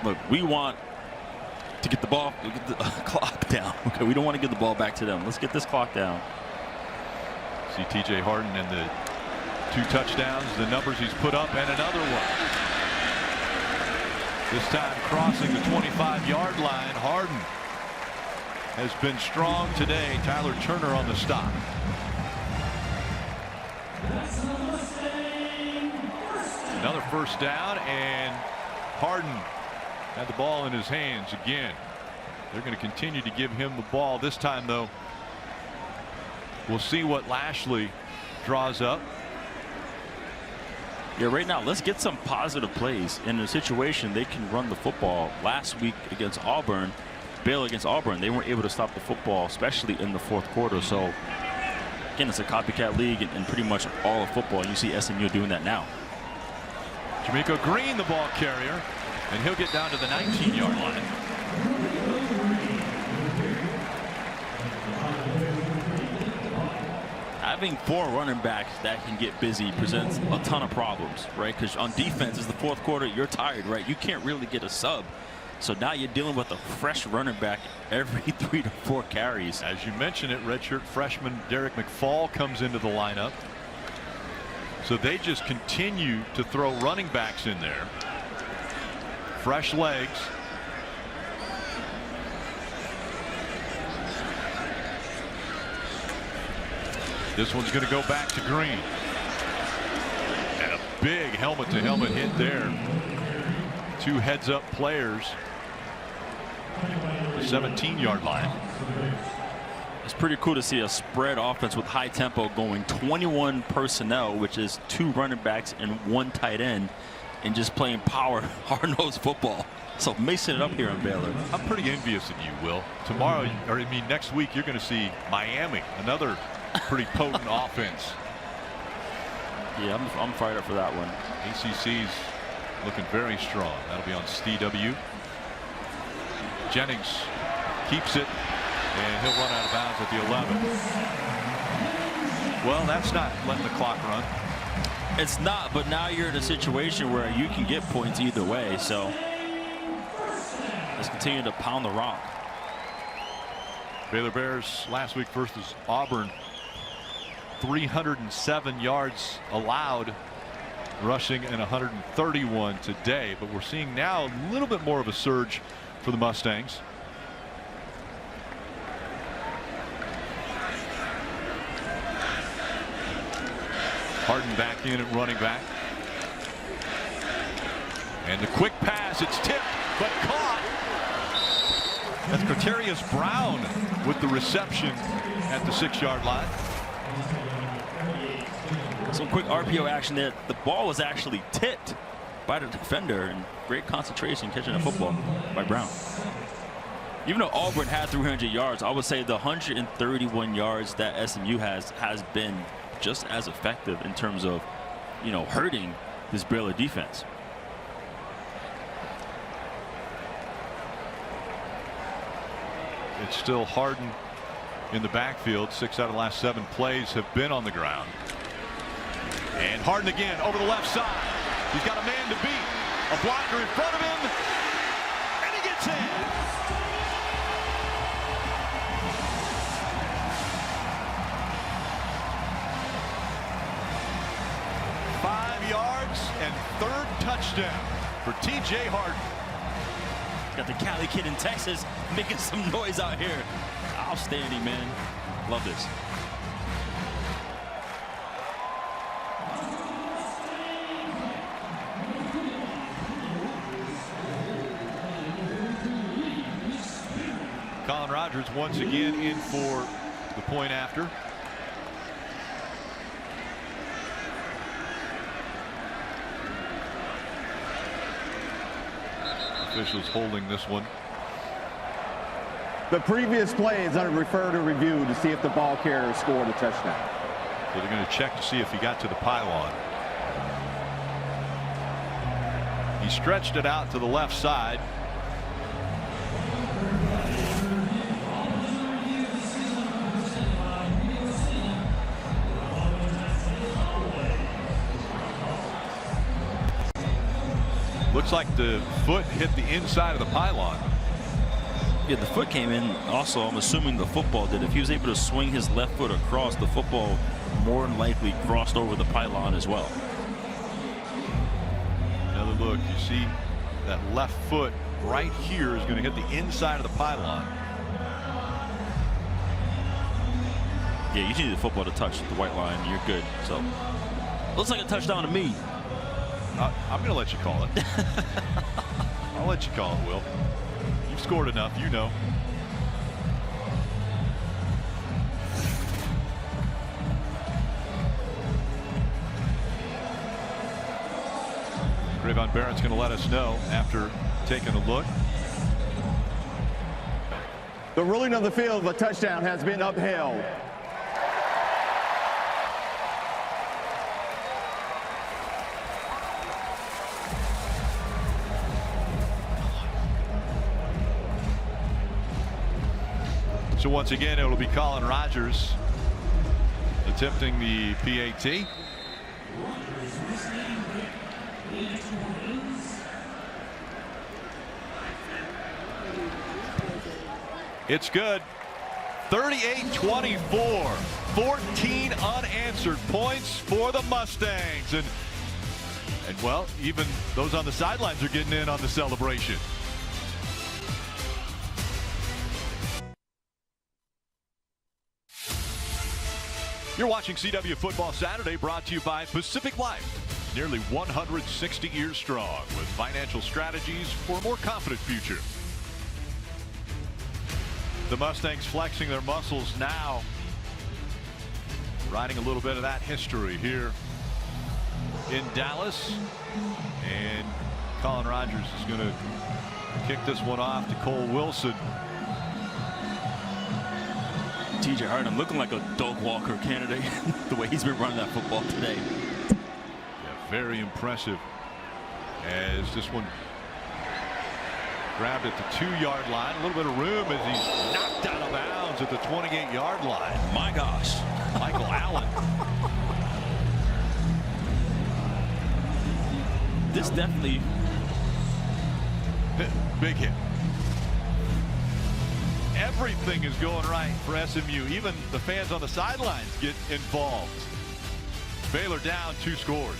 Look, we want to get the ball, get the clock down. Okay, we don't want to give the ball back to them. Let's get this clock down. See TJ Harden and the 2 touchdowns, the numbers he's put up, and another one. This time crossing the 25-yard line. Harden has been strong today. Tyler Turner on the stop. Another first down, and Harden had the ball in his hands again. They're going to continue to give him the ball. This time, though, We'll see what Lashley draws up. Yeah, right now, let's get some positive plays. In a situation, they can run the football. Last week against Auburn, Baylor against Auburn, they weren't able to stop the football, especially in the fourth quarter. So, again, it's a copycat league and pretty much all of football. You see SMU doing that now. Jamaica Green, the ball carrier, and he'll get down to the 19-yard line. Having 4 running backs that can get busy presents a ton of problems, right? Because on defense, is the fourth quarter, you're tired, right? You can't really get a sub. So now you're dealing with a fresh running back every 3 to 4 carries. As you mentioned it, redshirt freshman Derek McFall comes into the lineup. So they just continue to throw running backs in there. Fresh legs. This one's going to go back to Green. And a big helmet-to-helmet hit there. 2 heads-up players. The 17-yard line. It's pretty cool to see a spread offense with high tempo going 21 personnel, which is 2 running backs and 1 tight end, and just playing power, hard-nosed football. So mixing it up here in Baylor. I'm pretty envious of you, Will. Tomorrow, or I mean next week, you're going to see Miami, another pretty potent offense. Yeah, I'm fired up for that one. ACC's looking very strong. That'll be on CW. Jennings keeps it, and he'll run out of bounds at the 11. Well, that's not letting the clock run. It's not, but now you're in a situation where you can get points either way. So let's continue to pound the rock. Baylor Bears last week versus Auburn, 307 yards allowed rushing and 131 today, but we're seeing now a little bit more of a surge for the Mustangs. Harden back in at running back, and the quick pass, it's tipped but caught. That's Quaterius Brown with the reception at the 6-yard line. Some quick RPO action there. The ball was actually tipped by the defender, and great concentration catching the football by Brown. Even though Auburn had 300 yards, I would say the 131 yards that SMU has been just as effective in terms of, you know, hurting this Baylor defense. It's still Harden in the backfield. 6 out of the last 7 plays have been on the ground. And Harden again over the left side. He's got a man to beat. A blocker in front of him. And he gets in. And 3rd touchdown for TJ Harden. Got the Cali kid in Texas making some noise out here. Outstanding, man. Love this. Colin Rogers once again in for the point after. Officials holding this one. The previous play is going to refer to review to see if the ball carrier scored a touchdown. So they're going to check to see if he got to the pylon. He stretched it out to the left side. Looks like the foot hit the inside of the pylon. Yeah, the foot came in. Also, I'm assuming the football did. If he was able to swing his left foot across, the football more than likely crossed over the pylon as well. Another look. You see that left foot right here is going to hit the inside of the pylon. Yeah, you need the football to touch the white line. You're good. So, looks like a touchdown to me. I'm going to let you call it. I'll let you call it, Will. You've scored enough, you know. Grayvon Barrett's going to let us know after taking a look. The ruling of the field of a touchdown has been upheld. So once again, it'll be Colin Rogers attempting the PAT. It's good. 38-24. 14 unanswered points for the Mustangs. And well, even those on the sidelines are getting in on the celebration. You're watching CW Football Saturday, brought to you by Pacific Life. Nearly 160 years strong with financial strategies for a more confident future. The Mustangs flexing their muscles now, riding a little bit of that history here in Dallas. And Colin Rogers is going to kick this one off to Cole Wilson. TJ Harden looking like a dog walker candidate the way he's been running that football today. Yeah, very impressive as this one grabbed at the 2-yard line. A little bit of room as he's knocked out of bounds at the 28-yard line. My gosh. Michael Allen. This definitely big hit. Everything is going right for SMU. Even the fans on the sidelines get involved. Baylor down 2 scores.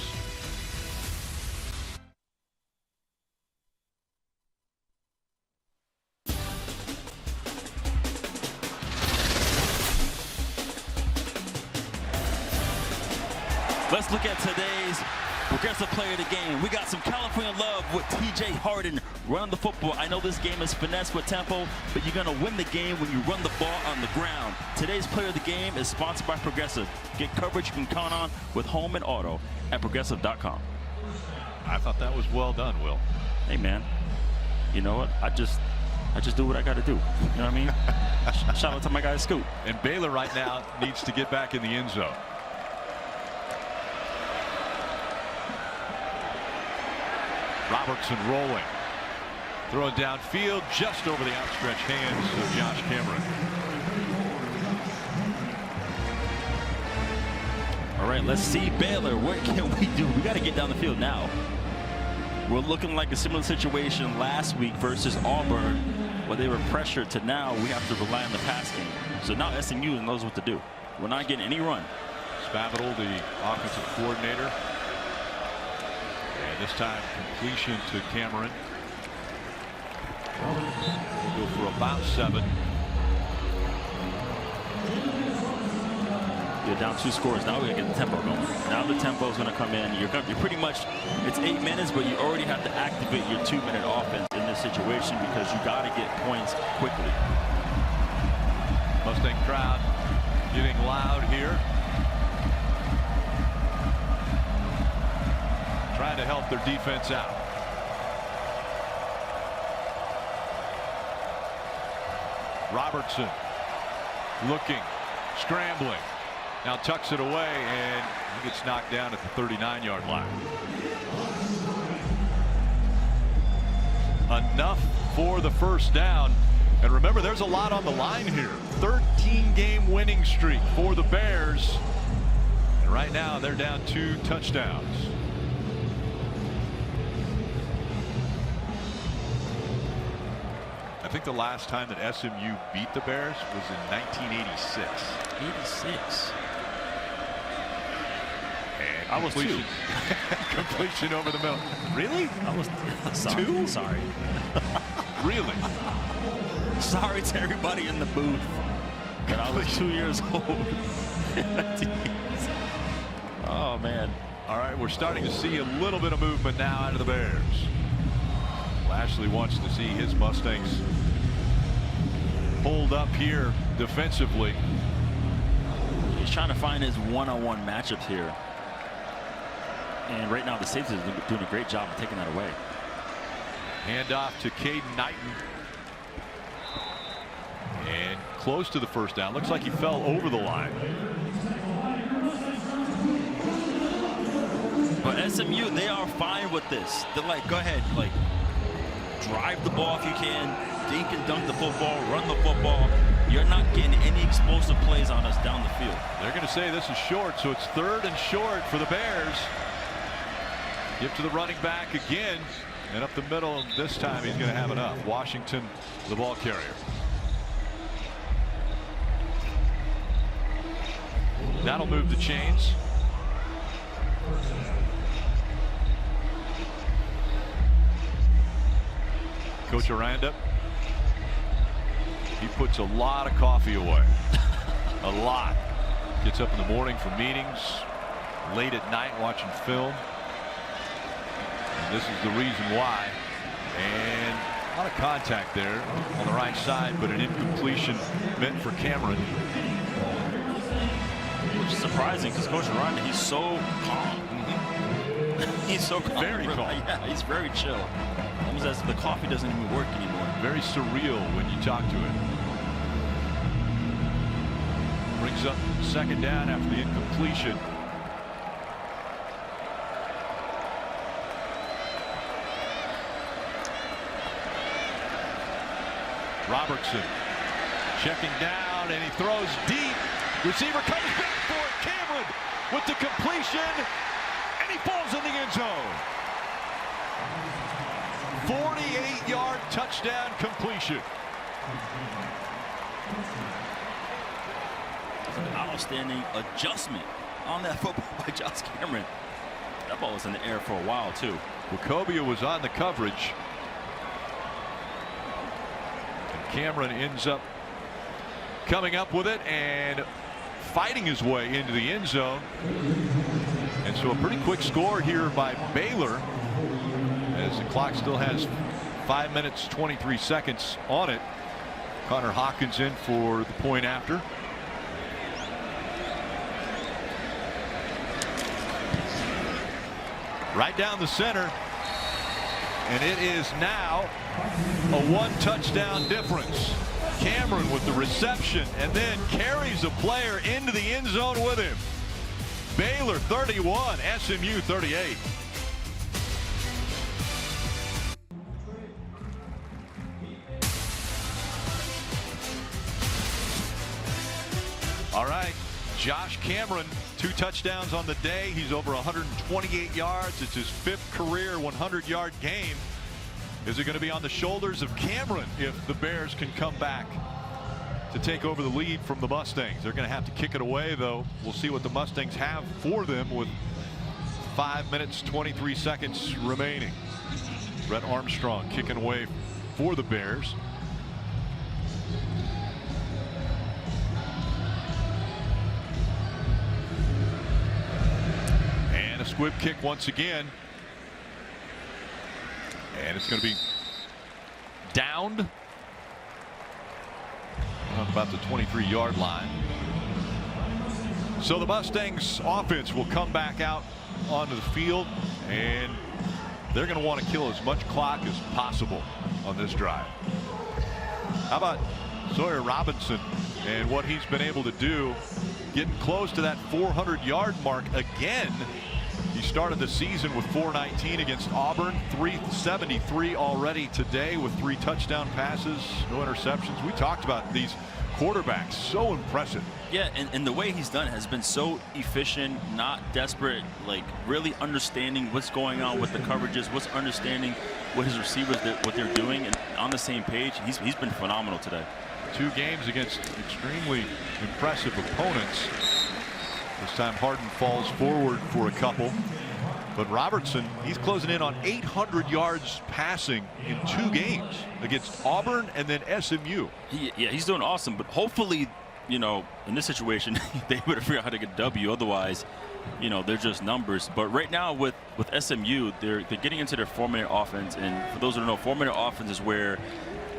Let's look at today's Progressive Player of the Game. We got some California love with TJ Harden running the football. I know this game is finesse with tempo, but you're going to win the game when you run the ball on the ground. Today's Player of the Game is sponsored by Progressive. Get coverage you can count on with home and auto at Progressive.com. I thought that was well done, Will. Hey, man. You know what? I just do what I got to do. You know what I mean? Shout out to my guy Scoot. And Baylor right now needs to get back in the end zone. Robertson rolling. Throwing downfield just over the outstretched hands of Josh Cameron. All right, let's see Baylor. What can we do? We got to get down the field now. We're looking like a similar situation last week versus Auburn, where they were pressured, to now we have to rely on the pass game. So now SMU knows what to do. We're not getting any run. Spavital, the offensive coordinator. And this time completion to Cameron. Go for about 7. You're down 2 scores. Now we gotta get the tempo going. Now the tempo is gonna come in. You're pretty much, it's 8 minutes, but you already have to activate your 2-minute offense in this situation because you gotta get points quickly. Mustang crowd getting loud here. Trying to help their defense out. Robertson looking, scrambling. Now tucks it away, and he gets knocked down at the 39-yard line. Enough for the first down. And remember, there's a lot on the line here. 13-game winning streak for the Bears. And right now, they're down 2 touchdowns. I think the last time that SMU beat the Bears was in 1986. 86. And I was 2. Completion over the middle. Really? I was sorry. 2? Sorry. Really? Sorry to everybody in the booth that I was 2 years old. Oh, man. All right, we're starting to see a little bit of movement now out of the Bears. Lashley wants to see his Mustangs hold up here defensively. He's trying to find his one-on-one matchups here. And right now the safety is doing a great job of taking that away. Hand off to Caden Knighton. And close to the first down. Looks like he fell over the line. But SMU, they are fine with this. They're like, go ahead, like, drive the ball if you can, dink and dunk the football, run the football. You're not getting any explosive plays on us down the field. They're going to say this is short, so it's 3rd and short for the Bears. Give to the running back again, and up the middle. This time he's going to have enough. Washington, the ball carrier. That'll move the chains. Coach Aranda, he puts a lot of coffee away. A lot. Gets up in the morning for meetings, late at night watching film. And this is the reason why. And a lot of contact there on the right side, but an incompletion meant for Cameron. Which is surprising because Coach Aranda, he's so calm. He's so calm. Very calm. Yeah, he's very chill. Almost as if the coffee doesn't even work anymore. Very surreal when you talk to him. Brings up 2nd down after the incompletion. Robertson checking down, and he throws deep. Receiver comes back for it. Cameron with the completion, and he falls in the end zone. 48-yard touchdown completion. An outstanding adjustment on that football by Josh Cameron. That ball was in the air for a while too. Wachovia was on the coverage, and Cameron ends up coming up with it and fighting his way into the end zone. And so a pretty quick score here by Baylor, as the clock still has 5 minutes 23 seconds on it. Connor Hawkins in for the point after. Right down the center, and it is now a 1-touchdown difference. Cameron with the reception and then carries a player into the end zone with him. Baylor 31, SMU 38. All right, Josh Cameron, 2 touchdowns on the day. He's over 128 yards. It's his 5th career 100-yard game. Is it going to be on the shoulders of Cameron if the Bears can come back to take over the lead from the Mustangs? They're going to have to kick it away, though. We'll see what the Mustangs have for them with 5 minutes 23 seconds remaining. Brett Armstrong kicking away for the Bears. And a squib kick once again. And it's going to be downed on about the 23-yard line. So the Mustangs offense will come back out onto the field, and they're going to want to kill as much clock as possible on this drive. How about Sawyer Robinson and what he's been able to do, getting close to that 400-yard mark again. He started the season with 419 against Auburn, 373 already today with 3 touchdown passes, no interceptions. We talked about these quarterbacks, so impressive. Yeah, and the way he's done it has been so efficient, not desperate, like really understanding what's going on with the coverages, what's understanding what his receivers, what they're doing, and on the same page. He's been phenomenal today. 2 games against extremely impressive opponents. This time Harden falls forward for a couple, but Robertson, he's closing in on 800 yards passing in 2 games against Auburn and then SMU. Yeah, he's doing awesome, but hopefully, you know, in this situation, they would have figured out how to get a W. Otherwise, you know, they're just numbers. But right now with SMU, they're getting into their 4-minute offense, and for those who don't know, 4-minute offense is where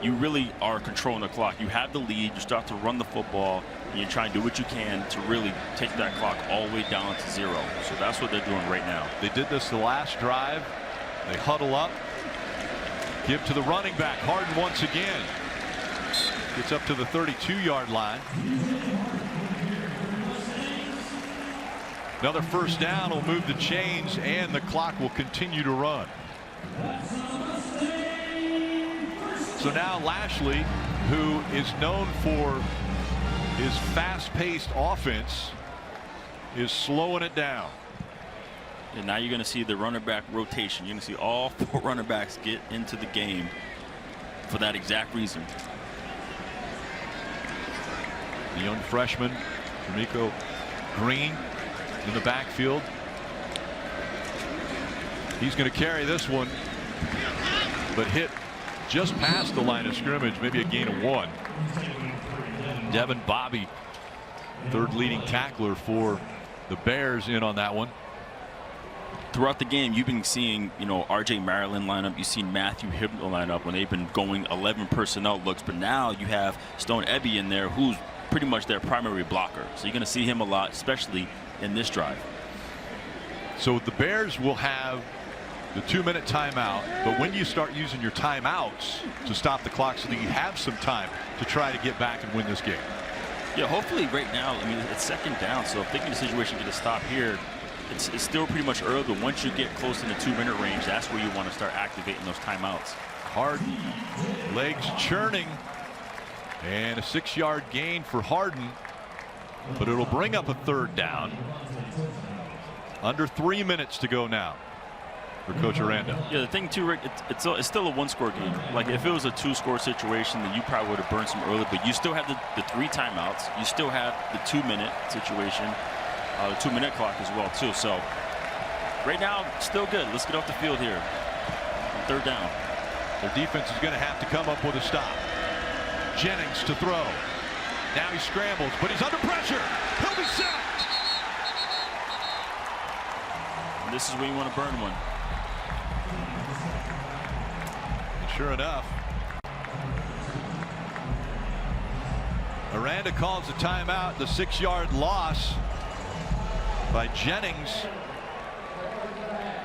you really are controlling the clock. You have the lead, you start to run the football, and you try and do what you can to really take that clock all the way down to 0. So that's what they're doing right now. They did this the last drive. They huddle up, give to the running back. Harden once again gets up to the 32-yard line. Another first down will move the chains, and the clock will continue to run. So now Lashley, who is known for his fast-paced offense, is slowing it down. And now you're going to see the running back rotation. You're going to see all 4 running backs get into the game for that exact reason. The young freshman, D'Amico Green, in the backfield. He's going to carry this one, but hit just past the line of scrimmage, maybe a gain of 1. Devin Bobby, third leading tackler for the Bears, in on that one. Throughout the game, you've been seeing, RJ Maryland line up. You've seen Matthew Hibnall line up when they've been going 11 personnel looks. But now you have Stone Ebby in there, who's pretty much their primary blocker. So you're going to see him a lot, especially in this drive. So the Bears will have the 2-minute timeout, but when you start using your timeouts to stop the clock so that you have some time to try to get back and win this game. Yeah, hopefully right now, it's second down, so if they get a situation to get a stop here, it's still pretty much early, but once you get close in the 2-minute range, that's where you want to start activating those timeouts. Harden, Legs churning, and a 6-yard gain for Harden, but it'll bring up a third down. Under 3 minutes to go now for Coach Aranda. Yeah, the thing too, Rick, it's still a 1-score game. Like if it was a 2-score situation, then you probably would have burned some early, but you still have the 3 timeouts. You still have the 2-minute situation, the 2-minute clock as well too. So right now, still good. Let's get off the field here. On third down. Their defense is going to have to come up with a stop. Jennings to throw. Now he scrambles, but he's under pressure. He'll be sacked. And this is where you want to burn one. And sure enough, Aranda calls a timeout. The 6-yard loss by Jennings.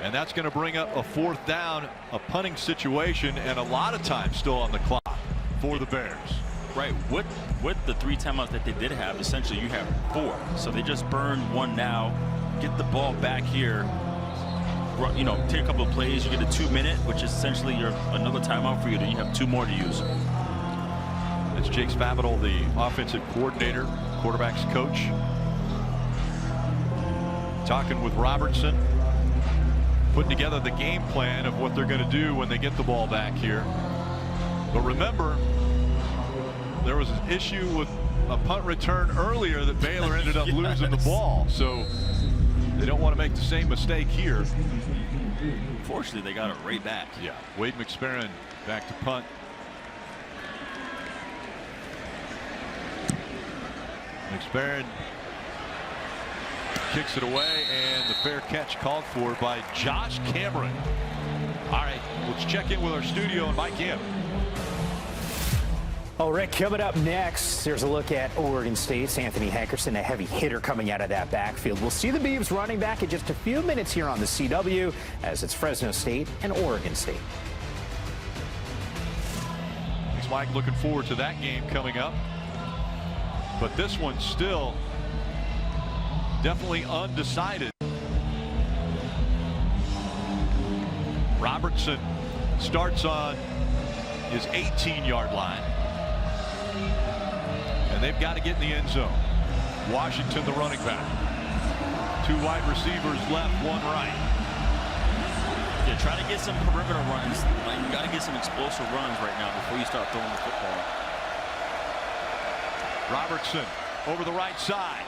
And that's going to bring up a 4th down, a punting situation, and a lot of time still on the clock for the Bears. Right, with the 3 timeouts that they did have, essentially you have 4. So they just burned 1 now, get the ball back here, take a couple of plays, you get a 2-minute, which is essentially another timeout for you, then you have 2 more to use. That's Jake Spavital, the offensive coordinator, quarterback's coach, talking with Robertson, putting together the game plan of what they're going to do when they get the ball back here. But remember, there was an issue with a punt return earlier that Baylor ended up losing the ball. So they don't want to make the same mistake here. Fortunately, they got it right back. Yeah, Wade McSparron back to punt. McSparron kicks it away, and the fair catch called for by Josh Cameron. All right, let's check in with our studio and Mike Kim. Oh, Rick, coming up next, there's a look at Oregon State's Anthony Hankerson, a heavy hitter coming out of that backfield. We'll see the Beavs running back in just a few minutes here on the CW as it's Fresno State and Oregon State. Thanks, Mike. Looking forward to that game coming up. But this one's still definitely undecided. Robertson starts on his 18-yard line. And they've got to get in the end zone. Washington, the running back. 2 wide receivers left, 1 right. Yeah, try to get some perimeter runs. You got to get some explosive runs right now before you start throwing the football. Robertson over the right side.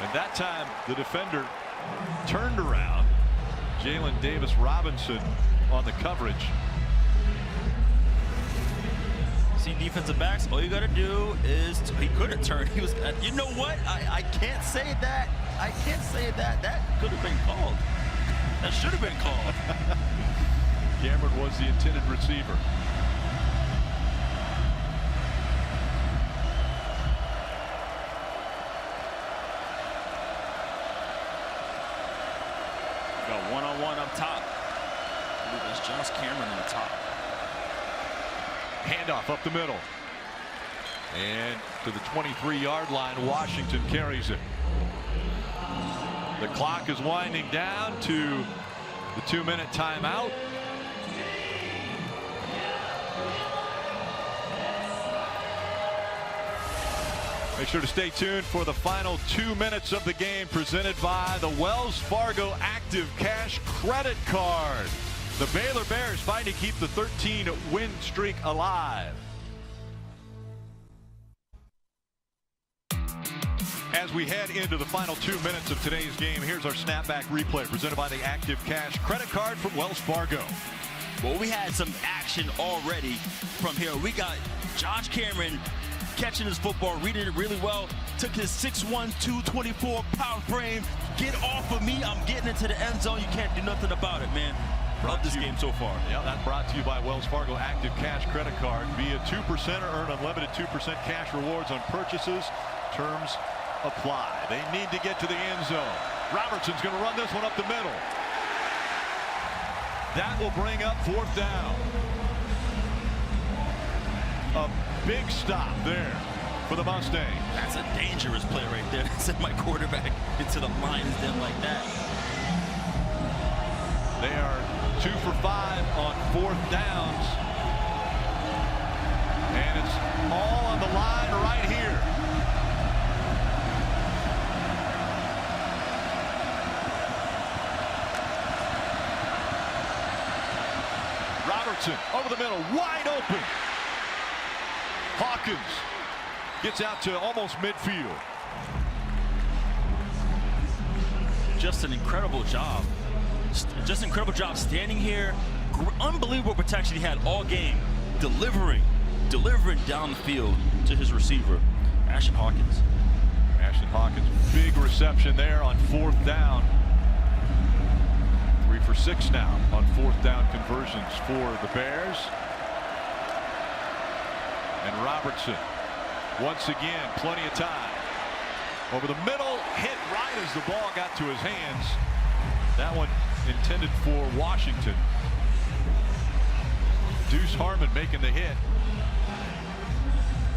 And that time, the defender turned around. Jalen Davis Robinson on the coverage. See defensive backs, all you got to do is, he could have turned. He was, you know what? I can't say that. I can't say that. That could have been called. That should have been called. Cameron was the intended receiver. Got one-on-one up top. I believe that's Josh Cameron on the top. Handoff up the middle. And to the 23-yard line, Washington carries it. The clock is winding down to the 2-minute timeout. Make sure to stay tuned for the final 2 minutes of the game, presented by the Wells Fargo Active Cash Credit Card. The Baylor Bears fighting to keep the 13-win streak alive. As we head into the final 2 minutes of today's game, here's our snapback replay presented by the Active Cash Credit Card from Wells Fargo. Well, we had some action already from here. We got Josh Cameron catching his football, reading it really well. Took his 6'1", 224-pound frame. Get off of me. I'm getting into the end zone. You can't do nothing about it, man. Love this game so far. Yeah, that's brought to you by Wells Fargo Active Cash Credit Card. Be a 2% or earn unlimited 2% cash rewards on purchases. Terms apply. They need to get to the end zone. Robertson's going to run this one up the middle. That will bring up 4th down. A big stop there for the Mustangs. That's a dangerous play right there. Send my quarterback into the lines then like that. They are 2 for 5 on 4th downs. And it's all on the line right here. Robertson over the middle, wide open. Hawkins gets out to almost midfield. Just an incredible job. Just an incredible job standing here. Unbelievable protection he had all game. Delivering down the field to his receiver, Ashton Hawkins. Ashton Hawkins, big reception there on 4th down. 3 for 6 now on 4th down conversions for the Bears. And Robertson, once again, plenty of time. Over the middle, hit right as the ball got to his hands. That one intended for Washington. Deuce Harmon making the hit.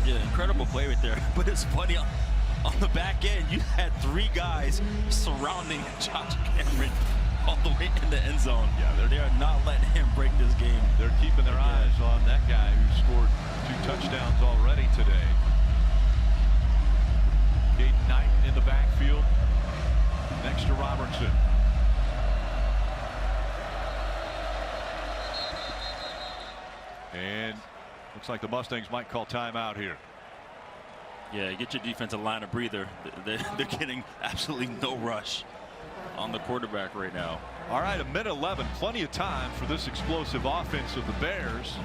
Yeah, incredible play right there. But it's funny, on the back end, you had 3 guys surrounding Josh Cameron all the way in the end zone. Yeah, they are not letting him break this game. They're keeping their eyes on that guy who scored 2 touchdowns already today. Caden Knight in the backfield next to Robertson. And looks like the Mustangs might call timeout here. Yeah, get your defensive line a breather. They're getting absolutely no rush on the quarterback right now. All right, 1:11, plenty of time for this explosive offense of the Bears.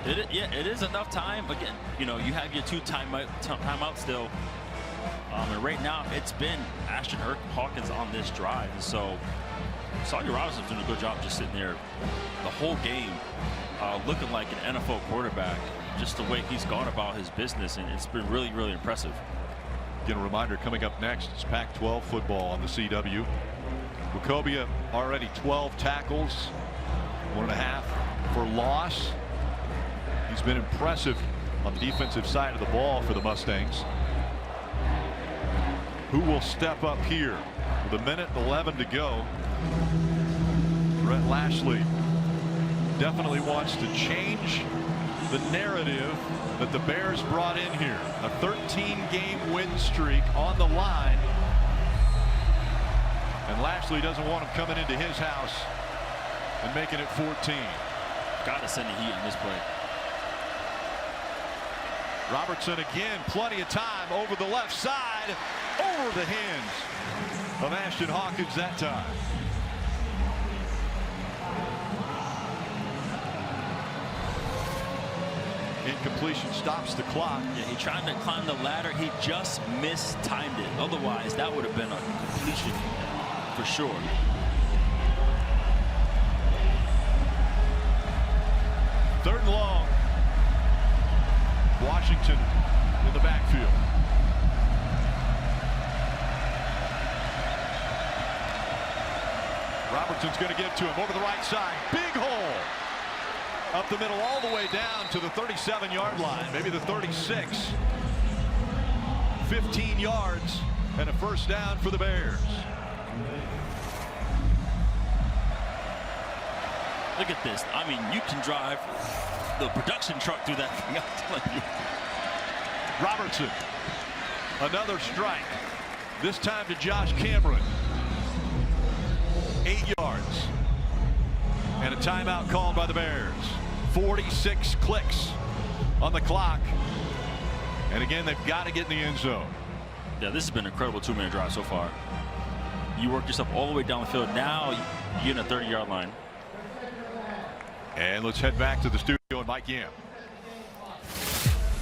It is enough time. Again, you know, you have your 2 timeouts still. And right now, it's been Ashton Hawkins on this drive. So, Sawyer Robinson's doing a good job just sitting there the whole game, looking like an NFL quarterback, just the way he's gone about his business, and it's been really, really impressive. Again, a reminder, coming up next is Pac-12 football on the CW. Wachovia already 12 tackles, 1.5 for loss. He's been impressive on the defensive side of the ball for the Mustangs. Who will step up here with 1:11 to go? Brett Lashley definitely wants to change the narrative that the Bears brought in here. A 13-game win streak on the line. And Lashley doesn't want him coming into his house and making it 14. Got to send the heat in this play. Robertson again, plenty of time over the left side, over the hands of Ashton Hawkins that time. Incompletion stops the clock. Yeah, he tried to climb the ladder. He just mistimed it. Otherwise, that would have been a completion for sure. Third and long. Washington in the backfield. Robertson's going to give to him over the right side. Big hole. Up the middle all the way down to the 37-yard line, maybe the 36. 15 yards and a first down for the Bears. Look at this. I mean, you can drive the production truck through that thing, I'm telling you. Robertson, another strike. This time to Josh Cameron. 8 yards. And a timeout called by the Bears. 46 clicks on the clock. And again, they've got to get in the end zone. Yeah, this has been an incredible 2-minute drive so far. You work yourself all the way down the field. Now you're in a 30-yard line. And let's head back to the studio and Mike Yam.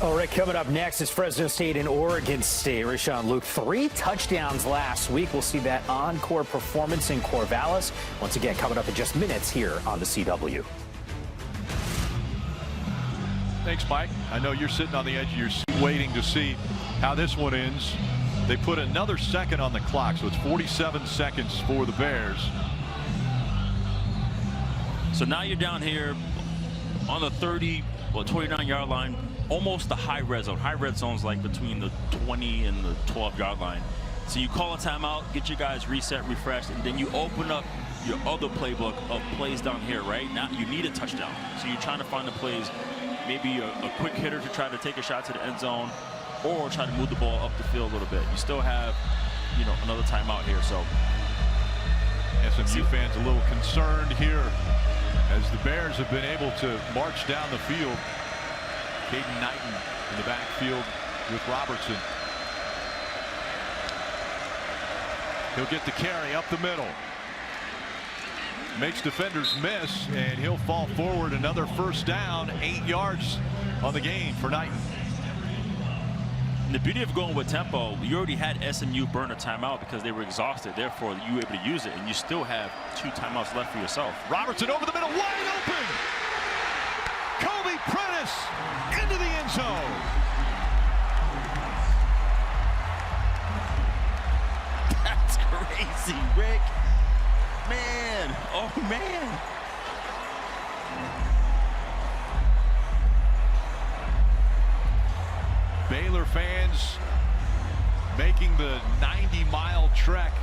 All right, coming up next is Fresno State and Oregon State. Rashawn Luke, 3 touchdowns last week. We'll see that encore performance in Corvallis. Once again, coming up in just minutes here on the CW. Thanks, Mike. I know you're sitting on the edge of your seat waiting to see how this one ends. They put another second on the clock, so it's 47 seconds for the Bears. So now you're down here on the 29-yard line, almost the high red zone. High red zone's like between the 20 and the 12-yard line. So you call a timeout, get your guys reset, refreshed, and then you open up your other playbook of plays down here, right? Now you need a touchdown. So you're trying to find the plays, maybe a quick hitter to try to take a shot to the end zone, or try to move the ball up the field a little bit. You still have, you know, another timeout here. So SMU fans a little concerned here as the Bears have been able to march down the field. Caden Knighton in the backfield with Robertson. He'll get the carry up the middle. Makes defenders miss, and he'll fall forward. Another first down, 8 yards on the gain for Knighton. And the beauty of going with tempo, you already had SMU burn a timeout because they were exhausted. Therefore, you were able to use it, and you still have 2 timeouts left for yourself. Robertson over the middle, wide open. Kobe Prentice into the end zone. That's crazy, Rick. Man, oh man. Baylor fans making the 90-mile trek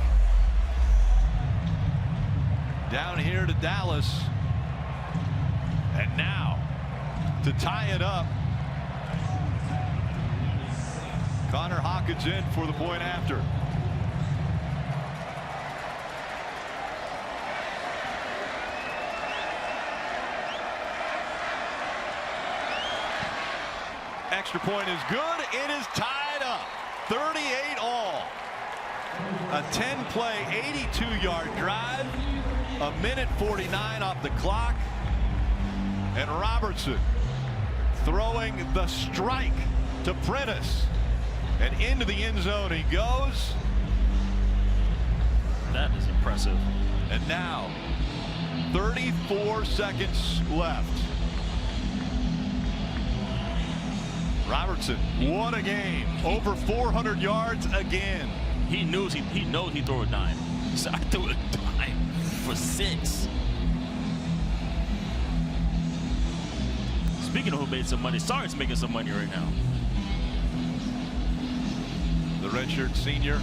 down here to Dallas. And now to tie it up, Connor Hawkins in for the point after. Extra point is good. It is tied up. 38 all. A 10-play, 82-yard drive. A minute 49 off the clock. And Robertson throwing the strike to Prentice. And into the end zone he goes. That is impressive. And now 34 seconds left. Robertson, what a game. Over 400 yards again. He knows he'd throw a dime. So I threw a dime for 6. Speaking of who made some money, Sarge's making some money right now. The redshirt senior.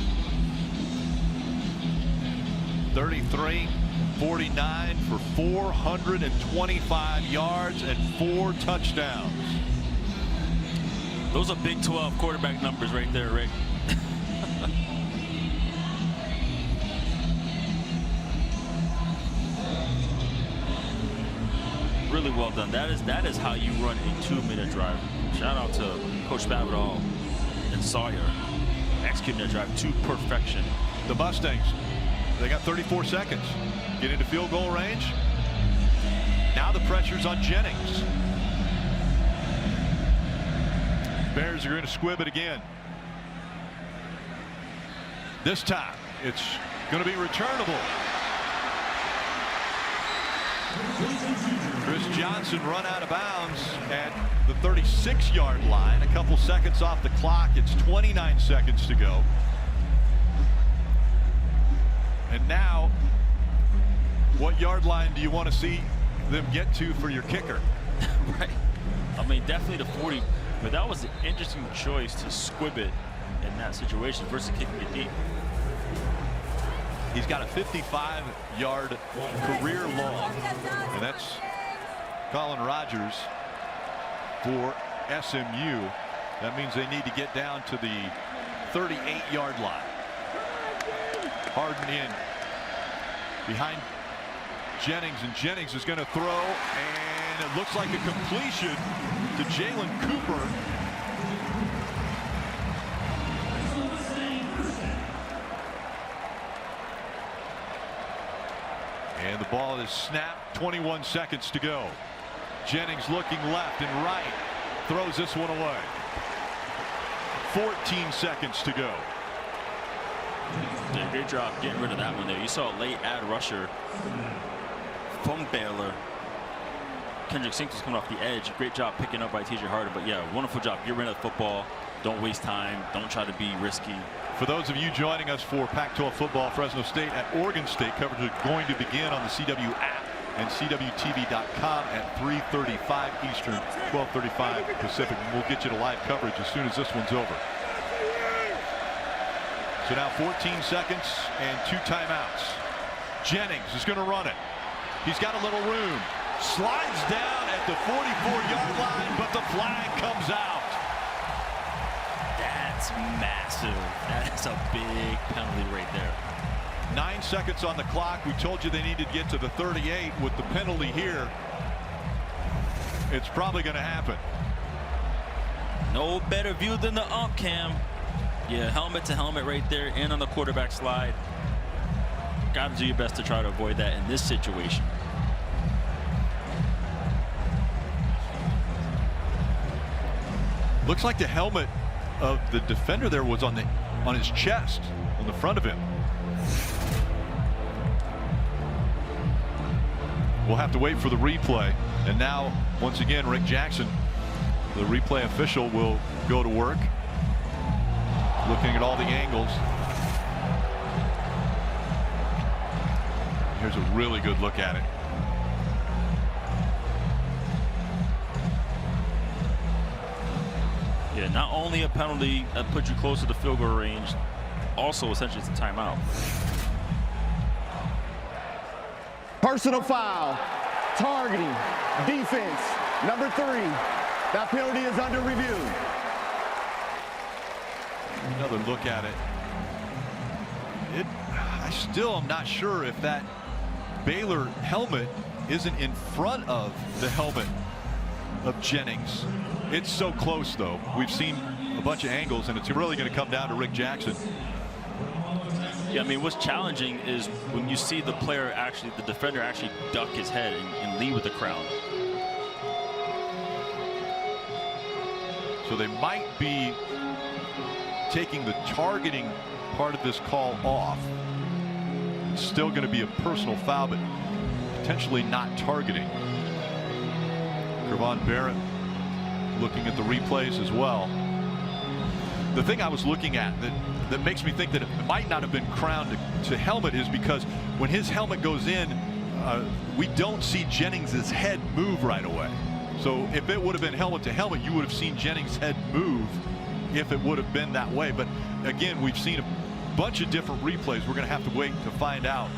33-49 for 425 yards and 4 touchdowns. Those are Big 12 quarterback numbers right there, Rick. Really well done. That is how you run a 2-minute drive. Shout out to Coach Spavital and Sawyer executing that drive to perfection. The Mustangs, they got 34 seconds. Get into field goal range. Now the pressure's on Jennings. Bears are going to squib it again. This time it's going to be returnable. Chris Johnson run out of bounds at the 36-yard line. A couple seconds off the clock. It's 29 seconds to go. And now What yard line do you want to see them get to for your kicker? Right. I mean, definitely the 40, but that was an interesting choice to squib it in that situation versus kicking it deep. He's got a 55-yard career long, and that's Colin Rogers for SMU. That means they need to get down to the 38-yard line. Harden in behind Jennings, and Jennings is going to throw, and it looks like a completion to Jalen Cooper. And the ball is snapped. 21 seconds to go. Jennings looking left and right, throws this one away. 14 seconds to go. Yeah, great job getting rid of that one there. You saw a late ad rusher from Baylor. Kendrick Sink was coming off the edge. Great job picking up by TJ Harden. But yeah, wonderful job. Get rid of the football. Don't waste time. Don't try to be risky. For those of you joining us for Pac-12 football, Fresno State at Oregon State coverage is going to begin on the CW app and CWTV.com at 3:35 Eastern, 12:35 Pacific. And we'll get you to live coverage as soon as this one's over. So now 14 seconds and 2 timeouts. Jennings is going to run it. He's got a little room. Slides down at the 44-yard line, but the flag comes out. That's massive. That's a big penalty right there. 9 seconds on the clock. We told you they needed to get to the 38. With the penalty here, it's probably going to happen. No better view than the ump cam. Yeah, helmet to helmet right there, and on the quarterback slide. Got to do your best to try to avoid that in this situation. Looks like the helmet of the defender there was on his chest, on the front of him. We'll have to wait for the replay. And now, once again, Rick Jackson, the replay official, will go to work, looking at all the angles. Here's a really good look at it. Yeah, not only a penalty that puts you close to the field goal range, also essentially it's a timeout. Personal foul, targeting, defense, number 3. That penalty is under review. Another look at it. I still am not sure if that Baylor helmet isn't in front of the helmet of Jennings. It's so close, though. We've seen a bunch of angles, and it's really going to come down to Rick Jackson. Yeah, I mean, what's challenging is when you see the player actually, the defender actually duck his head and lead with the crowd. So they might be taking the targeting part of this call off. It's still going to be a personal foul, but potentially not targeting. Kevon Barrett looking at the replays as well. The thing I was looking at that makes me think that it might not have been crowned to helmet is because when his helmet goes in, we don't see Jennings' head move right away. So if it would have been helmet to helmet, you would have seen Jennings' head move if it would have been that way. But again, we've seen a bunch of different replays. We're going to have to wait to find out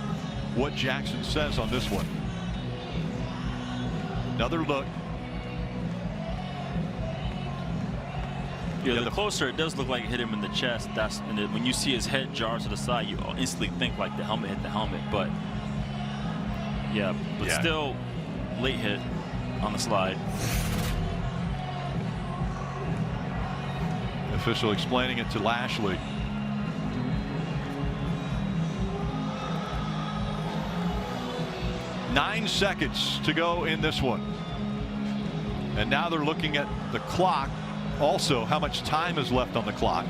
what Jackson says on this one. Another look. Yeah, the closer it does look like it hit him in the chest. And when you see his head jar to the side, you instantly think like the helmet hit the helmet. But yeah, still late hit on the slide. Official explaining it to Lashley. Nine seconds to go in this one. And now they're looking at the clock. Also, how much time is left on the clock.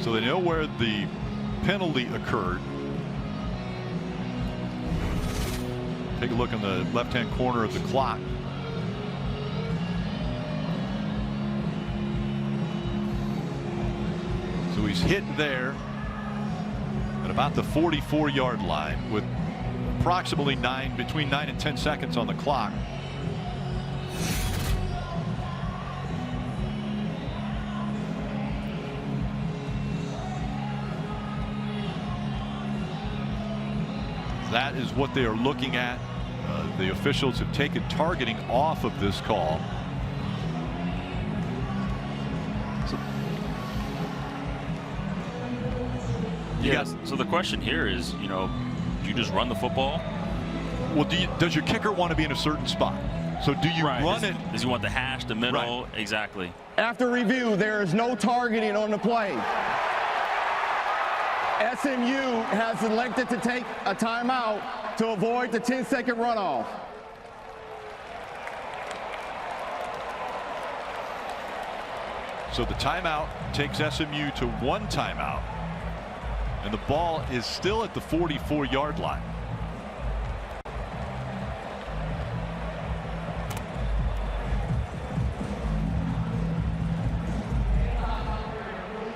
So they know where the penalty occurred. Take a look in the left-hand corner of the clock. So he's hit there. at about the 44-yard line with approximately between 9 and 10 seconds on the clock. That is what they are looking at. The officials have taken targeting off of this call. Yes. So the question here is, do you just run the football? Well, does your kicker want to be in a certain spot? So do you run it? Does he want the hash, the middle? Right. Exactly. After review, there is no targeting on the play. SMU has elected to take a timeout to avoid the 10-second runoff. So the timeout takes SMU to 1 timeout. And the ball is still at the 44-yard line.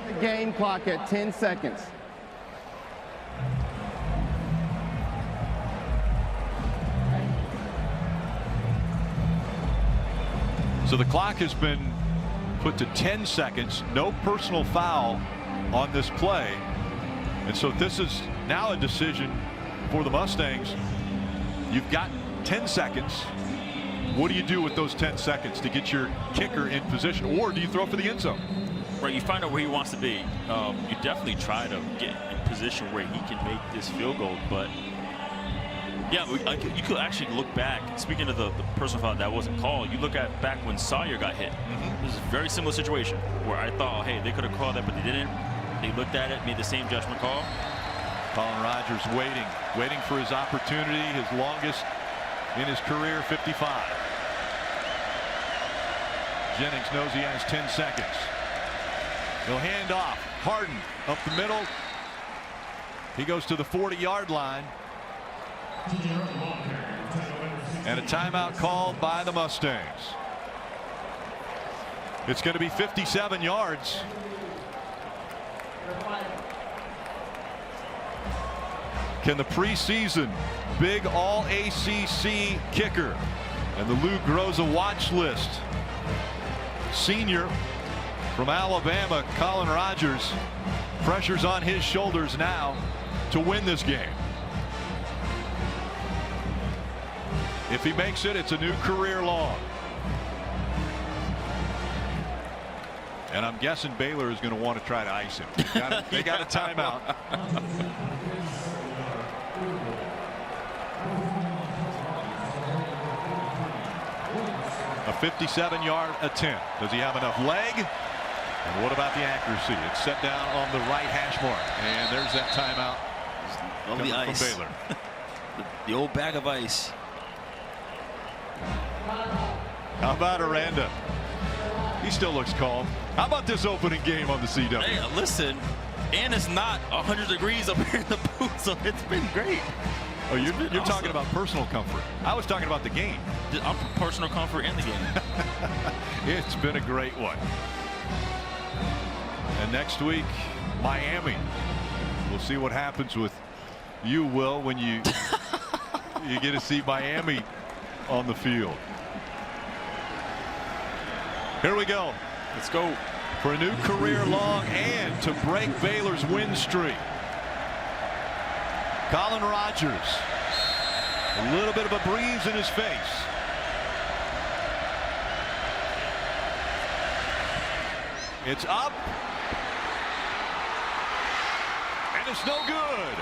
The game clock at 10 seconds. So the clock has been put to 10 seconds. No personal foul on this play. And so this is now a decision for the Mustangs. You've got 10 seconds. What do you do with those 10 seconds to get your kicker in position? Or do you throw for the end zone? Right, you find out where he wants to be. You definitely try to get in position where he can make this field goal. But, yeah, you could actually look back. Speaking of the personal foul that wasn't called, you look at back when Sawyer got hit. This is a very similar situation where I thought, hey, they could have called that, but they didn't. They looked at it, made the same judgment call. Colin Rogers waiting for his opportunity, his longest in his career, 55. Jennings knows he has 10 seconds. He'll hand off. Harden up the middle. He goes to the 40-yard line. And a timeout called by the Mustangs. It's going to be 57 yards. Can the preseason big all-ACC kicker and the Lou Groza watch list senior from Alabama, Colin Rogers, pressure's on his shoulders now to win this game. If he makes it, it's a new career long. And I'm guessing Baylor is going to want to try to ice him. They got a timeout. A 57-yard attempt. Does he have enough leg? And what about the accuracy? It's set down on the right hash mark. And there's that timeout on the ice. From Baylor. the old bag of ice. How about Aranda? He still looks calm. How about this opening game on the CW? Hey, listen, and it's not 100 degrees up here in the booth, so it's been great. Oh, you're talking about personal comfort. I was talking about the game. I'm for personal comfort in the game. It's been a great one. And next week, Miami. We'll see what happens with you, Will, when you get to see Miami on the field. Here we go. Let's go. For a new career long and to break Baylor's win streak. Colin Rogers. A little bit of a breeze in his face. It's up. And it's no good.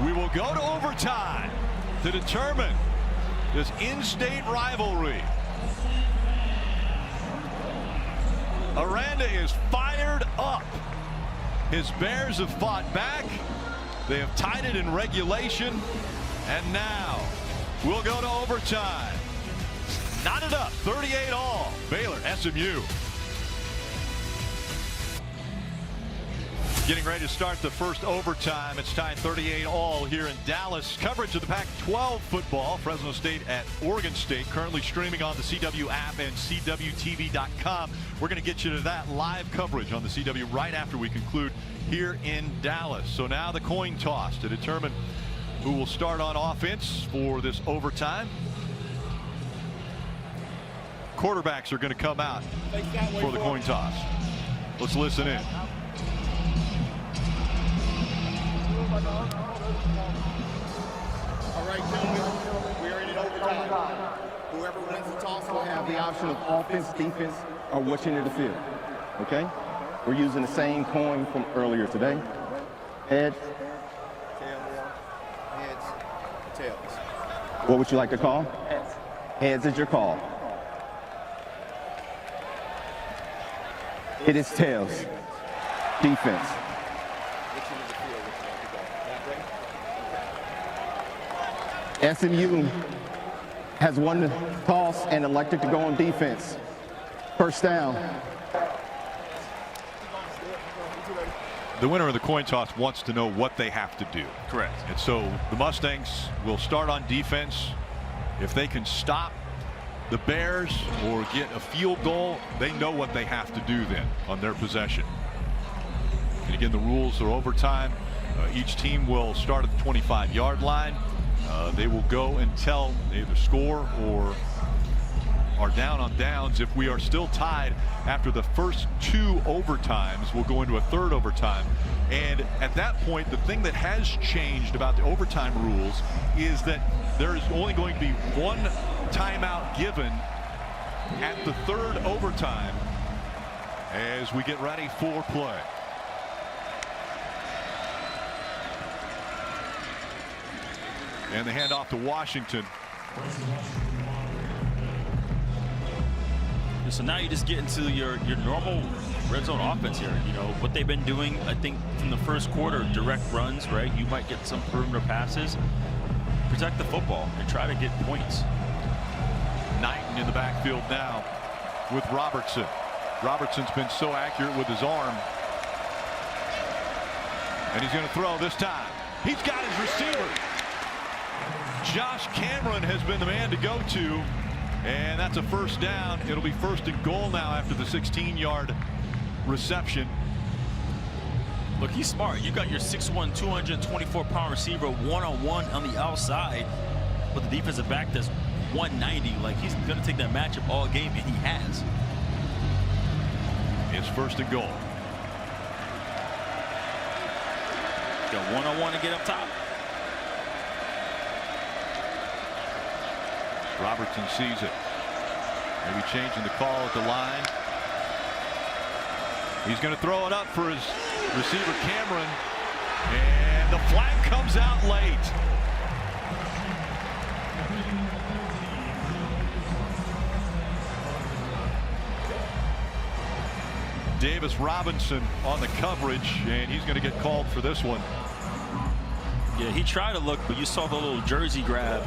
We will go to overtime to determine this in-state rivalry. Aranda is fired up. His Bears have fought back. They have tied it in regulation. And now we'll go to overtime. Knotted up, 38-all. Baylor, SMU. Getting ready to start the first overtime. It's tied 38-all here in Dallas. Coverage of the Pac-12 football. Fresno State at Oregon State. Currently streaming on the CW app and CWTV.com. We're going to get you to that live coverage on the CW right after we conclude here in Dallas. So now the coin toss to determine who will start on offense for this overtime. Quarterbacks are going to come out for the coin toss. Let's listen in. All right, gentlemen, we are in an overtime. Whoever wins the toss will have the option of offense, defense, or which end of the field. Okay? We're using the same coin from earlier today. Heads, tails, heads, tails. What would you like to call? Heads. Heads is your call. It is tails. Defense. SMU has won the toss and elected to go on defense. First down. The winner of the coin toss wants to know what they have to do. Correct. And so the Mustangs will start on defense. If they can stop the Bears or get a field goal, they know what they have to do then on their possession. And again, the rules are overtime. Each team will start at the 25-yard line. They will go until they either score or are down on downs. If we are still tied after the first two overtimes, we'll go into a third overtime. And at that point, the thing that has changed about the overtime rules is that there is only going to be one timeout given at the third overtime as we get ready for play. And the handoff to Washington. So now you just get into your normal red zone offense here. You know what they've been doing, I think, from the first quarter, direct runs, right? You might get some perimeter passes, protect the football, and try to get points. Knighton in the backfield now with Robertson. Robertson's been so accurate with his arm. And he's going to throw this time. He's got his receiver. Josh Cameron has been the man to go to, and that's a first down. It'll be first and goal now after the 16-yard reception. Look, he's smart. You got your 6'1", 224-pound receiver one-on-one on the outside, but the defensive back that's 190. Like, he's going to take that matchup all game, and he has. It's first and goal. Got one-on-one to get up top. Robertson sees it. Maybe changing the call at the line. He's going to throw it up for his receiver Cameron, and the flag comes out late. Davis Robinson on the coverage, and he's going to get called for this one. Yeah, he tried to look, but you saw the little jersey grab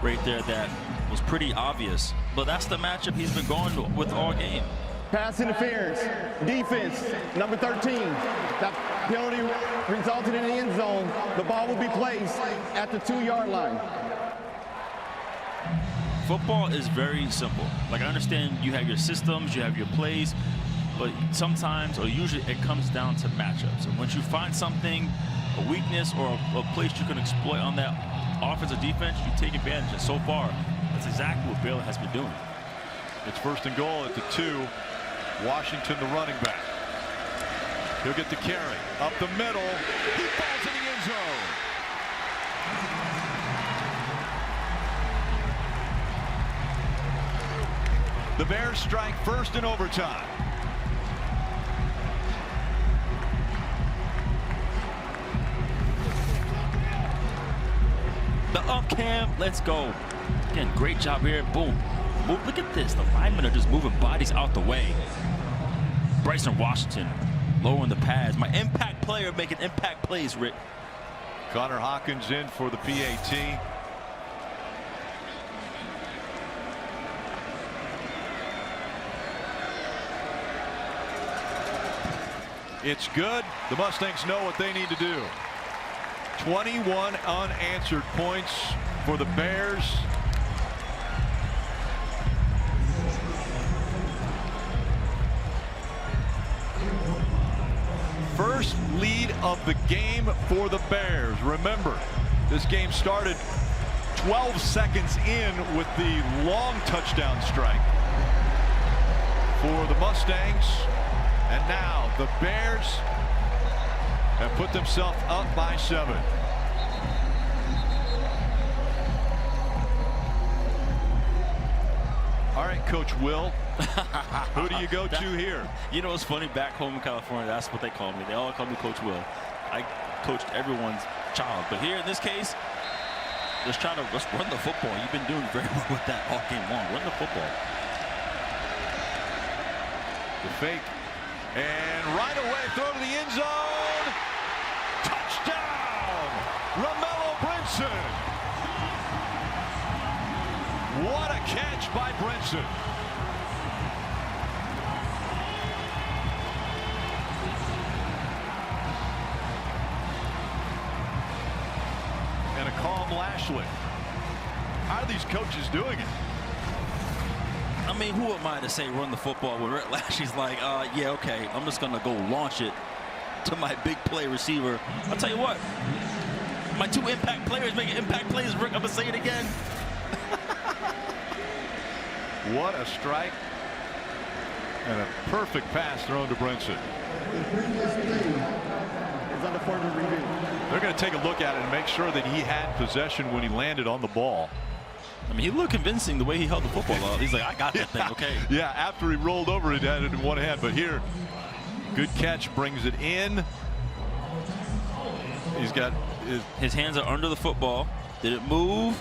right there that was pretty obvious. But that's the matchup he's been going with all game. Pass interference. Defense, number 13. That penalty resulted in the end zone. The ball will be placed at the 2-yard line. Football is very simple. Like, I understand you have your systems, you have your plays, but sometimes, or usually, it comes down to matchups. And once you find something, a weakness or a place you can exploit on that offense or defense, you take advantage. And so far, that's exactly what Baylor has been doing. It's first and goal at the 2. Washington, the running back. He'll get the carry up the middle. He falls in the end zone. The Bears strike first in overtime. The up cam, let's go. Again, great job here. Boom. Move. Look at this. The linemen are just moving bodies out the way. Bryson Washington lowering the pads. My impact player making impact plays, Rick. Connor Hawkins in for the PAT. It's good. The Mustangs know what they need to do. 21 unanswered points for the Bears. First lead of the game for the Bears. Remember, this game started 12 seconds in with the long touchdown strike for the Mustangs. And now the Bears have put themselves up by 7. All right, Coach Will, who do you go to here? You know, it's funny, back home in California, that's what they call me. They all call me Coach Will. I coached everyone's child. But here in this case, let's run the football. You've been doing very well with that all game long. Run the football. The fake. And right away, throw to the end zone. Touchdown! Romello Brinson. What a catch by Brinson. And a calm Lashley. How are these coaches doing it? I mean, who am I to say run the football when Rhett Lashley's like, yeah, okay, I'm just going to go launch it to my big play receiver. I'll tell you what, my 2 impact players making impact plays, Rick, I'm going to say it again. What a strike. And a perfect pass thrown to Brinson. They're going to take a look at it and make sure that he had possession when he landed on the ball. I mean, he looked convincing the way he held the football up. He's like, I got that thing, okay. Yeah, after he rolled over, he had it in one hand. But here, good catch, brings it in. He's got his hands are under the football. Did it move?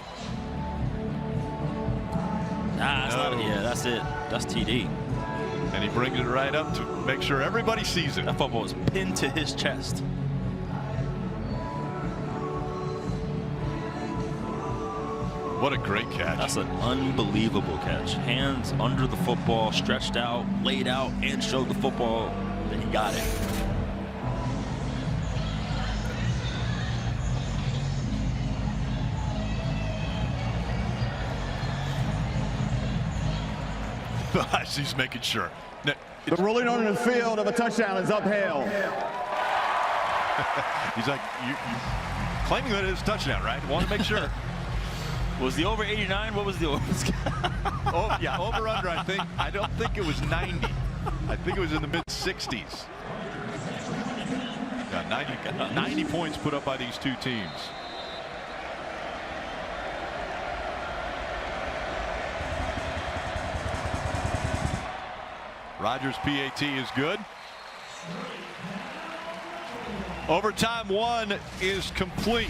Nah, it's not. Yeah, that's it. That's TD. And he brings it right up to make sure everybody sees it. That football was pinned to his chest. What a great catch. That's an unbelievable catch. Hands under the football, stretched out, laid out, and showed the football that he got it. He's making sure. The ruling on the field of a touchdown is upheld. He's like, you claiming that it is a touchdown, right? Want to make sure. Was the over 89? What was the over? Oh, yeah, over under, I think. I don't think it was 90. I think it was in the mid-60s. Yeah, 90 points put up by these two teams. Rogers' PAT is good. Overtime 1 is complete.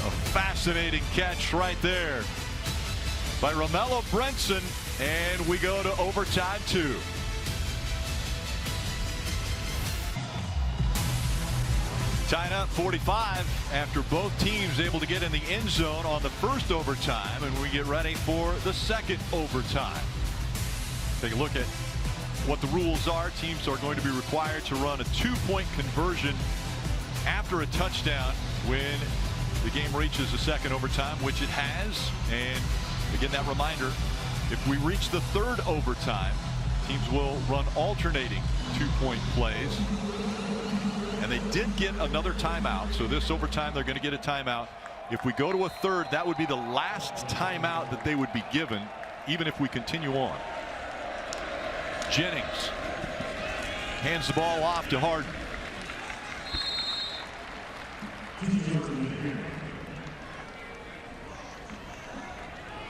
A fascinating catch right there by Romello Brinson, and we go to overtime 2. Tied up 45 after both teams able to get in the end zone on the first overtime, and we get ready for the second overtime. Take a look at what the rules are. Teams are going to be required to run a 2-point conversion after a touchdown when the game reaches the second overtime, which it has. And again, that reminder, if we reach the third overtime, teams will run alternating 2-point plays. And they did get another timeout. So this overtime, they're going to get a timeout. If we go to a third, that would be the last timeout that they would be given, even if we continue on. Jennings hands the ball off to Harden.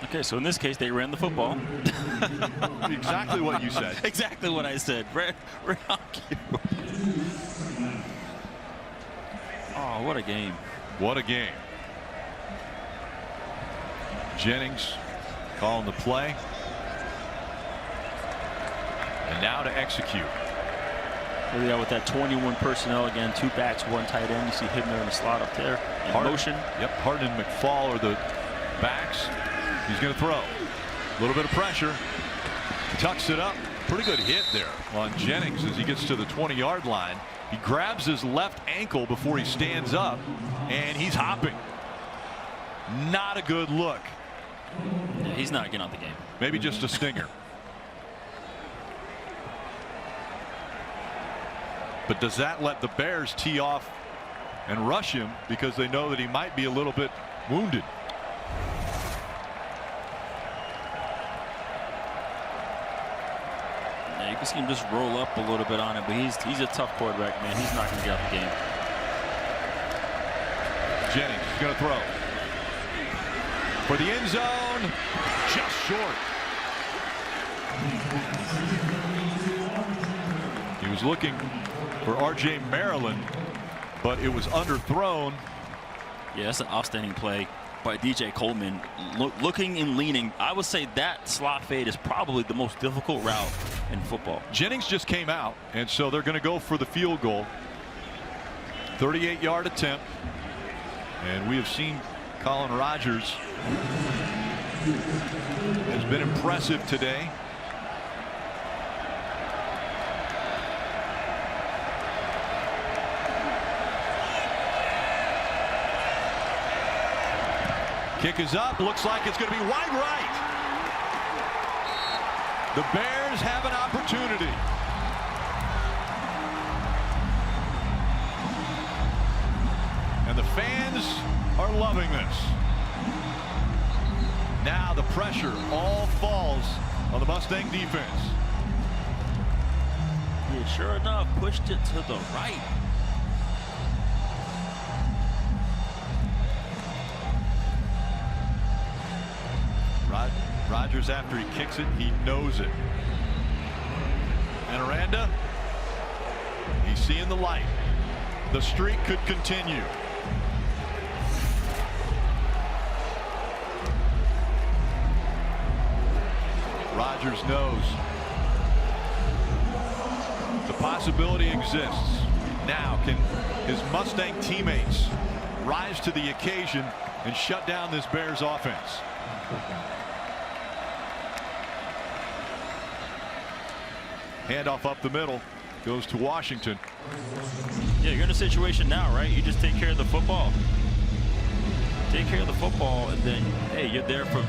Okay, so in this case, they ran the football. Exactly what you said. Exactly what I said. Ran on cue. Oh, what a game. What a game. Jennings calling the play. And now to execute. Here we are with that 21 personnel again, 2 backs, 1 tight end. You see him there in the slot up there in motion. Yep, Harden and McFall are the backs. He's going to throw. A little bit of pressure. Tucks it up. Pretty good hit there on Jennings as he gets to the 20-yard line. He grabs his left ankle before he stands up, and he's hopping. Not a good look. Yeah, he's not getting out the game. Maybe just a stinger. But does that let the Bears tee off and rush him because they know that he might be a little bit wounded? Yeah, you can see him just roll up a little bit on it, but he's a tough quarterback, man. He's not going to get out the game. Jennings is going to throw for the end zone, just short. He was looking for R.J. Maryland, but it was underthrown. Yeah, that's an outstanding play by DJ Coleman. Looking and leaning. I would say that slot fade is probably the most difficult route in football. Jennings just came out, and so they're going to go for the field goal. 38-yard attempt. And we have seen Colin Rogers has been impressive today. Kick is up. Looks like it's going to be wide right. The Bears have an opportunity. And the fans are loving this. Now the pressure all falls on the Mustang defense. Yeah, sure enough, pushed it to the right. Rogers, after he kicks it, he knows it. And Aranda, he's seeing the light. The streak could continue. Rogers knows the possibility exists. Now, can his Mustang teammates rise to the occasion and shut down this Bears offense? Handoff up the middle, goes to Washington. Yeah, you're in a situation now, right? You just take care of the football. Take care of the football, and then, hey, you're there for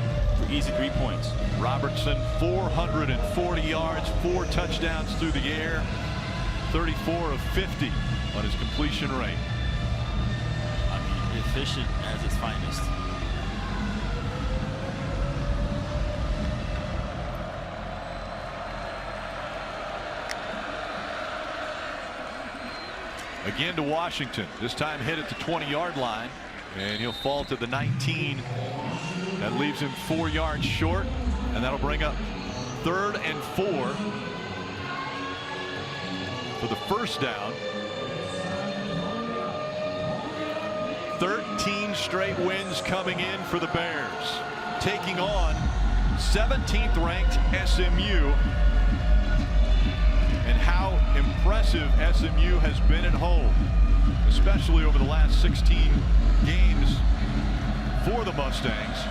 easy 3 points. Robertson, 440 yards, 4 touchdowns through the air, 34 of 50 on his completion rate. I mean, efficient as its finest. Again to Washington, this time hit at the 20-yard line, and he'll fall to the 19. That leaves him 4 yards short, and that'll bring up 3rd and 4 for the first down. 13 straight wins coming in for the Bears, taking on 17th ranked SMU. And how impressive SMU has been at home, especially over the last 16 games for the Mustangs.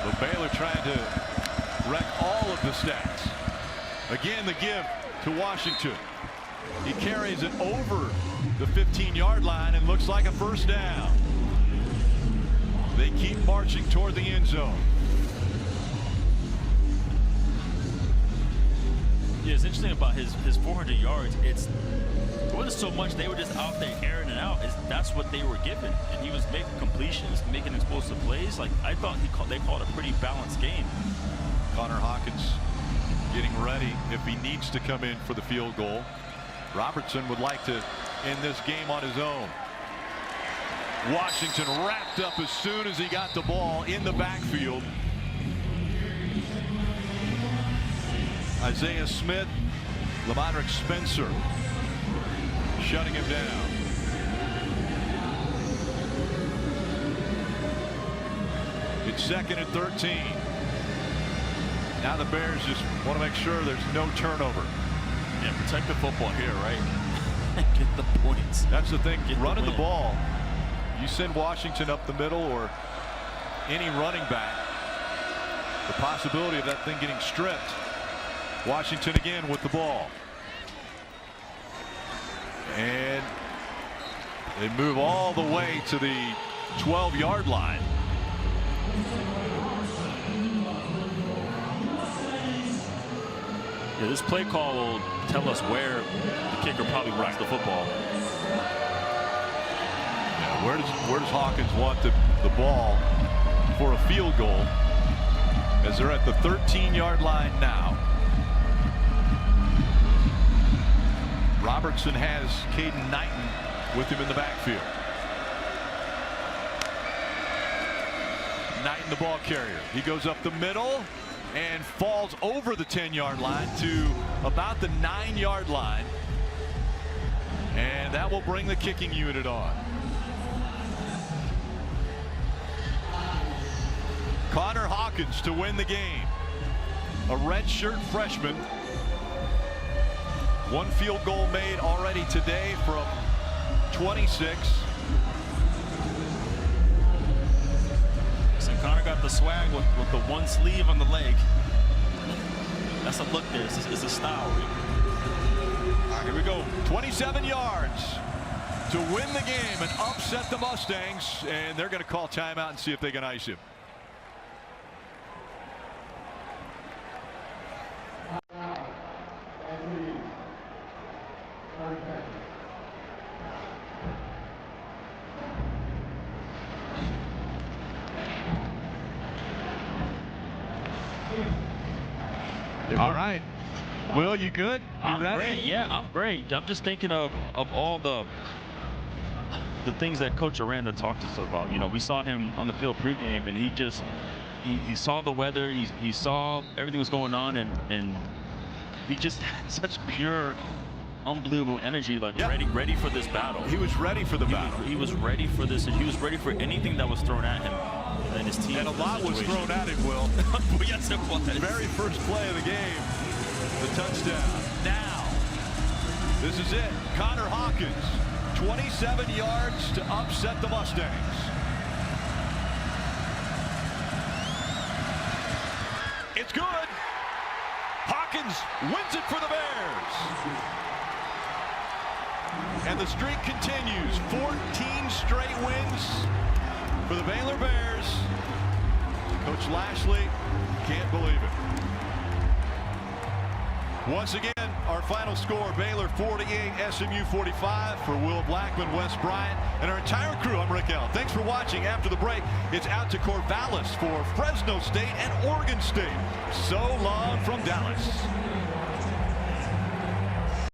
But Baylor trying to wreck all of the stats. Again, the give to Washington. He carries it over the 15-yard line and looks like a first down. They keep marching toward the end zone. Yeah, it's interesting about his 400 yards. It wasn't so much they were just out there airing it out. That's what they were given, and he was making completions, making explosive plays. Like, I thought they called a pretty balanced game. Connor Hawkins getting ready if he needs to come in for the field goal. Robertson would like to end this game on his own. Washington wrapped up as soon as he got the ball in the backfield. Isaiah Smith, Lamondrick Spencer shutting him down. It's 2nd and 13. Now the Bears just want to make sure there's no turnover. Yeah, protect the football here, right? Get the points. That's the thing. Running the ball, you send Washington up the middle or any running back, the possibility of that thing getting stripped Washington again with the ball. And they move all the way to the 12-yard line. Yeah, this play call will tell us where the kicker probably wants the football. Yeah, where does Hawkins want the ball for a field goal? As they're at the 13-yard line now. Robertson has Caden Knighton with him in the backfield. Knighton, the ball carrier. He goes up the middle and falls over the 10-yard line to about the 9-yard line. And that will bring the kicking unit on. Connor Hawkins to win the game. A redshirt freshman. One field goal made already today from 26. So Connor got the swag with the one sleeve on the leg. That's a look there. It's a style. All right, here we go. 27 yards to win the game and upset the Mustangs. And they're going to call timeout and see if they can ice him. All right. Will, you good? I'm great. Yeah, I'm great. I'm just thinking of all the things that Coach Aranda talked to us about. You know, we saw him on the field pregame, and he saw the weather. He saw everything was going on, and he just had such pure, unbelievable energy. Like ready for this battle. He was ready for the battle. He was ready for this, and he was ready for anything that was thrown at him. And his team. And a lot was thrown at him, Will. Yes, it was. Very first play of the game, the touchdown. Now, this is it. Connor Hawkins, 27 yards to upset the Mustangs. It's good. Hawkins wins it for the Bears. And the streak continues. 14 straight wins for the Baylor Bears. Coach Lashley can't believe it. Once again, our final score, Baylor 48, SMU 45. For Will Blackman, Wes Bryant, and our entire crew, I'm Rick Allen. Thanks for watching. After the break, it's out to Corvallis for Fresno State and Oregon State. So long from Dallas.